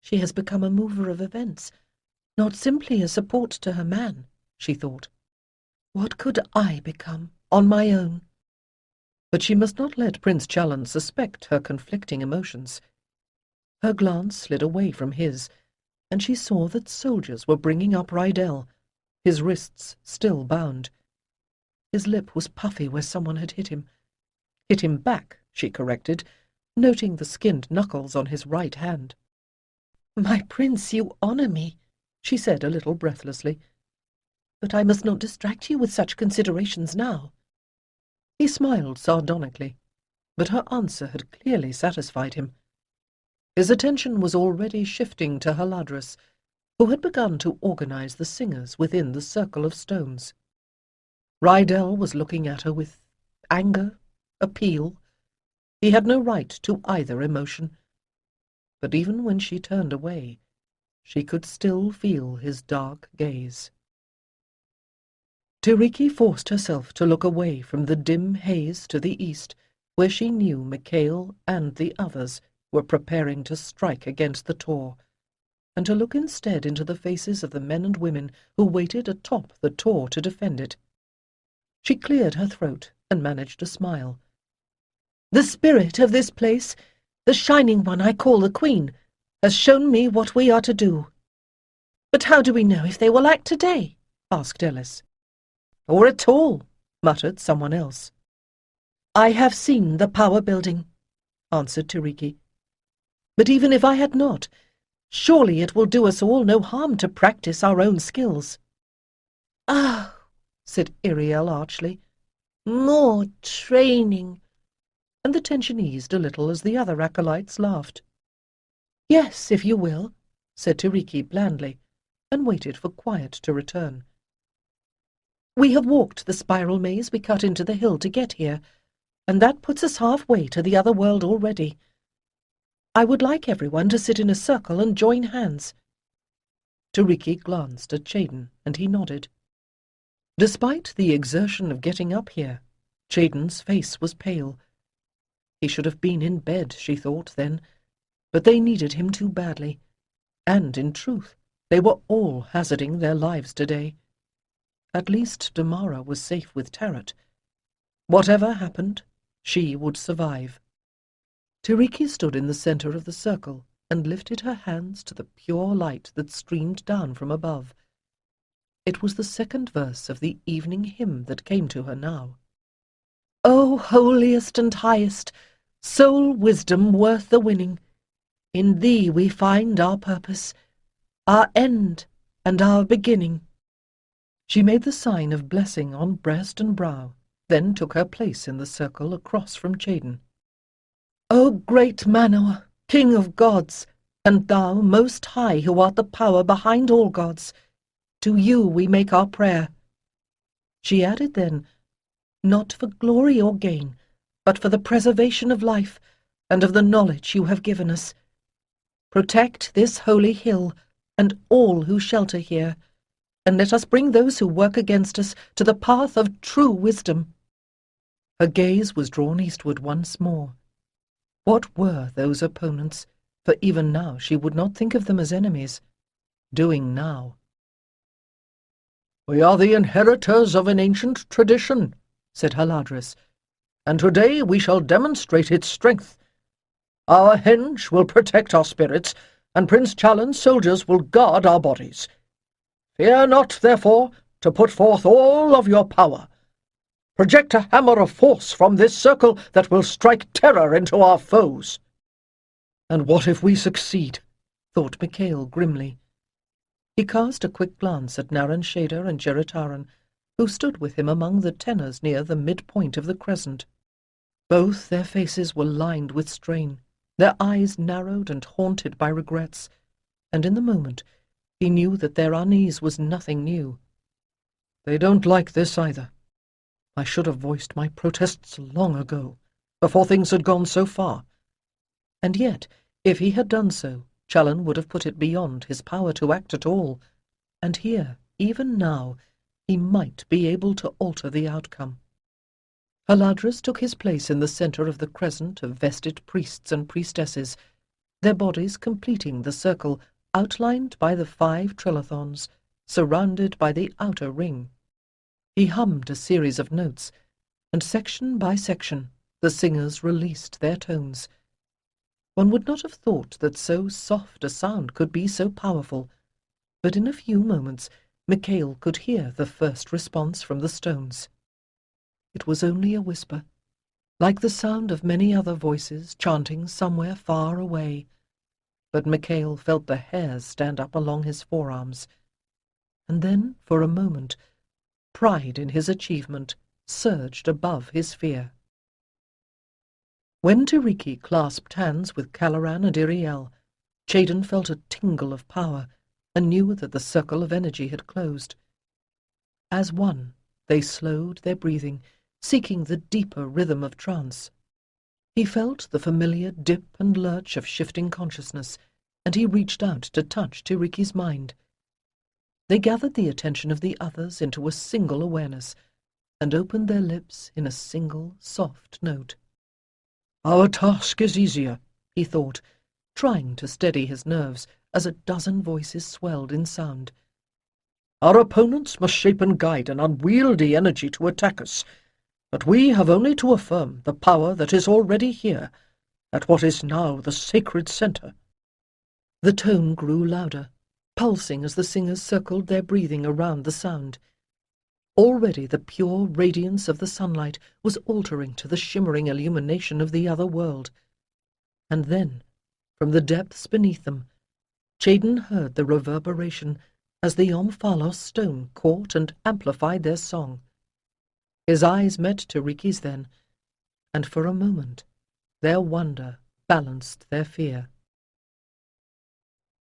She has become a mover of events, not simply a support to her man, she thought. What could I become on my own? But she must not let Prince Challen suspect her conflicting emotions. Her glance slid away from his, and she saw that soldiers were bringing up Rydell, his wrists still bound. His lip was puffy where someone had hit him. Hit him back, she corrected, noting the skinned knuckles on his right hand. "My prince, you honour me," she said a little breathlessly. "But I must not distract you with such considerations now." He smiled sardonically, but her answer had clearly satisfied him. His attention was already shifting to Haladris, who had begun to organize the singers within the circle of stones. Rydell was looking at her with anger, appeal. He had no right to either emotion. But even when she turned away, she could still feel his dark gaze. Tiriki forced herself to look away from the dim haze to the east, where she knew Micail and the others were preparing to strike against the Tor, and to look instead into the faces of the men and women who waited atop the Tor to defend it. She cleared her throat and managed a smile. "The spirit of this place, the shining one I call the Queen, has shown me what we are to do." "But how do we know if they will act today?" asked Ellis. "Or at all," muttered someone else. "I have seen the power building," answered Tiriki. "But even if I had not, surely it will do us all no harm to practice our own skills." "Ah," said Iriel archly, "more training." And the tension eased a little as the other acolytes laughed. "Yes, if you will," said Tiriki blandly, and waited for quiet to return. "We have walked the spiral maze we cut into the hill to get here, and that puts us halfway to the other world already. I would like everyone to sit in a circle and join hands." Tiriki glanced at Chayden, and he nodded. Despite the exertion of getting up here, Chayden's face was pale. He should have been in bed, she thought then, but they needed him too badly, and, in truth, they were all hazarding their lives today. At least Damara was safe with Tarot. Whatever happened, she would survive. Tiriki stood in the center of the circle and lifted her hands to the pure light that streamed down from above. It was the second verse of the evening hymn that came to her now. "O holiest and highest, sole wisdom worth the winning, in thee we find our purpose, our end and our beginning." She made the sign of blessing on breast and brow, then took her place in the circle across from Chayden. "O great Manor, King of gods, and thou most high who art the power behind all gods, to you we make our prayer." She added then, "Not for glory or gain, but for the preservation of life and of the knowledge you have given us. Protect this holy hill and all who shelter here, and let us bring those who work against us to the path of true wisdom." Her gaze was drawn eastward once more. What were those opponents? For even now she would not think of them as enemies. Doing now. "We are the inheritors of an ancient tradition," said Haladris, "and today we shall demonstrate its strength. Our henge will protect our spirits, and Prince Challen's soldiers will guard our bodies. Fear not, therefore, to put forth all of your power. Project a hammer of force from this circle that will strike terror into our foes." "And what if we succeed?" thought Micail grimly. He cast a quick glance at Naran Shader and Jeritaran, who stood with him among the tenors near the midpoint of the crescent. Both their faces were lined with strain, their eyes narrowed and haunted by regrets, and in the moment he knew that their unease was nothing new. "They don't like this either. I should have voiced my protests long ago, before things had gone so far." And yet, if he had done so, Challen would have put it beyond his power to act at all, and here, even now, he might be able to alter the outcome. Haladris took his place in the center of the crescent of vested priests and priestesses, their bodies completing the circle outlined by the 5 trilithons, surrounded by the outer ring. He hummed a series of notes, and section by section the singers released their tones. One would not have thought that so soft a sound could be so powerful, but in a few moments Micail could hear the first response from the stones. It was only a whisper, like the sound of many other voices chanting somewhere far away, but Micail felt the hairs stand up along his forearms, and then, for a moment, pride in his achievement surged above his fear. When Tiriki clasped hands with Caloran and Iriel, Chayden felt a tingle of power and knew that the circle of energy had closed. As one, they slowed their breathing, seeking the deeper rhythm of trance. He felt the familiar dip and lurch of shifting consciousness, and he reached out to touch Tiriki's mind. They gathered the attention of the others into a single awareness, and opened their lips in a single soft note. "Our task is easier," he thought, trying to steady his nerves as a dozen voices swelled in sound. "Our opponents must shape and guide an unwieldy energy to attack us, but we have only to affirm the power that is already here, at what is now the sacred center." The tone grew louder, pulsing as the singers circled their breathing around the sound. Already the pure radiance of the sunlight was altering to the shimmering illumination of the other world. And then, from the depths beneath them, Chayden heard the reverberation as the Omphalos stone caught and amplified their song. His eyes met Tiriki's then, and for a moment their wonder balanced their fear.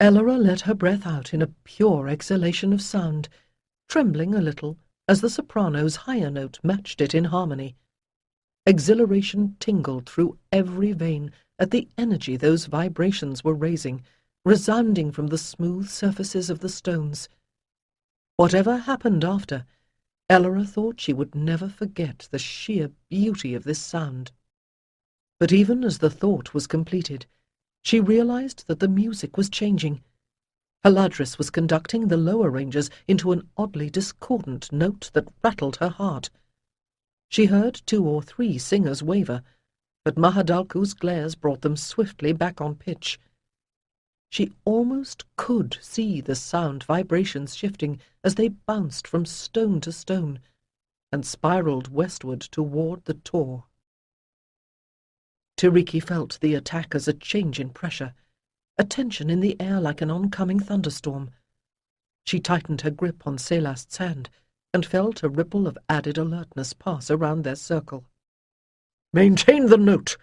Elora let her breath out in a pure exhalation of sound, trembling a little as the soprano's higher note matched it in harmony. Exhilaration tingled through every vein at the energy those vibrations were raising, resounding from the smooth surfaces of the stones. Whatever happened after, Elora thought she would never forget the sheer beauty of this sound. But even as the thought was completed, she realized that the music was changing. Haladris was conducting the lower ranges into an oddly discordant note that rattled her heart. She heard 2 or 3 singers waver, but Mahadalku's glares brought them swiftly back on pitch. She almost could see the sound vibrations shifting as they bounced from stone to stone and spiraled westward toward the Tor. Tiriki felt the attack as a change in pressure, a tension in the air like an oncoming thunderstorm. She tightened her grip on Selast's hand and felt a ripple of added alertness pass around their circle. "Maintain the note,"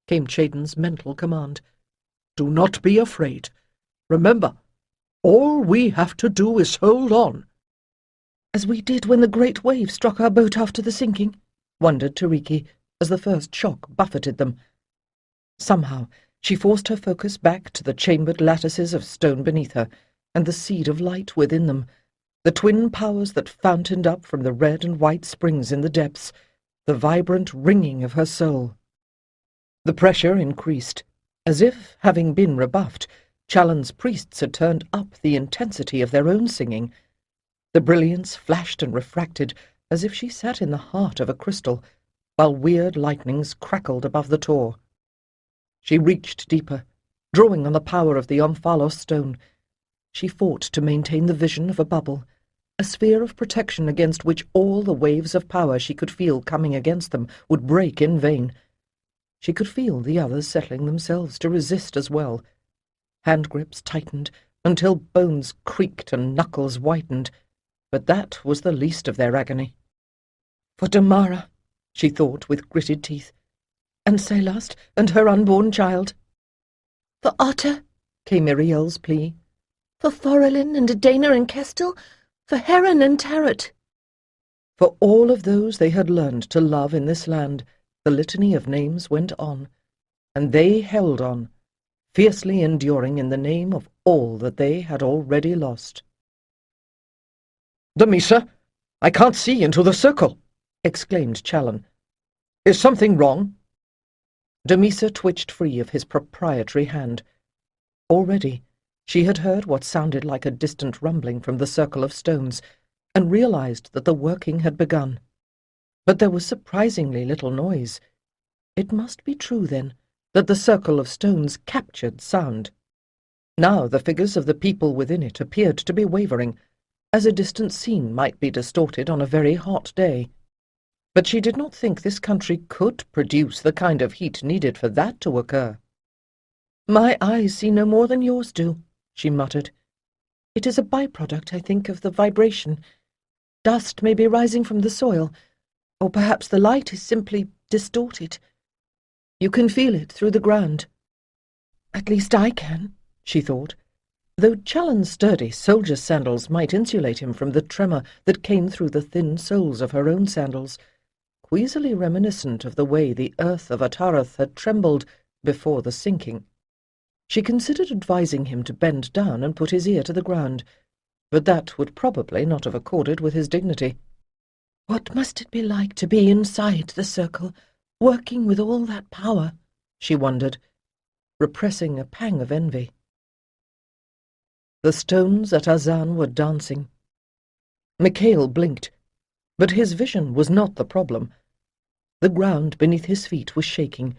came Chayden's mental command. "Do not be afraid. Remember, all we have to do is hold on." "As we did when the great wave struck our boat after the sinking?" wondered Tiriki, as the first shock buffeted them. Somehow she forced her focus back to the chambered lattices of stone beneath her, and the seed of light within them, the twin powers that fountained up from the red and white springs in the depths, the vibrant ringing of her soul. The pressure increased, as if, having been rebuffed, Challen's priests had turned up the intensity of their own singing. The brilliance flashed and refracted, as if she sat in the heart of a crystal, while weird lightnings crackled above the Tor. She reached deeper, drawing on the power of the Omphalos stone. She fought to maintain the vision of a bubble, a sphere of protection against which all the waves of power she could feel coming against them would break in vain. She could feel the others settling themselves to resist as well. Hand grips tightened until bones creaked and knuckles whitened, but that was the least of their agony. "For Damara," she thought with gritted teeth, "and Selast and her unborn child." For Otter, came Iriel's plea. for Thorelin and Adana and Kestil, for Heron and Tarot. For all of those they had learned to love in this land, the litany of names went on, and they held on, fiercely enduring in the name of all that they had already lost. "Damisa, I can't see into the circle," exclaimed Challen. "Is something wrong?" Damisa twitched free of his proprietary hand. Already she had heard what sounded like a distant rumbling from the circle of stones, and realized that the working had begun. But there was surprisingly little noise. It must be true, then, that the circle of stones captured sound. Now the figures of the people within it appeared to be wavering, as a distant scene might be distorted on a very hot day. But she did not think this country could produce the kind of heat needed for that to occur. "My eyes see no more than yours do," she muttered. "It is a byproduct, I think, of the vibration. Dust may be rising from the soil, or perhaps the light is simply distorted. You can feel it through the ground." "At least I can," she thought, though Challen's sturdy soldier's sandals might insulate him from the tremor that came through the thin soles of her own sandals, queasily reminiscent of the way the earth of Atarath had trembled before the sinking. She considered advising him to bend down and put his ear to the ground, but that would probably not have accorded with his dignity. "What must it be like to be inside the circle, working with all that power?" she wondered, repressing a pang of envy. The stones at Azan were dancing. Micail blinked, but his vision was not the problem. The ground beneath his feet was shaking,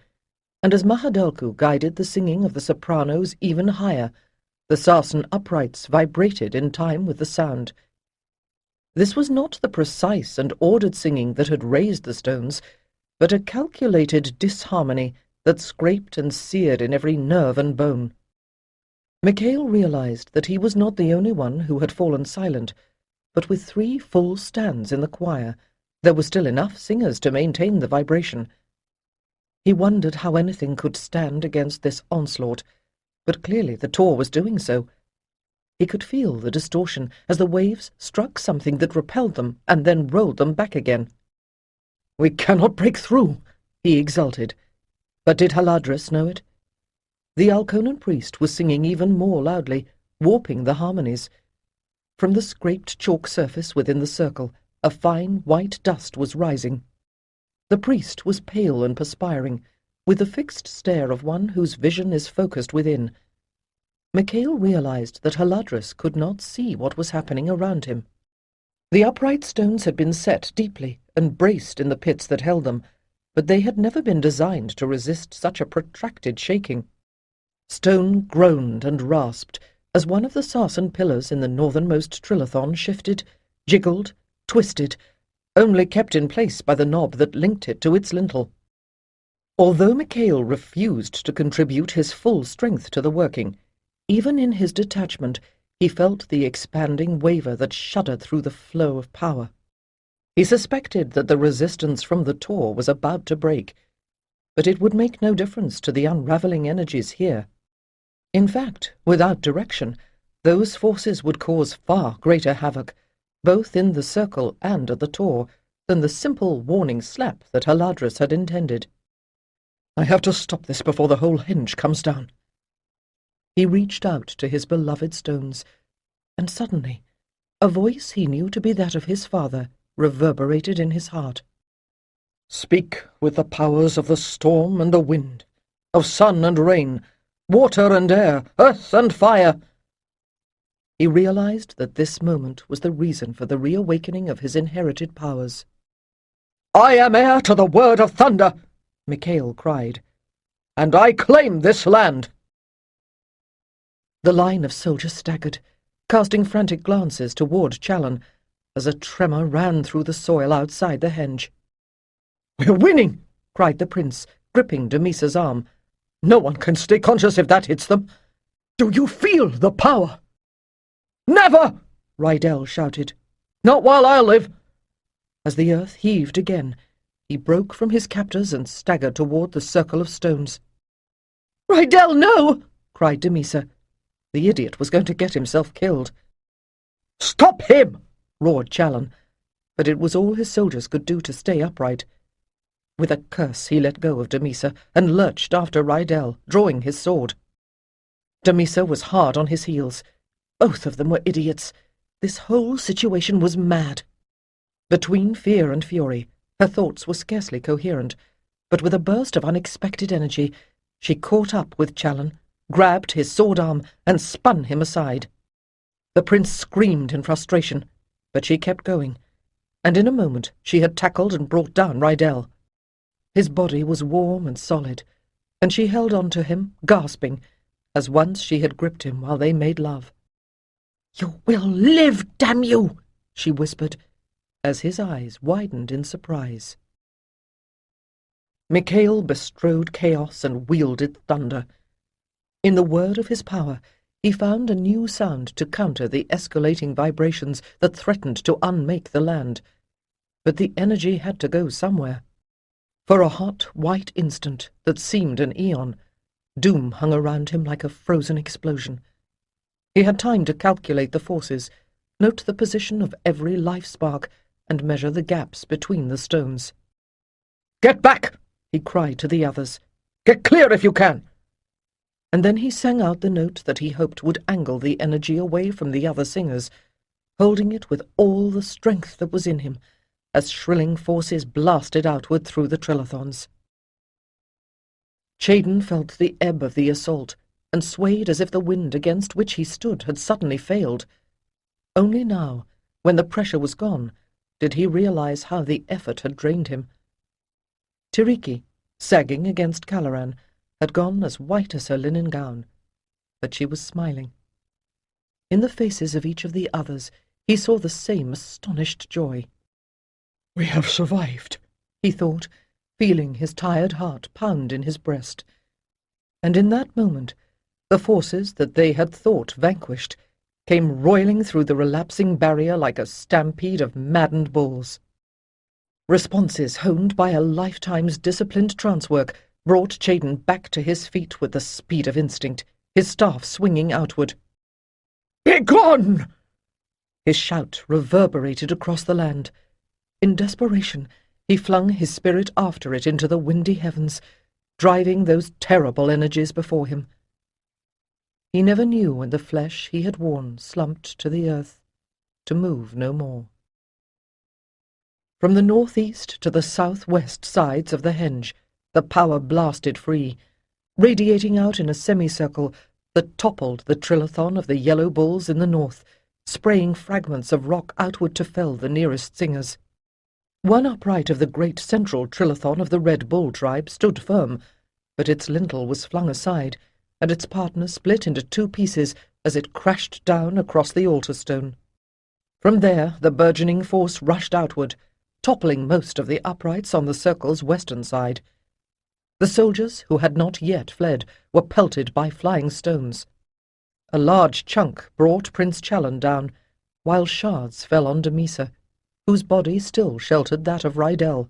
and as Mahadalku guided the singing of the sopranos even higher, the sarsen uprights vibrated in time with the sound. This was not the precise and ordered singing that had raised the stones, but a calculated disharmony that scraped and seared in every nerve and bone. Micail realized that he was not the only one who had fallen silent, but with 3 full stands in the choir, there were still enough singers to maintain the vibration. He wondered how anything could stand against this onslaught, but clearly the Tor was doing so. He could feel the distortion as the waves struck something that repelled them and then rolled them back again. "We cannot break through," he exulted. But did Haladris know it? The Alconan priest was singing even more loudly, warping the harmonies. From the scraped chalk surface within the circle, a fine white dust was rising. The priest was pale and perspiring, with the fixed stare of one whose vision is focused within. Micail realized that Haladris could not see what was happening around him. The upright stones had been set deeply and braced in the pits that held them, but they had never been designed to resist such a protracted shaking. Stone groaned and rasped as one of the sarsen pillars in the northernmost trilothon shifted, jiggled, twisted, only kept in place by the knob that linked it to its lintel. Although Micail refused to contribute his full strength to the working, even in his detachment he felt the expanding waver that shuddered through the flow of power. He suspected that the resistance from the Tor was about to break, but it would make no difference to the unravelling energies here. In fact, without direction, those forces would cause far greater havoc, both in the circle and at the Tor, than the simple warning slap that Haladris had intended. "I have to stop this before the whole henge comes down." He reached out to his beloved stones, and suddenly a voice he knew to be that of his father reverberated in his heart. "Speak with the powers of the storm and the wind, of sun and rain, water and air, earth and fire." He realized that this moment was the reason for the reawakening of his inherited powers. "I am heir to the word of thunder," Micail cried, "and I claim this land." The line of soldiers staggered, casting frantic glances toward Challen, as a tremor ran through the soil outside the henge. "We're winning!" cried the prince, gripping Damisa's arm. "No one can stay conscious if that hits them. Do you feel the power?" "Never!" Rydell shouted. "Not while I live!" As the earth heaved again, he broke from his captors and staggered toward the circle of stones. "Rydell, no!" cried Damisa. The idiot was going to get himself killed. "Stop him!" roared Challen, but it was all his soldiers could do to stay upright. With a curse he let go of Damisa and lurched after Rydell, drawing his sword. Damisa was hard on his heels. Both of them were idiots. This whole situation was mad. Between fear and fury, her thoughts were scarcely coherent, but with a burst of unexpected energy, she caught up with Challen, grabbed his sword arm, and spun him aside. The prince screamed in frustration, but she kept going, and in a moment she had tackled and brought down Rydell. His body was warm and solid, and she held on to him, gasping, as once she had gripped him while they made love. "You will live, damn you!" she whispered, as his eyes widened in surprise. Micail bestrode chaos and wielded thunder. In the word of his power, he found a new sound to counter the escalating vibrations that threatened to unmake the land. But the energy had to go somewhere. For a hot, white instant that seemed an eon, doom hung around him like a frozen explosion. He had time to calculate the forces, note the position of every life spark, and measure the gaps between the stones. "Get back!" he cried to the others. "Get clear if you can!" And then he sang out the note that he hoped would angle the energy away from the other singers, holding it with all the strength that was in him, as shrilling forces blasted outward through the trilithons. Chaden felt the ebb of the assault, and swayed as if the wind against which he stood had suddenly failed. Only now, when the pressure was gone, did he realize how the effort had drained him. Tiriki, sagging against Caloran, had gone as white as her linen gown, but she was smiling. In the faces of each of the others he saw the same astonished joy. "We have survived," he thought, feeling his tired heart pound in his breast. And in that moment, the forces that they had thought vanquished came roiling through the relapsing barrier like a stampede of maddened bulls. Responses honed by a lifetime's disciplined trance work brought Chaden back to his feet with the speed of instinct, his staff swinging outward. "Begone!" His shout reverberated across the land. In desperation, he flung his spirit after it into the windy heavens, driving those terrible energies before him. He never knew when the flesh he had worn slumped to the earth, to move no more. From the northeast to the southwest sides of the henge, the power blasted free, radiating out in a semicircle that toppled the trilithon of the yellow bulls in the north, spraying fragments of rock outward to fell the nearest singers. One upright of the great central trilithon of the Red Bull tribe stood firm, but its lintel was flung aside, and its partner split into two pieces as it crashed down across the altar stone. From there the burgeoning force rushed outward, toppling most of the uprights on the circle's western side. The soldiers, who had not yet fled, were pelted by flying stones. A large chunk brought Prince Challen down, while shards fell on Damisa, whose body still sheltered that of Rydell.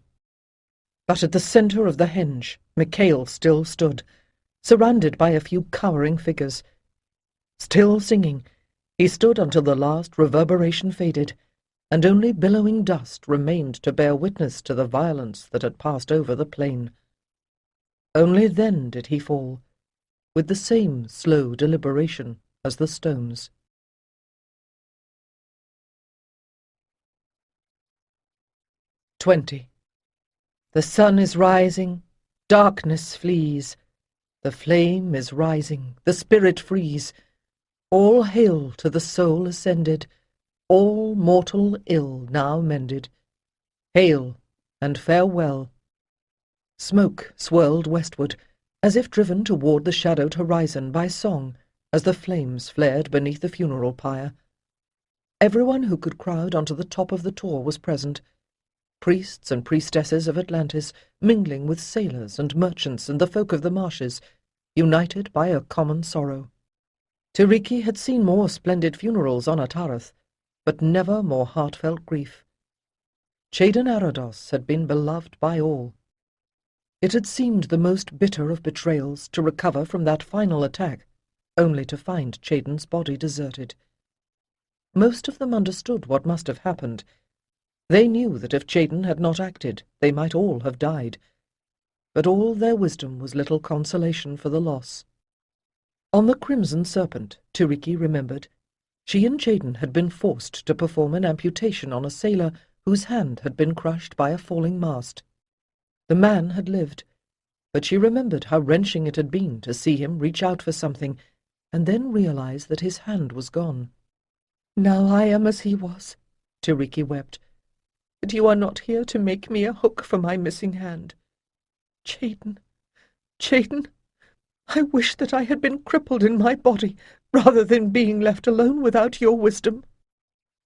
But at the centre of the henge, Micail still stood, surrounded by a few cowering figures. Still singing, he stood until the last reverberation faded, and only billowing dust remained to bear witness to the violence that had passed over the plain. Only then did he fall, with the same slow deliberation as the stones. "20. The sun is rising, darkness flees. The flame is rising, the spirit frees. All hail to the soul ascended, all mortal ill now mended. Hail and farewell." Smoke swirled westward, as if driven toward the shadowed horizon by song, as the flames flared beneath the funeral pyre. Everyone who could crowd onto the top of the tor was present. Priests and priestesses of Atlantis, mingling with sailors and merchants and the folk of the marshes, united by a common sorrow. Tiriki had seen more splendid funerals on Atarath, but never more heartfelt grief. Chaden Arados had been beloved by all. It had seemed the most bitter of betrayals to recover from that final attack, only to find Chaden's body deserted. Most of them understood what must have happened. They knew that if Chaden had not acted, they might all have died. But all their wisdom was little consolation for the loss. On the Crimson Serpent, Tiriki remembered, she and Chaden had been forced to perform an amputation on a sailor whose hand had been crushed by a falling mast. The man had lived, but she remembered how wrenching it had been to see him reach out for something, and then realize that his hand was gone. "Now I am as he was," Tiriki wept. "but you are not here to make me a hook for my missing hand. Chaden, Chaden." I wish that I had been crippled in my body, rather than being left alone without your wisdom,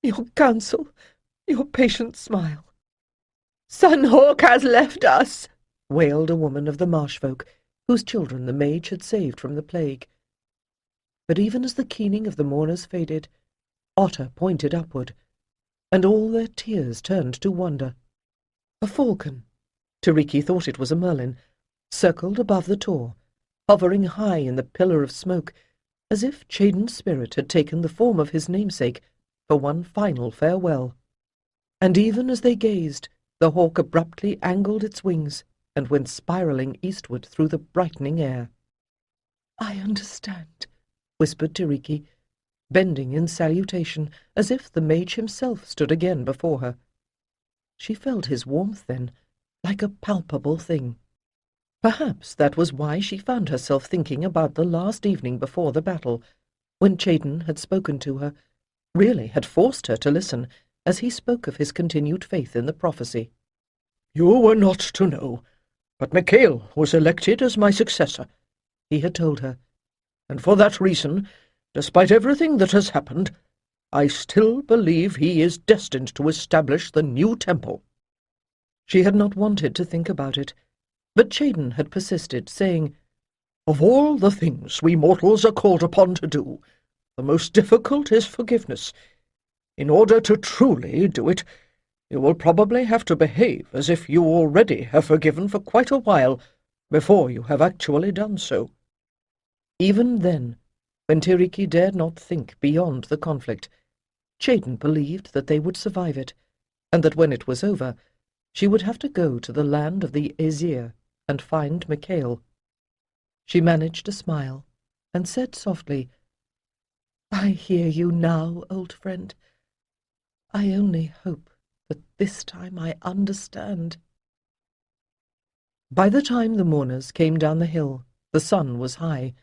your counsel, your patient smile." "Sunhawk has left us," wailed a woman of the marsh folk, whose children the mage had saved from the plague. But even as the keening of the mourners faded, Otter pointed upward, and all their tears turned to wonder. A falcon, Tiriki thought it was a merlin, circled above the tor, hovering high in the pillar of smoke, as if Chaiden's spirit had taken the form of his namesake for one final farewell. And even as they gazed, the hawk abruptly angled its wings and went spiralling eastward through the brightening air. "I understand," whispered Tiriki, bending in salutation, as if the mage himself stood again before her. She felt his warmth then, like a palpable thing. Perhaps that was why she found herself thinking about the last evening before the battle, when Chaden had spoken to her, really had forced her to listen, as he spoke of his continued faith in the prophecy. "You were not to know, but Micail was elected as my successor," he had told her, "and for that reason, despite everything that has happened, I still believe he is destined to establish the new temple." She had not wanted to think about it, but Chaden had persisted, saying, "Of all the things we mortals are called upon to do, the most difficult is forgiveness. In order to truly do it, you will probably have to behave as if you already have forgiven for quite a while before you have actually done so." Even then, when Tiriki dared not think beyond the conflict, Chaden believed that they would survive it, and that when it was over, she would have to go to the land of the Aesir and find Micail. She managed a smile, and said softly, "I hear you now, old friend. I only hope that this time I understand." By the time the mourners came down the hill, the sun was high.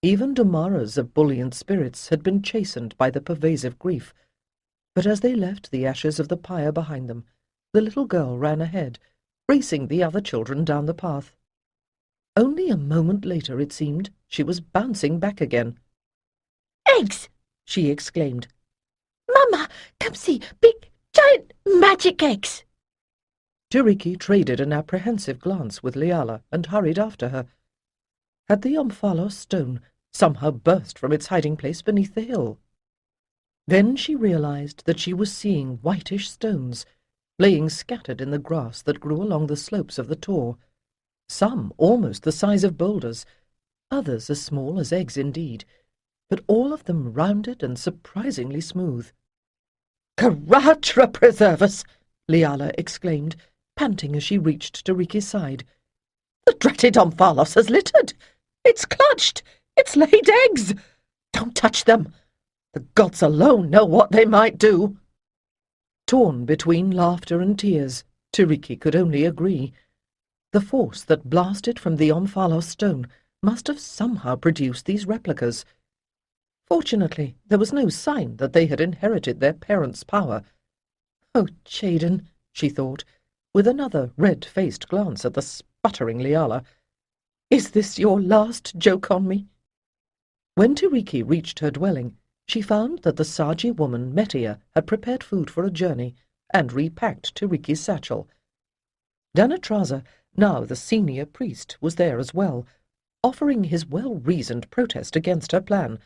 Even Damara's ebullient spirits had been chastened by the pervasive grief, but as they left the ashes of the pyre behind them, the little girl ran ahead, racing the other children down the path. Only a moment later, it seemed, she was bouncing back again. "Eggs!" she exclaimed. "Mama, come see, big, giant magic eggs!" Tiriki traded an apprehensive glance with Liala and hurried after her. Had the Omphalos stone somehow burst from its hiding place beneath the hill? Then she realized that she was seeing whitish stones, laying scattered in the grass that grew along the slopes of the tor, some almost the size of boulders, others as small as eggs indeed, but all of them rounded and surprisingly smooth. "Karatra preserve us!" Liala exclaimed, panting as she reached Tiriki's side. "The dratted Omphalos has littered! It's clutched! It's laid eggs! Don't touch them! The gods alone know what they might do!" Torn between laughter and tears, Tiriki could only agree. The force that blasted from the Omphalos stone must have somehow produced these replicas. Fortunately, there was no sign that they had inherited their parents' power. "Oh, Chaden," she thought, with another red-faced glance at the sputtering Liala, "is this your last joke on me?" When Tiriki reached her dwelling, she found that the Saji woman Metia had prepared food for a journey and repacked Tiriki's satchel. Danatraza, now the senior priest, was there as well, offering his well-reasoned protest against her plan,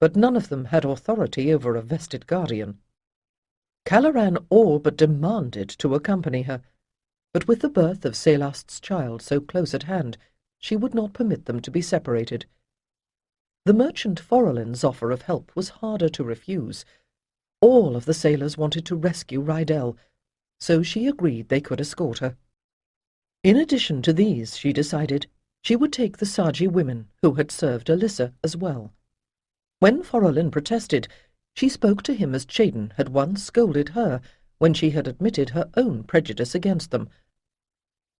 but none of them had authority over a vested guardian. Calaran all but demanded to accompany her, but with the birth of Selast's child so close at hand, she would not permit them to be separated. The merchant Forolin's offer of help was harder to refuse. All of the sailors wanted to rescue Rydell, so she agreed they could escort her. In addition to these, she decided, she would take the Saji women who had served Alyssa as well. When Forolin protested, she spoke to him as Chaden had once scolded her when she had admitted her own prejudice against them.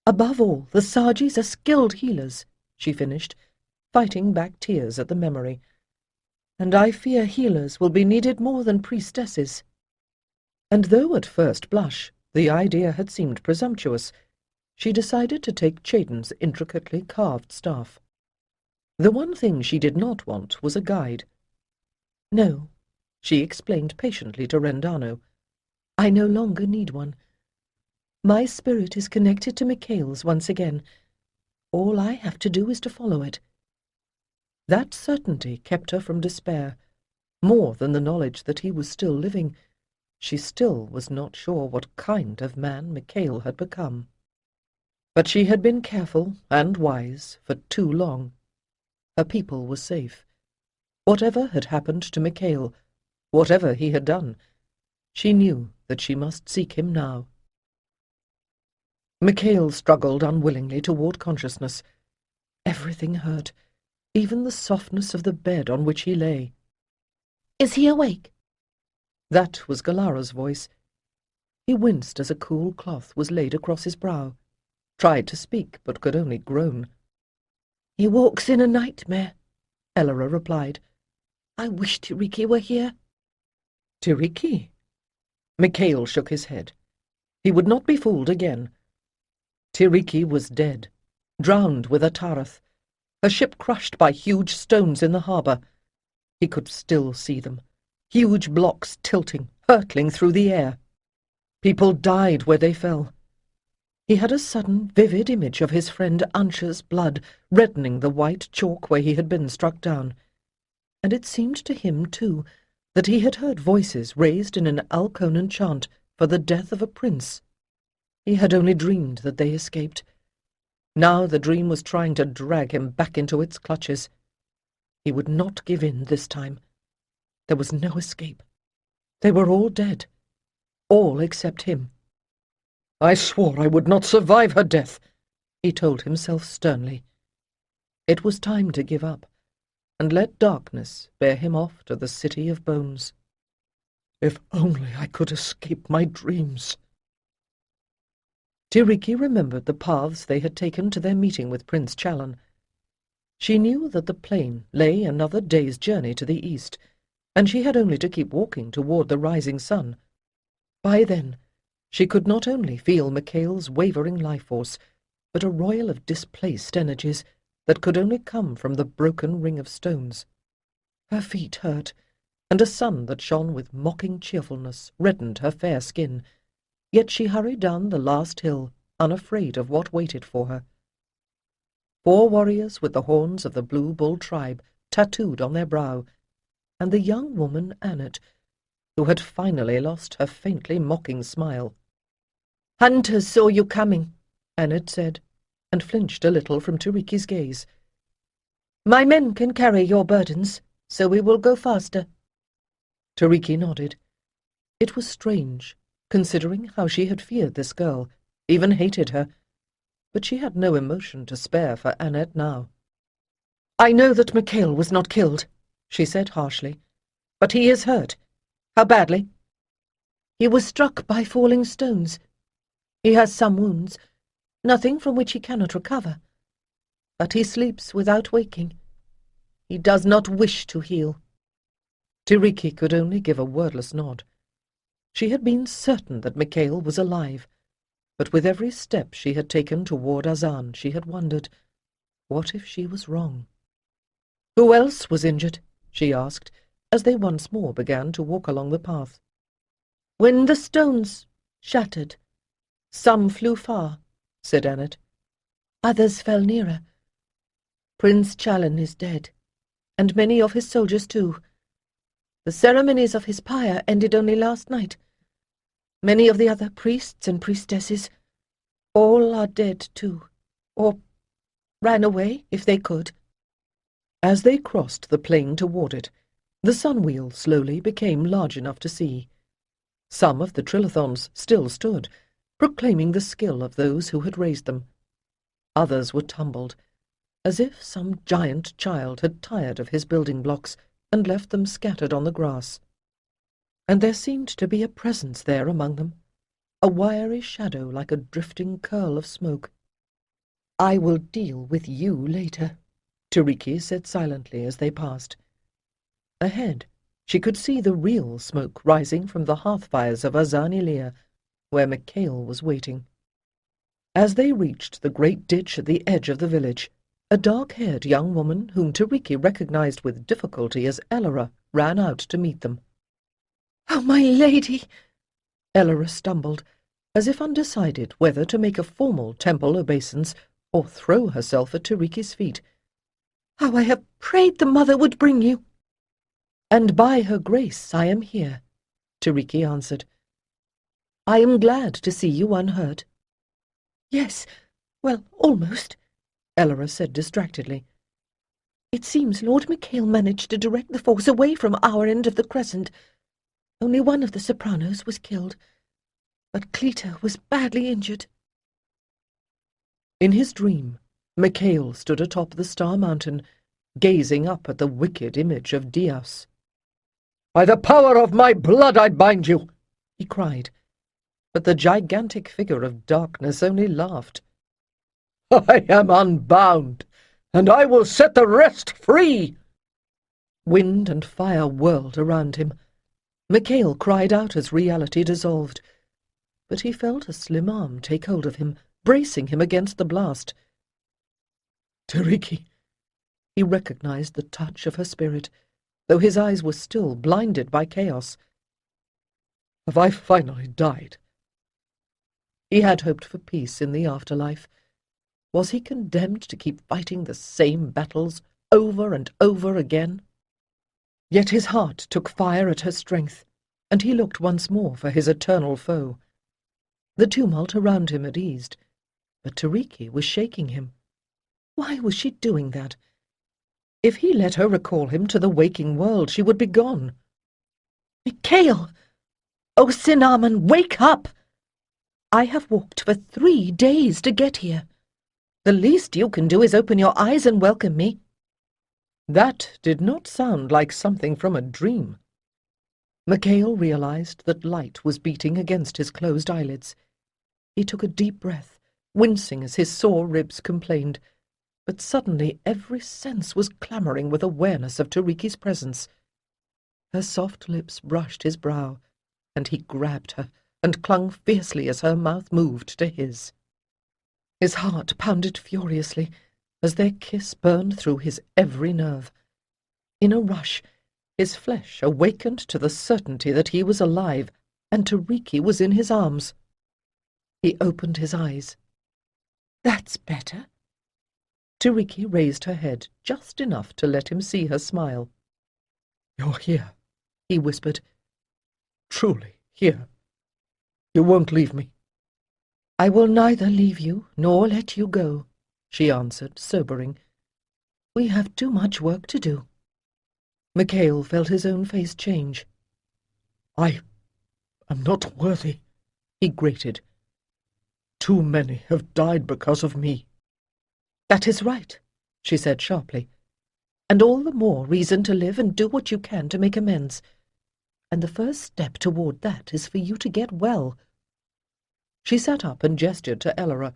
"Above all, the Sajis are skilled healers," she finished, fighting back tears at the memory. "And I fear healers will be needed more than priestesses." And though at first blush the idea had seemed presumptuous, she decided to take Chaden's intricately carved staff. The one thing she did not want was a guide. No, She explained patiently to Rendano. I no longer need one. My spirit is connected to Micail's once again. All I have to do is to follow it. That certainty kept her from despair, more than the knowledge that he was still living. She still was not sure what kind of man Micail had become. But she had been careful and wise for too long. Her people were safe. Whatever had happened to Micail, whatever he had done, she knew that she must seek him now. Micail struggled unwillingly toward consciousness. Everything hurt, even the softness of the bed on which he lay. Is he awake? That was Galara's voice. He winced as a cool cloth was laid across his brow, tried to speak, but could only groan. He walks in a nightmare, Elora replied. I wish Tiriki were here. Tiriki? Micail shook his head. He would not be fooled again. Tiriki was dead, drowned with Atarath, her ship crushed by huge stones in the harbour. He could still see them, huge blocks tilting, hurtling through the air. People died where they fell. He had a sudden, vivid image of his friend Ansha's blood reddening the white chalk where he had been struck down. And it seemed to him, too, that he had heard voices raised in an Alconan chant for the death of a prince. He had only dreamed that they escaped. Now the dream was trying to drag him back into its clutches. He would not give in this time. There was no escape. They were all dead. All except him. I swore I would not survive her death, he told himself sternly. It was time to give up, and let darkness bear him off to the city of bones. If only I could escape my dreams. Tiriki remembered the paths they had taken to their meeting with Prince Chalon. She knew that the plain lay another day's journey to the east, and she had only to keep walking toward the rising sun. By then, she could not only feel Micail's wavering life force, but a roil of displaced energies that could only come from the broken ring of stones. Her feet hurt, and a sun that shone with mocking cheerfulness reddened her fair skin, yet she hurried down the last hill, unafraid of what waited for her. 4 warriors with the horns of the Blue Bull tribe tattooed on their brow, and the young woman Annette, who had finally lost her faintly mocking smile. Hunters saw you coming, Annette said, and flinched a little from Tiriki's gaze. My men can carry your burdens, so we will go faster. Tiriki nodded. It was strange, considering how she had feared this girl, even hated her, but she had no emotion to spare for Annette now. I know that Micail was not killed, she said harshly, but he is hurt. How badly? He was struck by falling stones. He has some wounds, nothing from which he cannot recover. But he sleeps without waking. He does not wish to heal. Tiriki could only give a wordless nod. She had been certain that Micail was alive, but with every step she had taken toward Azan, she had wondered, what if she was wrong? Who else was injured? She asked, as they once more began to walk along the path. When the stones shattered, some flew far, said Annette. Others fell nearer. Prince Chalon is dead, and many of his soldiers too. The ceremonies of his pyre ended only last night. Many of the other priests and priestesses, all are dead too, or ran away if they could. As they crossed the plain toward it, the sun wheel slowly became large enough to see. Some of the trilithons still stood, proclaiming the skill of those who had raised them. Others were tumbled, as if some giant child had tired of his building blocks and left them scattered on the grass. And there seemed to be a presence there among them, a wiry shadow like a drifting curl of smoke. I will deal with you later, Tiriki said silently as they passed. Ahead, she could see the real smoke rising from the hearth-fires of Azan-Ilir, where Micail was waiting. As they reached the great ditch at the edge of the village, A dark-haired young woman, whom Tiriki recognized with difficulty as Elora, ran out to meet them. "Oh, my lady!" Elora stumbled, as if undecided whether to make a formal temple obeisance or throw herself at Tiriki's feet. "How I have prayed the mother would bring you!" "And by her grace I am here," Tiriki answered. "I am glad to see you unhurt." "Yes, well, almost," Elora said distractedly. "It seems Lord Micail managed to direct the force away from our end of the crescent. Only one of the sopranos was killed, but Cleta was badly injured." In his dream, Micail stood atop the Star Mountain, gazing up at the wicked image of Dios. "By the power of my blood I bind you!" he cried, but the gigantic figure of darkness only laughed. "I am unbound, and I will set the rest free!" Wind and fire whirled around him. Micail cried out as reality dissolved, but he felt a slim arm take hold of him, bracing him against the blast. "Tiriki!" He recognized the touch of her spirit, though his eyes were still blinded by chaos. "Have I finally died?" He had hoped for peace in the afterlife. Was he condemned to keep fighting the same battles over and over again? Yet his heart took fire at her strength, and he looked once more for his eternal foe. The tumult around him had eased, but Tiriki was shaking him. Why was she doing that? If he let her recall him to the waking world, she would be gone. "Micail! Oh, Cinnamon, wake up! I have walked for 3 days to get here. The least you can do is open your eyes and welcome me." That did not sound like something from a dream. Micail realized that light was beating against his closed eyelids. He took a deep breath, wincing as his sore ribs complained, but suddenly every sense was clamoring with awareness of Tiriki's presence. Her soft lips brushed his brow, and he grabbed her and clung fiercely as her mouth moved to his. His heart pounded furiously as their kiss burned through his every nerve. In a rush, his flesh awakened to the certainty that he was alive, and Tiriki was in his arms. He opened his eyes. "That's better." Tiriki raised her head just enough to let him see her smile. "You're here," he whispered. "Truly here. You won't leave me." "I will neither leave you nor let you go," she answered, sobering. "We have too much work to do." Micail felt his own face change. "I am not worthy," he grated. "Too many have died because of me." "That is right," she said sharply. "And all the more reason to live and do what you can to make amends. And the first step toward that is for you to get well." She sat up and gestured to Elora,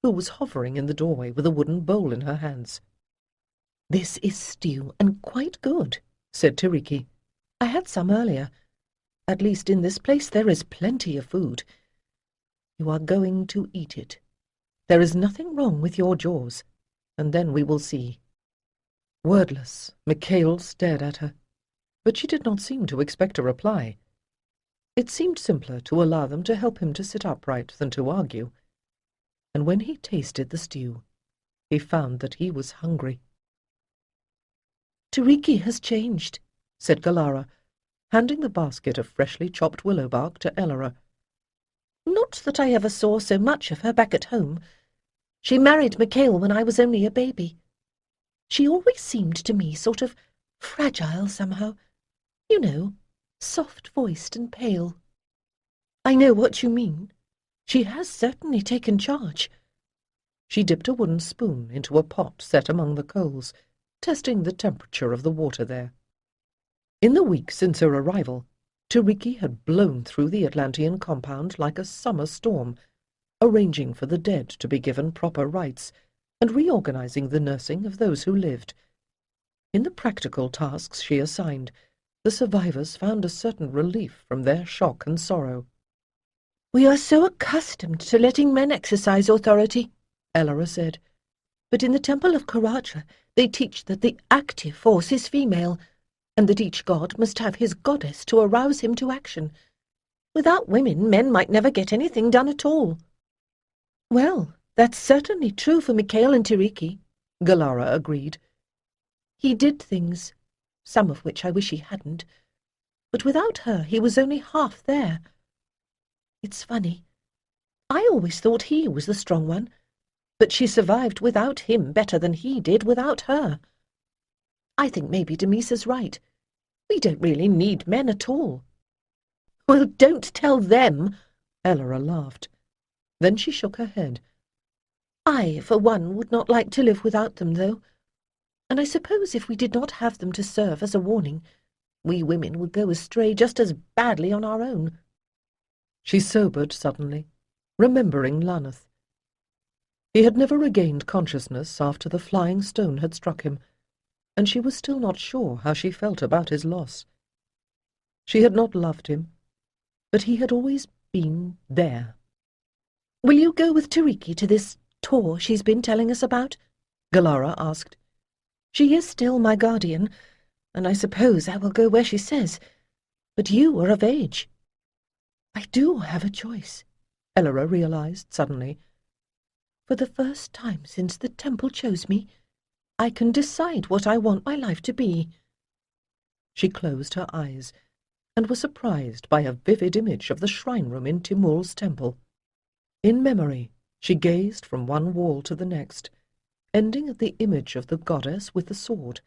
who was hovering in the doorway with a wooden bowl in her hands. "This is stew, and quite good," said Tiriki. "I had some earlier. At least in this place there is plenty of food. You are going to eat it. There is nothing wrong with your jaws, and then we will see." Wordless, Micail stared at her, but she did not seem to expect a reply. It seemed simpler to allow them to help him to sit upright than to argue, and when he tasted the stew, he found that he was hungry. "Tiriki has changed," said Galara, handing the basket of freshly chopped willow bark to Elora. "Not that I ever saw so much of her back at home. She married Micail when I was only a baby. She always seemed to me sort of fragile somehow. You know, soft-voiced and pale." "I know what you mean. She has certainly taken charge." She dipped a wooden spoon into a pot set among the coals, testing the temperature of the water there. In the week since her arrival, Tiriki had blown through the Atlantean compound like a summer storm, arranging for the dead to be given proper rites, and reorganizing the nursing of those who lived. In the practical tasks she assigned, the survivors found a certain relief from their shock and sorrow. "We are so accustomed to letting men exercise authority," Elora said. But in the temple of Karaja, they teach that the active force is female, and that each god must have his goddess to arouse him to action. Without women, men might never get anything done at all. Well, that's certainly true for Micail and Tiriki, Galara agreed. He did things, some of which I wish he hadn't, but without her he was only half there. It's funny. I always thought he was the strong one, but she survived without him better than he did without her. I think maybe Damisa's right. We don't really need men at all. Well, don't tell them, Elora laughed. Then she shook her head. I, for one, would not like to live without them, though. And I suppose if we did not have them to serve as a warning, we women would go astray just as badly on our own. She sobered suddenly, remembering Laneth. He had never regained consciousness after the flying stone had struck him, and she was still not sure how she felt about his loss. She had not loved him, but he had always been there. Will you go with Tiriki to this tour she's been telling us about? Galara asked. She is still my guardian, and I suppose I will go where she says. But you are of age. I do have a choice, Elora realized suddenly. For the first time since the temple chose me, I can decide what I want my life to be. She closed her eyes, and was surprised by a vivid image of the shrine room in Timur's temple. In memory, she gazed from one wall to the next, ending at the image of the goddess with the sword.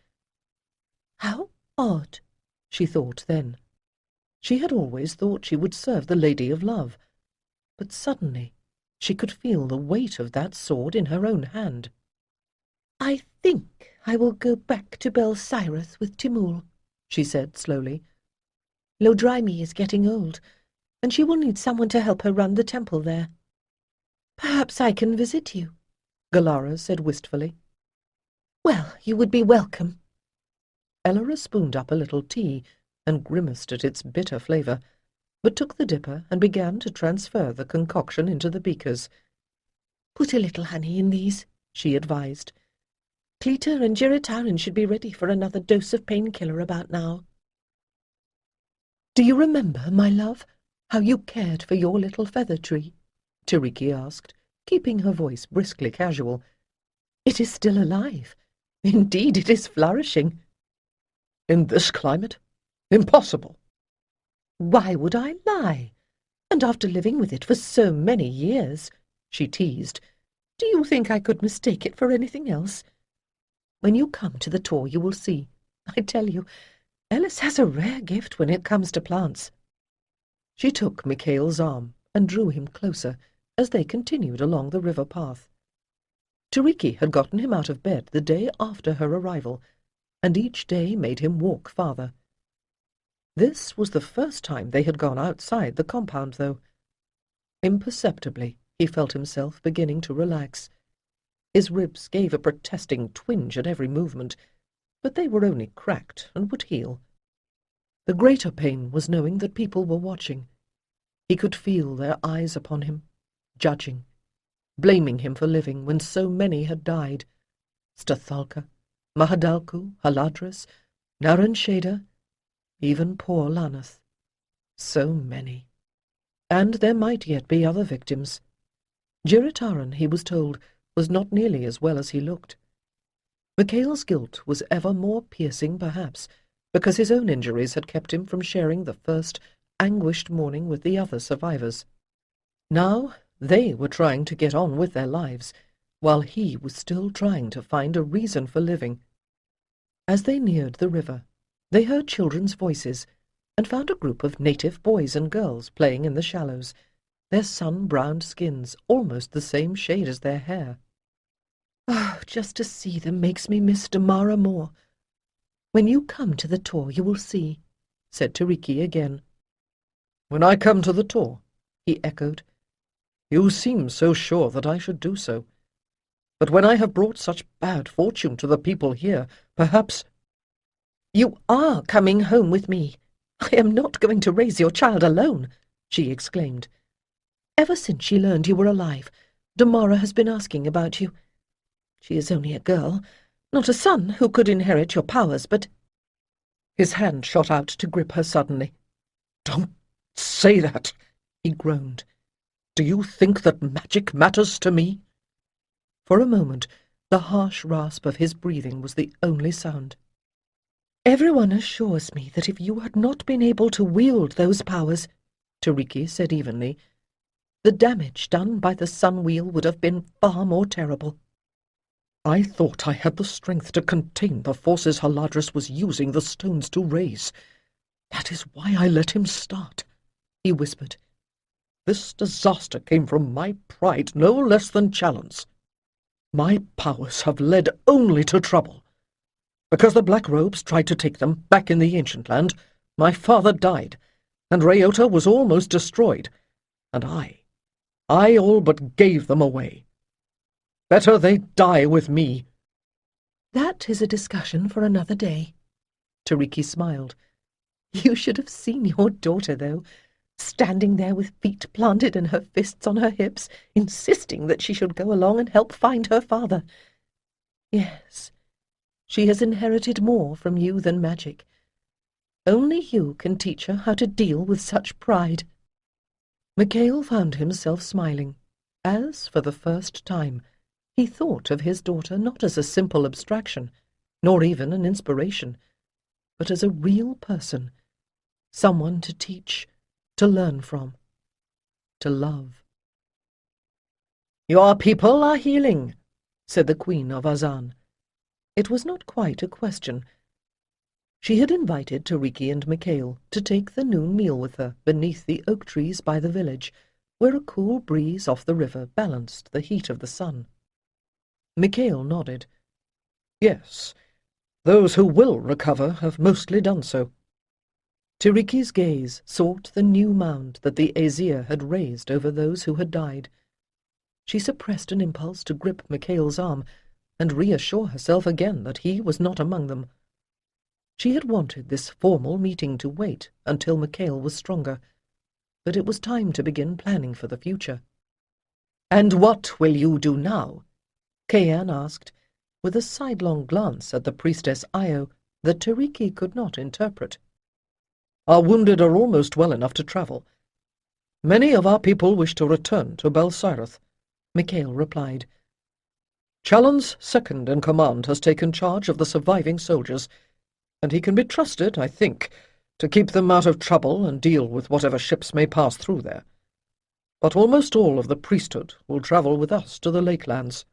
How odd, she thought then. She had always thought she would serve the Lady of Love, but suddenly she could feel the weight of that sword in her own hand. I think I will go back to Bel Cyrith with Timur, she said slowly. Lodrimi is getting old, and she will need someone to help her run the temple there. Perhaps I can visit you, Galara said wistfully. Well, you would be welcome. Elora spooned up a little tea and grimaced at its bitter flavour, but took the dipper and began to transfer the concoction into the beakers. Put a little honey in these, she advised. Cleta and Giritarin should be ready for another dose of painkiller about now. Do you remember, my love, how you cared for your little feather tree? Tiriki asked, keeping her voice briskly casual. It is still alive. Indeed, it is flourishing. In this climate? Impossible. Why would I lie? And after living with it for so many years, she teased, do you think I could mistake it for anything else? When you come to the tour, you will see. I tell you, Ellis has a rare gift when it comes to plants. She took Micail's arm and drew him closer as they continued along the river path. Tiriki had gotten him out of bed the day after her arrival, and each day made him walk farther. This was the first time they had gone outside the compound, though. Imperceptibly, he felt himself beginning to relax. His ribs gave a protesting twinge at every movement, but they were only cracked and would heal. The greater pain was knowing that people were watching. He could feel their eyes upon him, judging, blaming him for living when so many had died. Stathalka, Mahadalku, Haladris, Naransheda, even poor Laneth. So many. And there might yet be other victims. Giritarin, he was told, was not nearly as well as he looked. Micail's guilt was ever more piercing, perhaps, because his own injuries had kept him from sharing the first anguished morning with the other survivors. Now they were trying to get on with their lives, while he was still trying to find a reason for living. As they neared the river, they heard children's voices, and found a group of native boys and girls playing in the shallows, their sun-browned skins almost the same shade as their hair. Oh, just to see them makes me miss Damara more. When you come to the tour, you will see, said Tiriki again. When I come to the tour, he echoed. You seem so sure that I should do so. But when I have brought such bad fortune to the people here, perhaps— You are coming home with me. I am not going to raise your child alone, she exclaimed. Ever since she learned you were alive, Damara has been asking about you. She is only a girl, not a son who could inherit your powers, but—" His hand shot out to grip her suddenly. "Don't say that," he groaned. "Do you think that magic matters to me?" For a moment, the harsh rasp of his breathing was the only sound. "Everyone assures me that if you had not been able to wield those powers," Tiriki said evenly, "the damage done by the sun wheel would have been far more terrible." "I thought I had the strength to contain the forces Haladris was using the stones to raise. That is why I let him start," he whispered. "This disaster came from my pride no less than Challen's. My powers have led only to trouble. Because the Black Robes tried to take them back in the ancient land, my father died, and Ryota was almost destroyed, and I all but gave them away. Better they die with me." "That is a discussion for another day." Tiriki smiled. "You should have seen your daughter, though, standing there with feet planted and her fists on her hips, insisting that she should go along and help find her father. Yes, she has inherited more from you than magic. Only you can teach her how to deal with such pride." Micail found himself smiling, as, for the first time, he thought of his daughter not as a simple abstraction, nor even an inspiration, but as a real person, someone to teach, to learn from, to love. "Your people are healing," said the Queen of Azan. It was not quite a question. She had invited Tiriki and Micail to take the noon meal with her beneath the oak trees by the village, where a cool breeze off the river balanced the heat of the sun. Micail nodded. "Yes, those who will recover have mostly done so." Tiriki's gaze sought the new mound that the Aesir had raised over those who had died. She suppressed an impulse to grip Micail's arm and reassure herself again that he was not among them. She had wanted this formal meeting to wait until Micail was stronger, but it was time to begin planning for the future. "And what will you do now?" Cayan asked, with a sidelong glance at the priestess Io that Tiriki could not interpret. "Our wounded are almost well enough to travel. Many of our people wish to return to Bel-Sirath," Micail replied. "Challen's second in command has taken charge of the surviving soldiers, and he can be trusted, I think, to keep them out of trouble and deal with whatever ships may pass through there. But almost all of the priesthood will travel with us to the Lakelands."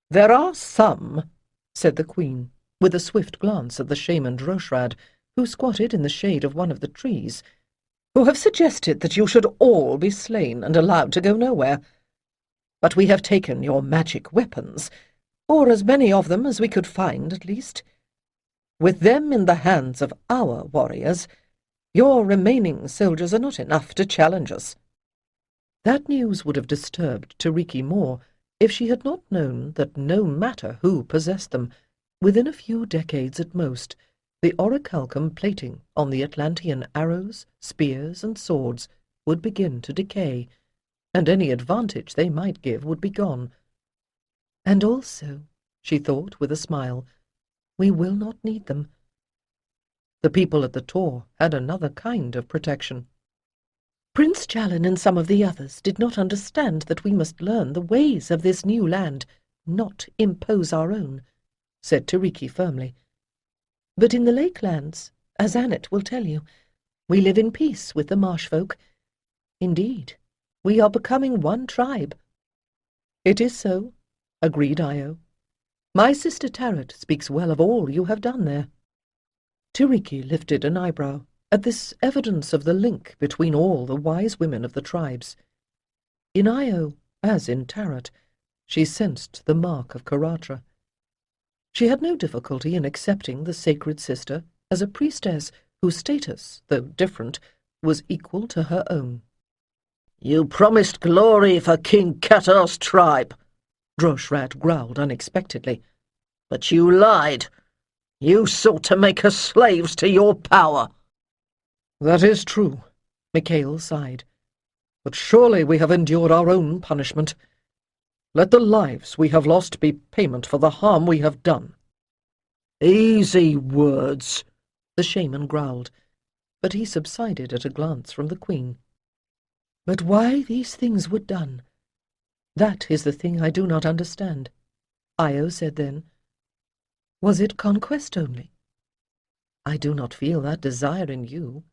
"There are some," said the Queen, with a swift glance at the shaman Droshrad, who squatted in the shade of one of the trees, "who have suggested that you should all be slain and allowed to go nowhere. But we have taken your magic weapons, or as many of them as we could find, at least. With them in the hands of our warriors, your remaining soldiers are not enough to challenge us." That news would have disturbed Tiriki more if she had not known that no matter who possessed them, within a few decades at most, the orichalcum plating on the Atlantean arrows, spears, and swords would begin to decay, and any advantage they might give would be gone. "And also," she thought with a smile, "we will not need them." The people at the Tor had another kind of protection. "Prince Challen and some of the others did not understand that we must learn the ways of this new land, not impose our own," said Tiriki firmly. "But in the Lakelands, as Annette will tell you, we live in peace with the marsh folk. Indeed, we are becoming one tribe." "It is so," agreed Io. "My sister Tarot speaks well of all you have done there." Tiriki lifted an eyebrow at this evidence of the link between all the wise women of the tribes. In Io, as in Tarot, she sensed the mark of Karatra. She had no difficulty in accepting the sacred sister as a priestess whose status, though different, was equal to her own. "You promised glory for King Katar's tribe," Droshrad growled unexpectedly. "But you lied. You sought to make us slaves to your power." "That is true," Micail sighed. "But surely we have endured our own punishment. Let the lives we have lost be payment for the harm we have done." "Easy words," the shaman growled, but he subsided at a glance from the queen. "But why these things were done, that is the thing I do not understand," Io said then. "Was it conquest only? I do not feel that desire in you."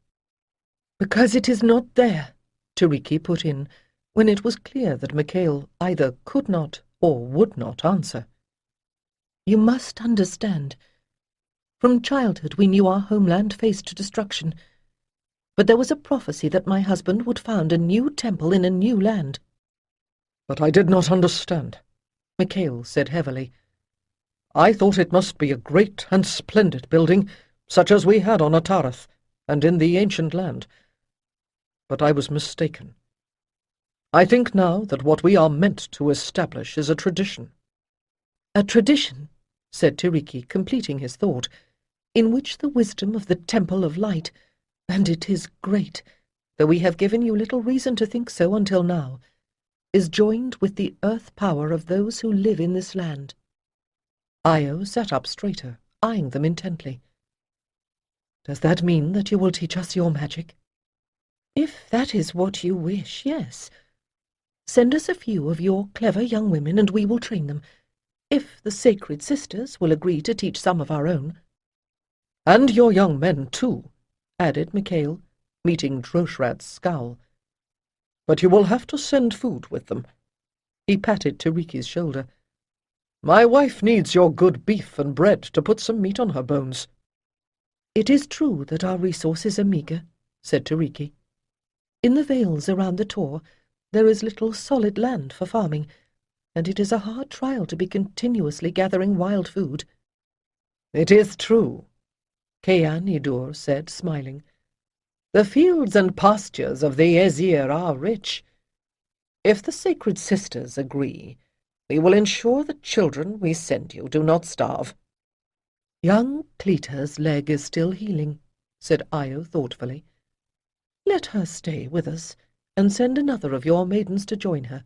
"Because it is not there," Tiriki put in, when it was clear that Micail either could not or would not answer. "You must understand. From childhood we knew our homeland faced destruction, but there was a prophecy that my husband would found a new temple in a new land." "But I did not understand," Micail said heavily. "I thought it must be a great and splendid building, such as we had on Atarath and in the ancient land. But I was mistaken. I think now that what we are meant to establish is a tradition." "A tradition," said Tiriki, completing his thought, "in which the wisdom of the Temple of Light, and it is great, though we have given you little reason to think so until now, is joined with the earth power of those who live in this land." Io sat up straighter, eyeing them intently. "Does that mean that you will teach us your magic?" "If that is what you wish, yes. Send us a few of your clever young women, and we will train them, if the sacred sisters will agree to teach some of our own." "And your young men, too," added Micail, meeting Droshrad's scowl. "But you will have to send food with them." He patted Tiriki's shoulder. "My wife needs your good beef and bread to put some meat on her bones." "It is true that our resources are meagre," said Tiriki. "In the vales around the Tor there is little solid land for farming, and it is a hard trial to be continuously gathering wild food." "It is true," Cayan Idur said, smiling. "The fields and pastures of the Aesir are rich. If the sacred sisters agree, we will ensure the children we send you do not starve." "Young Cleta's leg is still healing," said Io thoughtfully. "Let her stay with us, and send another of your maidens to join her.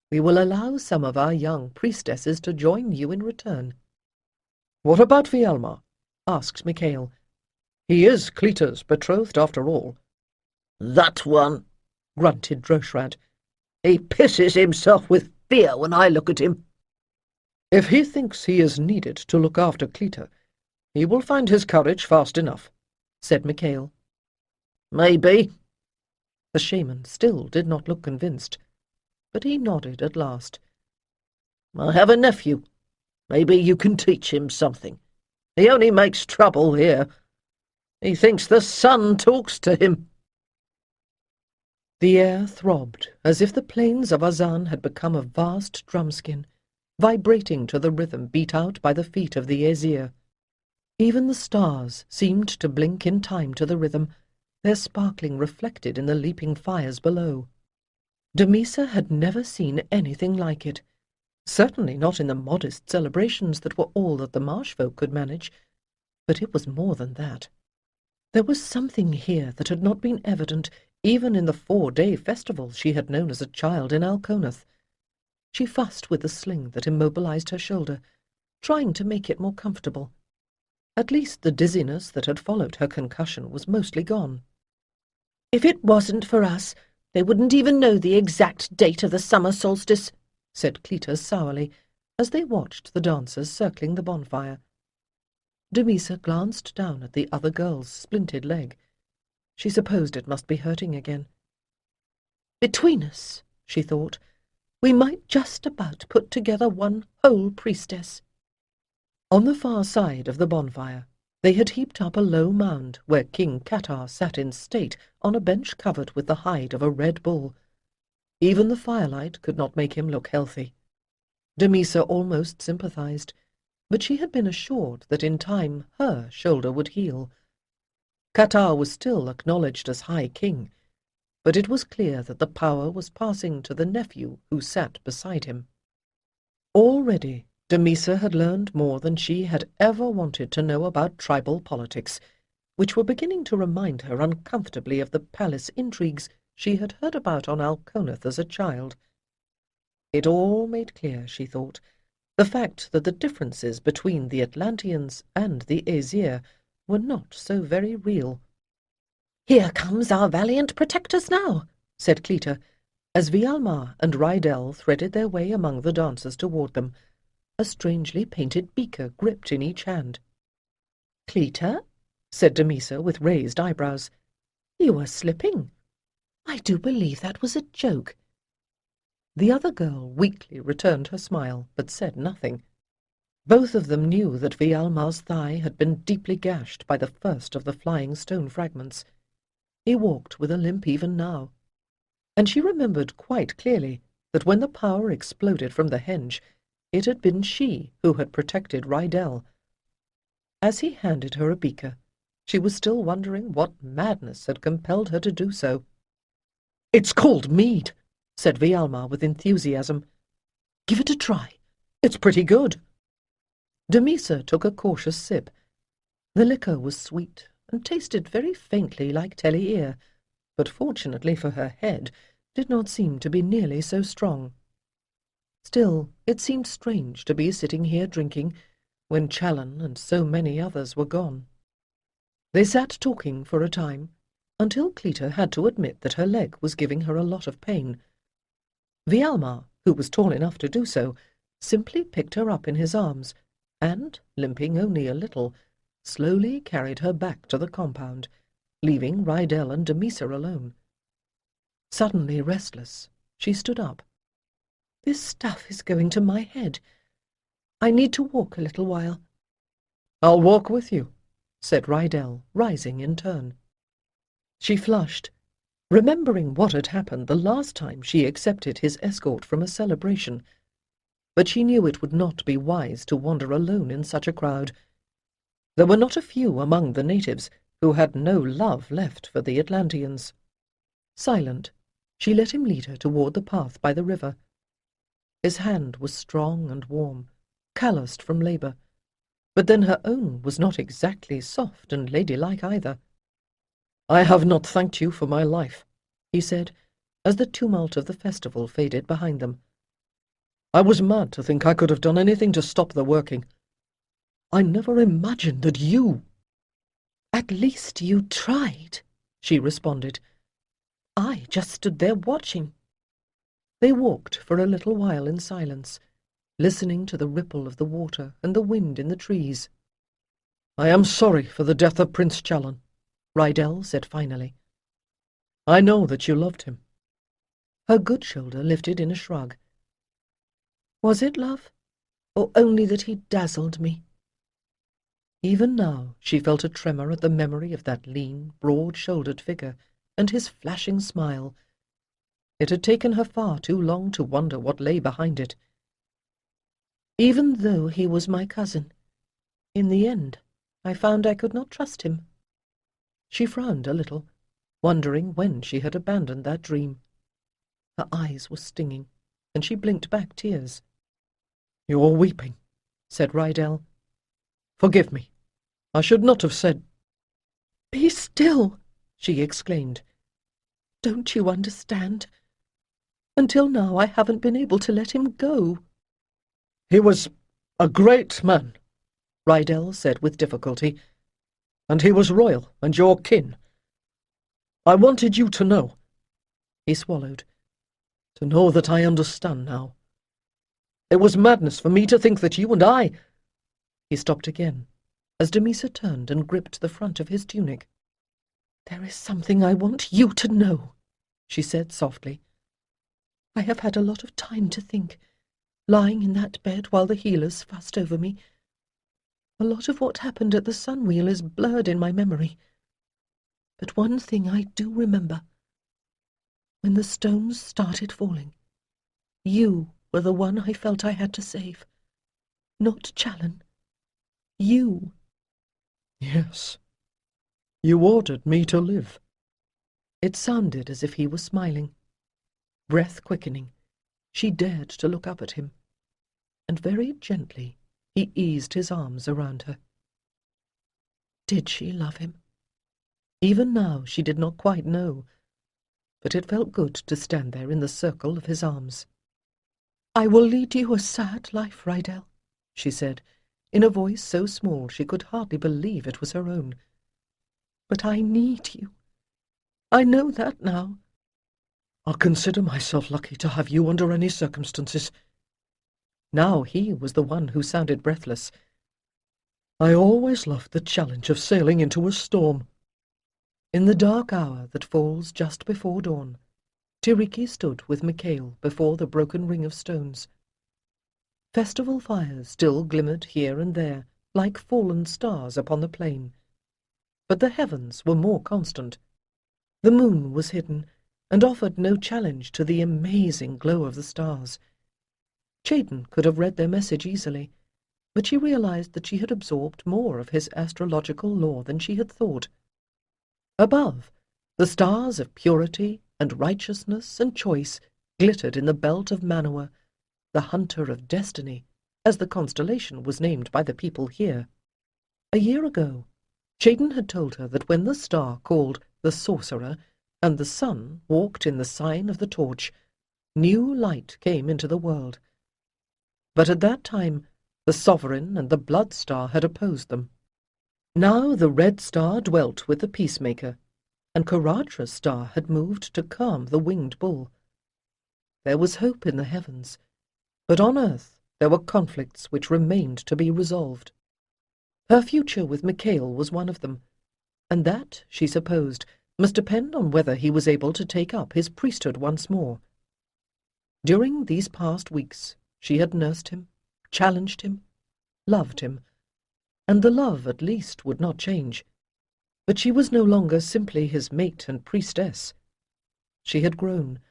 We will allow some of our young priestesses to join you in return." "What about Fialmar?" asked Micail. "He is Cleta's betrothed after all." "That one," grunted Droshrad. "He pisses himself with fear when I look at him." "If he thinks he is needed to look after Cleta, he will find his courage fast enough," said Micail. "Maybe." The shaman still did not look convinced, but he nodded at last. "I have a nephew. Maybe you can teach him something. He only makes trouble here. He thinks the sun talks to him." The air throbbed as if the plains of Azan had become a vast drumskin, vibrating to the rhythm beat out by the feet of the Aesir. Even the stars seemed to blink in time to the rhythm, their sparkling reflected in the leaping fires below. Damisa had never seen anything like it, certainly not in the modest celebrations that were all that the marsh folk could manage, but it was more than that. There was something here that had not been evident even in the 4-day festival she had known as a child in Alconath. She fussed with the sling that immobilized her shoulder, trying to make it more comfortable. At least the dizziness that had followed her concussion was mostly gone. "If it wasn't for us, they wouldn't even know the exact date of the summer solstice," said Cleta sourly, as they watched the dancers circling the bonfire. Damisa glanced down at the other girl's splinted leg. She supposed it must be hurting again. "Between us," she thought, "we might just about put together one whole priestess." On the far side of the bonfire they had heaped up a low mound where King Qatar sat in state on a bench covered with the hide of a red bull. Even the firelight could not make him look healthy. Damisa almost sympathized, but she had been assured that in time her shoulder would heal. Qatar was still acknowledged as High King, but it was clear that the power was passing to the nephew who sat beside him. Already Damisa had learned more than she had ever wanted to know about tribal politics, which were beginning to remind her uncomfortably of the palace intrigues she had heard about on Alconath as a child. It all made clear, she thought, the fact that the differences between the Atlanteans and the Aesir were not so very real. "Here comes our valiant protectors now," said Cleta, as Vialmar and Rydell threaded their way among the dancers toward them, a strangely painted beaker gripped in each hand. "Cleta," said Damisa with raised eyebrows, "you are slipping. I do believe that was a joke." The other girl weakly returned her smile, but said nothing. Both of them knew that Vialmar's thigh had been deeply gashed by the first of the flying stone fragments. He walked with a limp even now, and she remembered quite clearly that when the power exploded from the henge, it had been she who had protected Rydell. As he handed her a beaker, she was still wondering what madness had compelled her to do so. "It's called mead," said Vialmar with enthusiasm. "Give it a try. It's pretty good." Damisa took a cautious sip. The liquor was sweet and tasted very faintly like Telly-ear, but fortunately for her head, did not seem to be nearly so strong. Still, it seemed strange to be sitting here drinking when Challen and so many others were gone. They sat talking for a time, until Cleta had to admit that her leg was giving her a lot of pain. Vialmar, who was tall enough to do so, simply picked her up in his arms, and, limping only a little, slowly carried her back to the compound, leaving Rydell and Damisa alone. Suddenly restless, she stood up. "This stuff is going to my head. I need to walk a little while." "I'll walk with you," said Rydell, rising in turn. She flushed, remembering what had happened the last time she accepted his escort from a celebration, but she knew it would not be wise to wander alone in such a crowd. There were not a few among the natives who had no love left for the Atlanteans. Silent, she let him lead her toward the path by the river. His hand was strong and warm, calloused from labour, but then her own was not exactly soft and ladylike either. "I have not thanked you for my life," he said, as the tumult of the festival faded behind them. "I was mad to think I could have done anything to stop the working. I never imagined that you—" "At least you tried," she responded. "I just stood there watching." They walked for a little while in silence, listening to the ripple of the water and the wind in the trees. "I am sorry for the death of Prince Challen," Rydell said finally. "I know that you loved him." Her good shoulder lifted in a shrug. "Was it love, or only that he dazzled me?" Even now she felt a tremor at the memory of that lean, broad-shouldered figure and his flashing smile. It had taken her far too long to wonder what lay behind it. "Even though he was my cousin, in the end I found I could not trust him." She frowned a little, wondering when she had abandoned that dream. Her eyes were stinging, and she blinked back tears. "You're weeping," said Rydell. "Forgive me. I should not have said—" "Be still," she exclaimed. "Don't you understand? Until now I haven't been able to let him go." "He was a great man," Rydell said with difficulty, "and he was royal and your kin. I wanted you to know." He swallowed. "To know that I understand now. It was madness for me to think that you and I—" He stopped again, as Damisa turned and gripped the front of his tunic. "There is something I want you to know," she said softly. "I have had a lot of time to think, lying in that bed while the healers fussed over me. A lot of what happened at the Sunwheel is blurred in my memory. But one thing I do remember. When the stones started falling, you were the one I felt I had to save. Not Challen. You." "Yes. You ordered me to live." It sounded as if he was smiling. Breath quickening, she dared to look up at him, and very gently he eased his arms around her. Did she love him? Even now she did not quite know, but it felt good to stand there in the circle of his arms. "I will lead you a sad life, Rydell," she said, in a voice so small she could hardly believe it was her own. "But I need you. I know that now." "I consider myself lucky to have you under any circumstances." Now he was the one who sounded breathless. "I always loved the challenge of sailing into a storm." In the dark hour that falls just before dawn, Tiriki stood with Micail before the broken ring of stones. Festival fires still glimmered here and there, like fallen stars upon the plain. But the heavens were more constant. The moon was hidden, and offered no challenge to the amazing glow of the stars. Chayden could have read their message easily, but she realized that she had absorbed more of his astrological lore than she had thought. Above, the stars of purity and righteousness and choice glittered in the belt of Manowar, the hunter of destiny, as the constellation was named by the people here. A year ago, Chayden had told her that when the star called the Sorcerer and the sun walked in the sign of the torch, new light came into the world. But at that time, the Sovereign and the Blood Star had opposed them. Now the Red Star dwelt with the Peacemaker, and Karatra's star had moved to calm the winged bull. There was hope in the heavens, but on earth there were conflicts which remained to be resolved. Her future with Micail was one of them, and that, she supposed, must depend on whether he was able to take up his priesthood once more. During these past weeks she had nursed him, challenged him, loved him, and the love at least would not change. But she was no longer simply his mate and priestess. She had grown,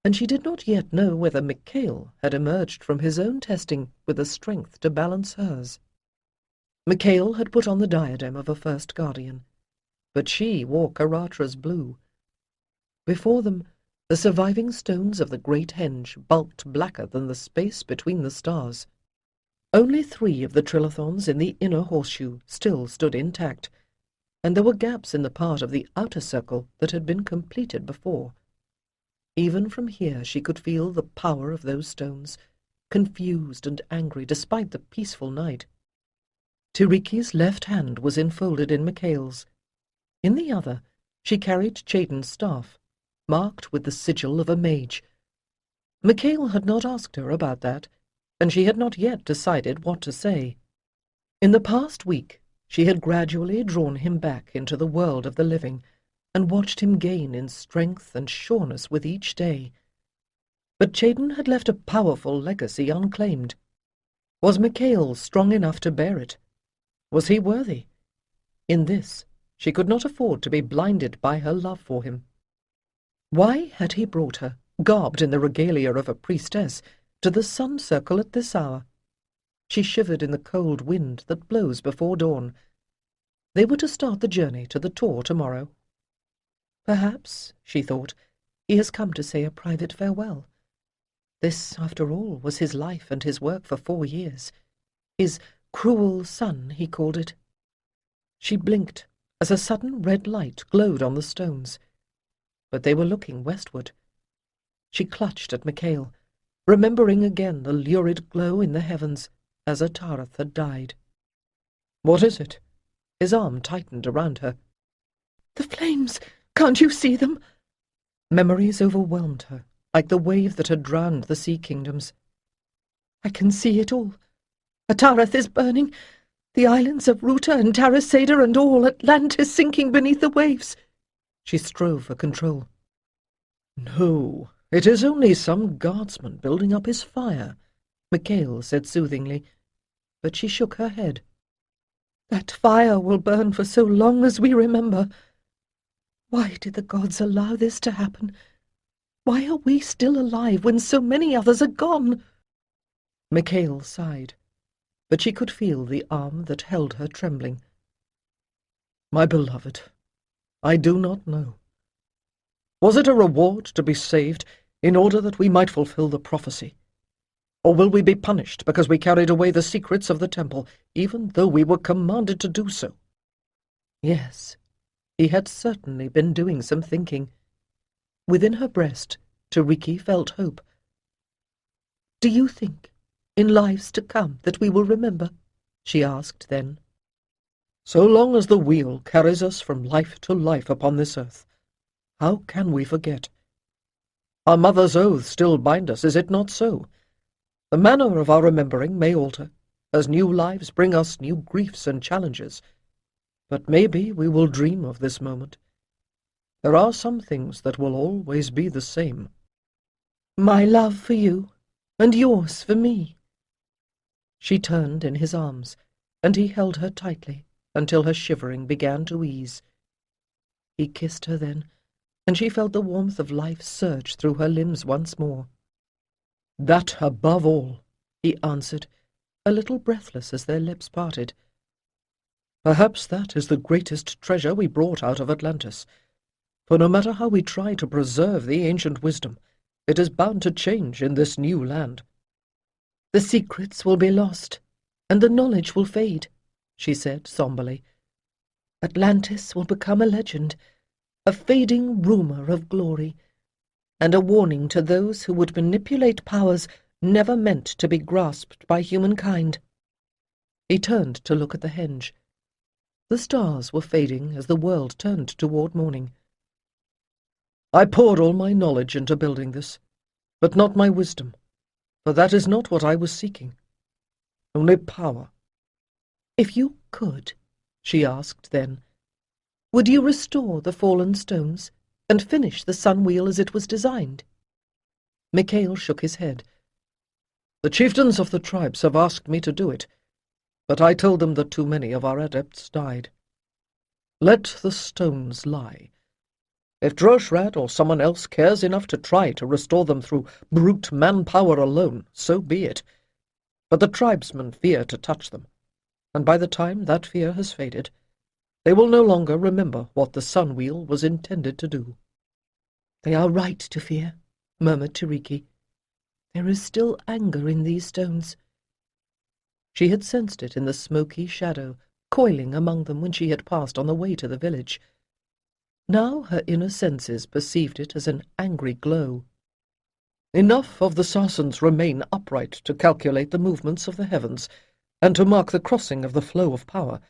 and she did not yet know whether Micail had emerged from his own testing with the strength to balance hers. Micail had put on the diadem of a first guardian, but she wore Karatra's blue. Before them, the surviving stones of the great henge bulked blacker than the space between the stars. Only 3 of the trilithons in the inner horseshoe still stood intact, and there were gaps in the part of the outer circle that had been completed before. Even from here she could feel the power of those stones, confused and angry despite the peaceful night. Tiriki's left hand was enfolded in Micail's. In the other, she carried Chayden's staff, marked with the sigil of a mage. Micail had not asked her about that, and she had not yet decided what to say. In the past week, she had gradually drawn him back into the world of the living, and watched him gain in strength and sureness with each day. But Chayden had left a powerful legacy unclaimed. Was Micail strong enough to bear it? Was he worthy? In this, she could not afford to be blinded by her love for him. Why had he brought her, garbed in the regalia of a priestess, to the sun circle at this hour? She shivered in the cold wind that blows before dawn. They were to start the journey to the Tor tomorrow. Perhaps, she thought, he has come to say a private farewell. This, after all, was his life and his work for 4 years. His cruel son, he called it. She blinked as a sudden red light glowed on the stones. But they were looking westward. She clutched at Micail, remembering again the lurid glow in the heavens, as Atareth had died. "What is it?" His arm tightened around her. "The flames! Can't you see them?" Memories overwhelmed her, like the wave that had drowned the sea kingdoms. "I can see it all. Atareth is burning. The islands of Ruta and Tarisada and all Atlantis sinking beneath the waves." She strove for control. "No, it is only some guardsman building up his fire," Micail said soothingly, but she shook her head. "That fire will burn for so long as we remember. Why did the gods allow this to happen? Why are we still alive when so many others are gone?" Micail sighed, but she could feel the arm that held her trembling. "My beloved, I do not know. Was it a reward to be saved in order that we might fulfill the prophecy? Or will we be punished because we carried away the secrets of the temple, even though we were commanded to do so?" Yes, he had certainly been doing some thinking. Within her breast, Tiriki felt hope. Do you think, in lives to come, that we will remember? She asked then. So long as the wheel carries us from life to life upon this earth, how can we forget? Our mother's oaths still bind us, is it not so? The manner of our remembering may alter, as new lives bring us new griefs and challenges. But maybe we will dream of this moment. There are some things that will always be the same. My love for you, and yours for me. She turned in his arms, and he held her tightly until her shivering began to ease. He kissed her then, and she felt the warmth of life surge through her limbs once more. "That above all," he answered, a little breathless as their lips parted. "Perhaps that is the greatest treasure we brought out of Atlantis, for no matter how we try to preserve the ancient wisdom, it is bound to change in this new land." "The secrets will be lost, and the knowledge will fade," she said somberly. "Atlantis will become a legend, a fading rumor of glory, and a warning to those who would manipulate powers never meant to be grasped by humankind." He turned to look at the henge. The stars were fading as the world turned toward morning. "I poured all my knowledge into building this, but not my wisdom, for that is not what I was seeking. Only power." "If you could," she asked then, "would you restore the fallen stones and finish the sun wheel as it was designed?" Micail shook his head. "The chieftains of the tribes have asked me to do it, but I told them that too many of our adepts died. Let the stones lie. If Droshrat or someone else cares enough to try to restore them through brute manpower alone, so be it. But the tribesmen fear to touch them, and by the time that fear has faded, they will no longer remember what the sun wheel was intended to do." "They are right to fear," murmured Tiriki. "There is still anger in these stones." She had sensed it in the smoky shadow coiling among them when she had passed on the way to the village. Now her inner senses perceived it as an angry glow. Enough of the Sarsans remain upright to calculate the movements of the heavens, and to mark the crossing of the flow of power.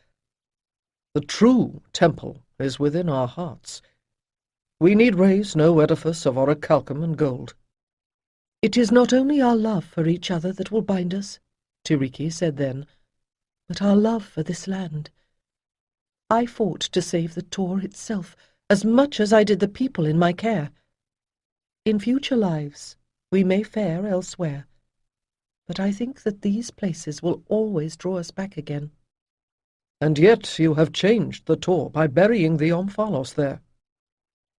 The true temple is within our hearts. We need raise no edifice of orichalcum and gold. "It is not only our love for each other that will bind us," Tiriki said then, "but our love for this land. I fought to save the Tor itself as much as I did the people in my care. In future lives we may fare elsewhere, but I think that these places will always draw us back again." "And yet you have changed the Tor by burying the Omphalos there."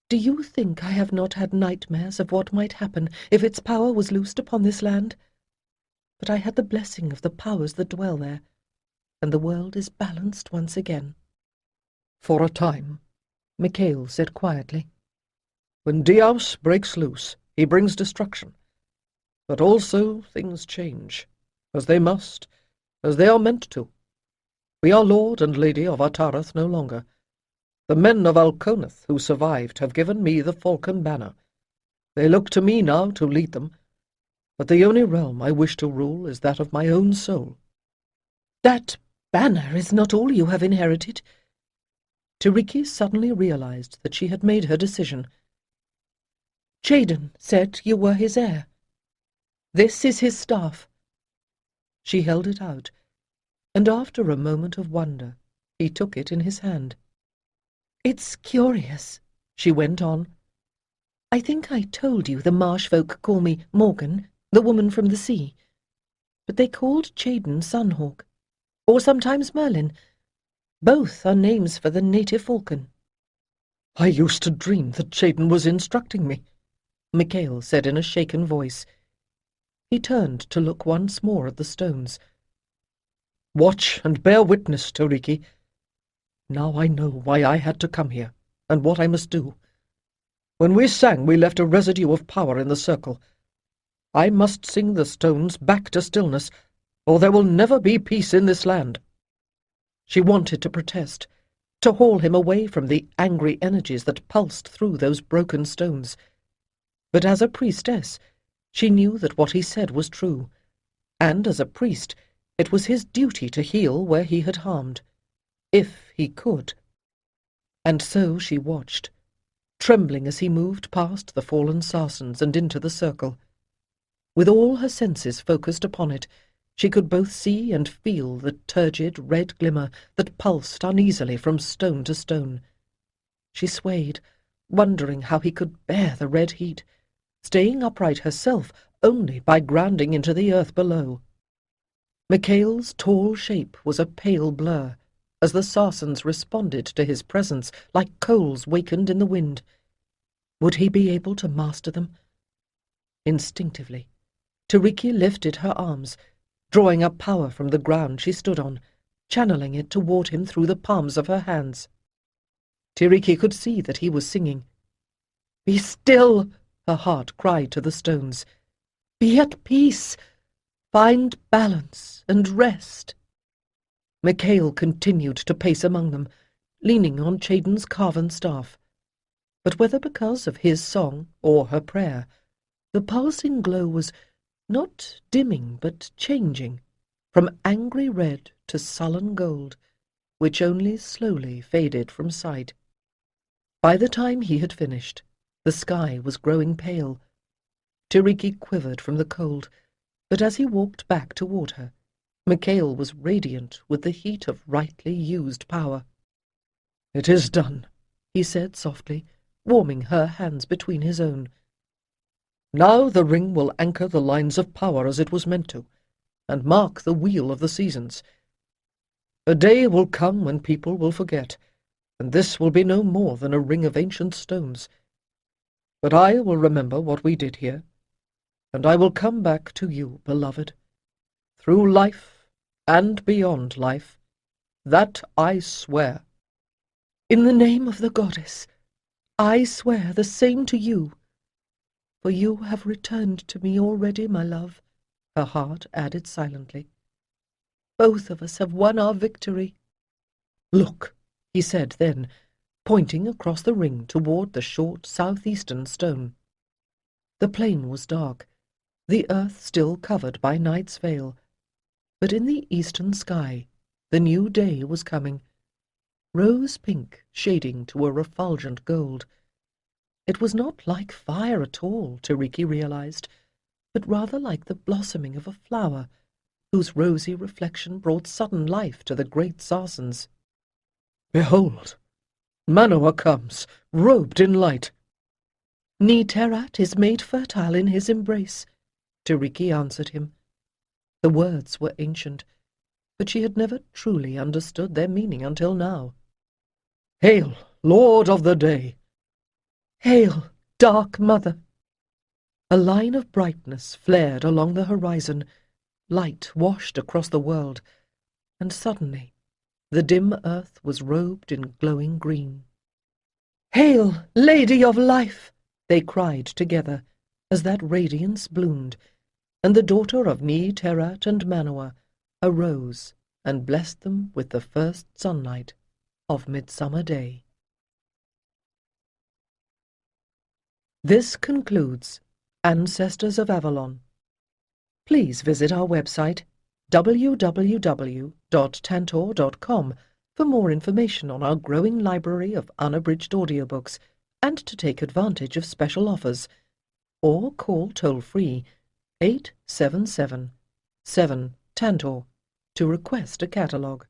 "Do you think I have not had nightmares of what might happen if its power was loosed upon this land? But I had the blessing of the powers that dwell there, and the world is balanced once again." "For a time," Micail said quietly. "When Diaus breaks loose, he brings destruction. But also things change, as they must, as they are meant to. We are Lord and Lady of Atarath no longer. The men of Alconeth who survived have given me the Falcon Banner. They look to me now to lead them, but the only realm I wish to rule is that of my own soul." "That banner is not all you have inherited." Tiriki suddenly realized that she had made her decision. "Jaden said you were his heir. This is his staff." She held it out, and after a moment of wonder, he took it in his hand. "It's curious," she went on. "I think I told you the marsh folk call me Morgan, the woman from the sea. But they called Jaden Sunhawk, or sometimes Merlin. Both are names for the native falcon." "I used to dream that Jaden was instructing me," Micail said in a shaken voice. He turned to look once more at the stones. "Watch and bear witness, Tiriki. Now I know why I had to come here, and what I must do. When we sang, we left a residue of power in the circle. I must sing the stones back to stillness, or there will never be peace in this land." She wanted to protest, to haul him away from the angry energies that pulsed through those broken stones. But as a priestess, She knew that what he said was true, and as a priest it was his duty to heal where he had harmed, if he could. And so she watched, trembling as he moved past the fallen Sarsens and into the circle. With all her senses focused upon it, she could both see and feel the turgid red glimmer that pulsed uneasily from stone to stone. She swayed, wondering how he could bear the red heat, staying upright herself only by grounding into the earth below. Micail's tall shape was a pale blur, as the Sarsens responded to his presence like coals wakened in the wind. Would he be able to master them? Instinctively, Tiriki lifted her arms, drawing up power from the ground she stood on, channeling it toward him through the palms of her hands. Tiriki could see that he was singing. "Be still," her heart cried to the stones. "Be at peace. Find balance and rest." Micail continued to pace among them, leaning on Chadon's carven staff. But whether because of his song or her prayer, the pulsing glow was not dimming but changing, from angry red to sullen gold, which only slowly faded from sight. By the time he had finished, the sky was growing pale. Tiriki quivered from the cold, but as he walked back toward her, Micail was radiant with the heat of rightly used power. "It is done," he said softly, warming her hands between his own. "Now the ring will anchor the lines of power as it was meant to, and mark the wheel of the seasons. A day will come when people will forget, and this will be no more than a ring of ancient stones. But I will remember what we did here, and I will come back to you, beloved, through life and beyond life. That I swear." "In the name of the goddess, I swear the same to you. For you have returned to me already, my love," her heart added silently. "Both of us have won our victory." "Look," he said then, pointing across the ring toward the short southeastern stone. The plain was dark, the earth still covered by night's veil, but in the eastern sky the new day was coming, rose-pink shading to a refulgent gold. It was not like fire at all, Tiriki realized, but rather like the blossoming of a flower, whose rosy reflection brought sudden life to the great Sarsens. "Behold, Manoa comes, robed in light." "Ni-Terat is made fertile in his embrace," Tiriki answered him. The words were ancient, but she had never truly understood their meaning until now. "Hail, Lord of the Day!" "Hail, Dark Mother!" A line of brightness flared along the horizon, light washed across the world, and suddenly the dim earth was robed in glowing green. "Hail, Lady of Life!" they cried together as that radiance bloomed, and the daughter of Ni-Terat and Manoa arose and blessed them with the first sunlight of Midsummer Day. This concludes Ancestors of Avalon. Please visit our website www.tantor.com for more information on our growing library of unabridged audiobooks and to take advantage of special offers, or call toll-free 877-7-TANTOR to request a catalogue.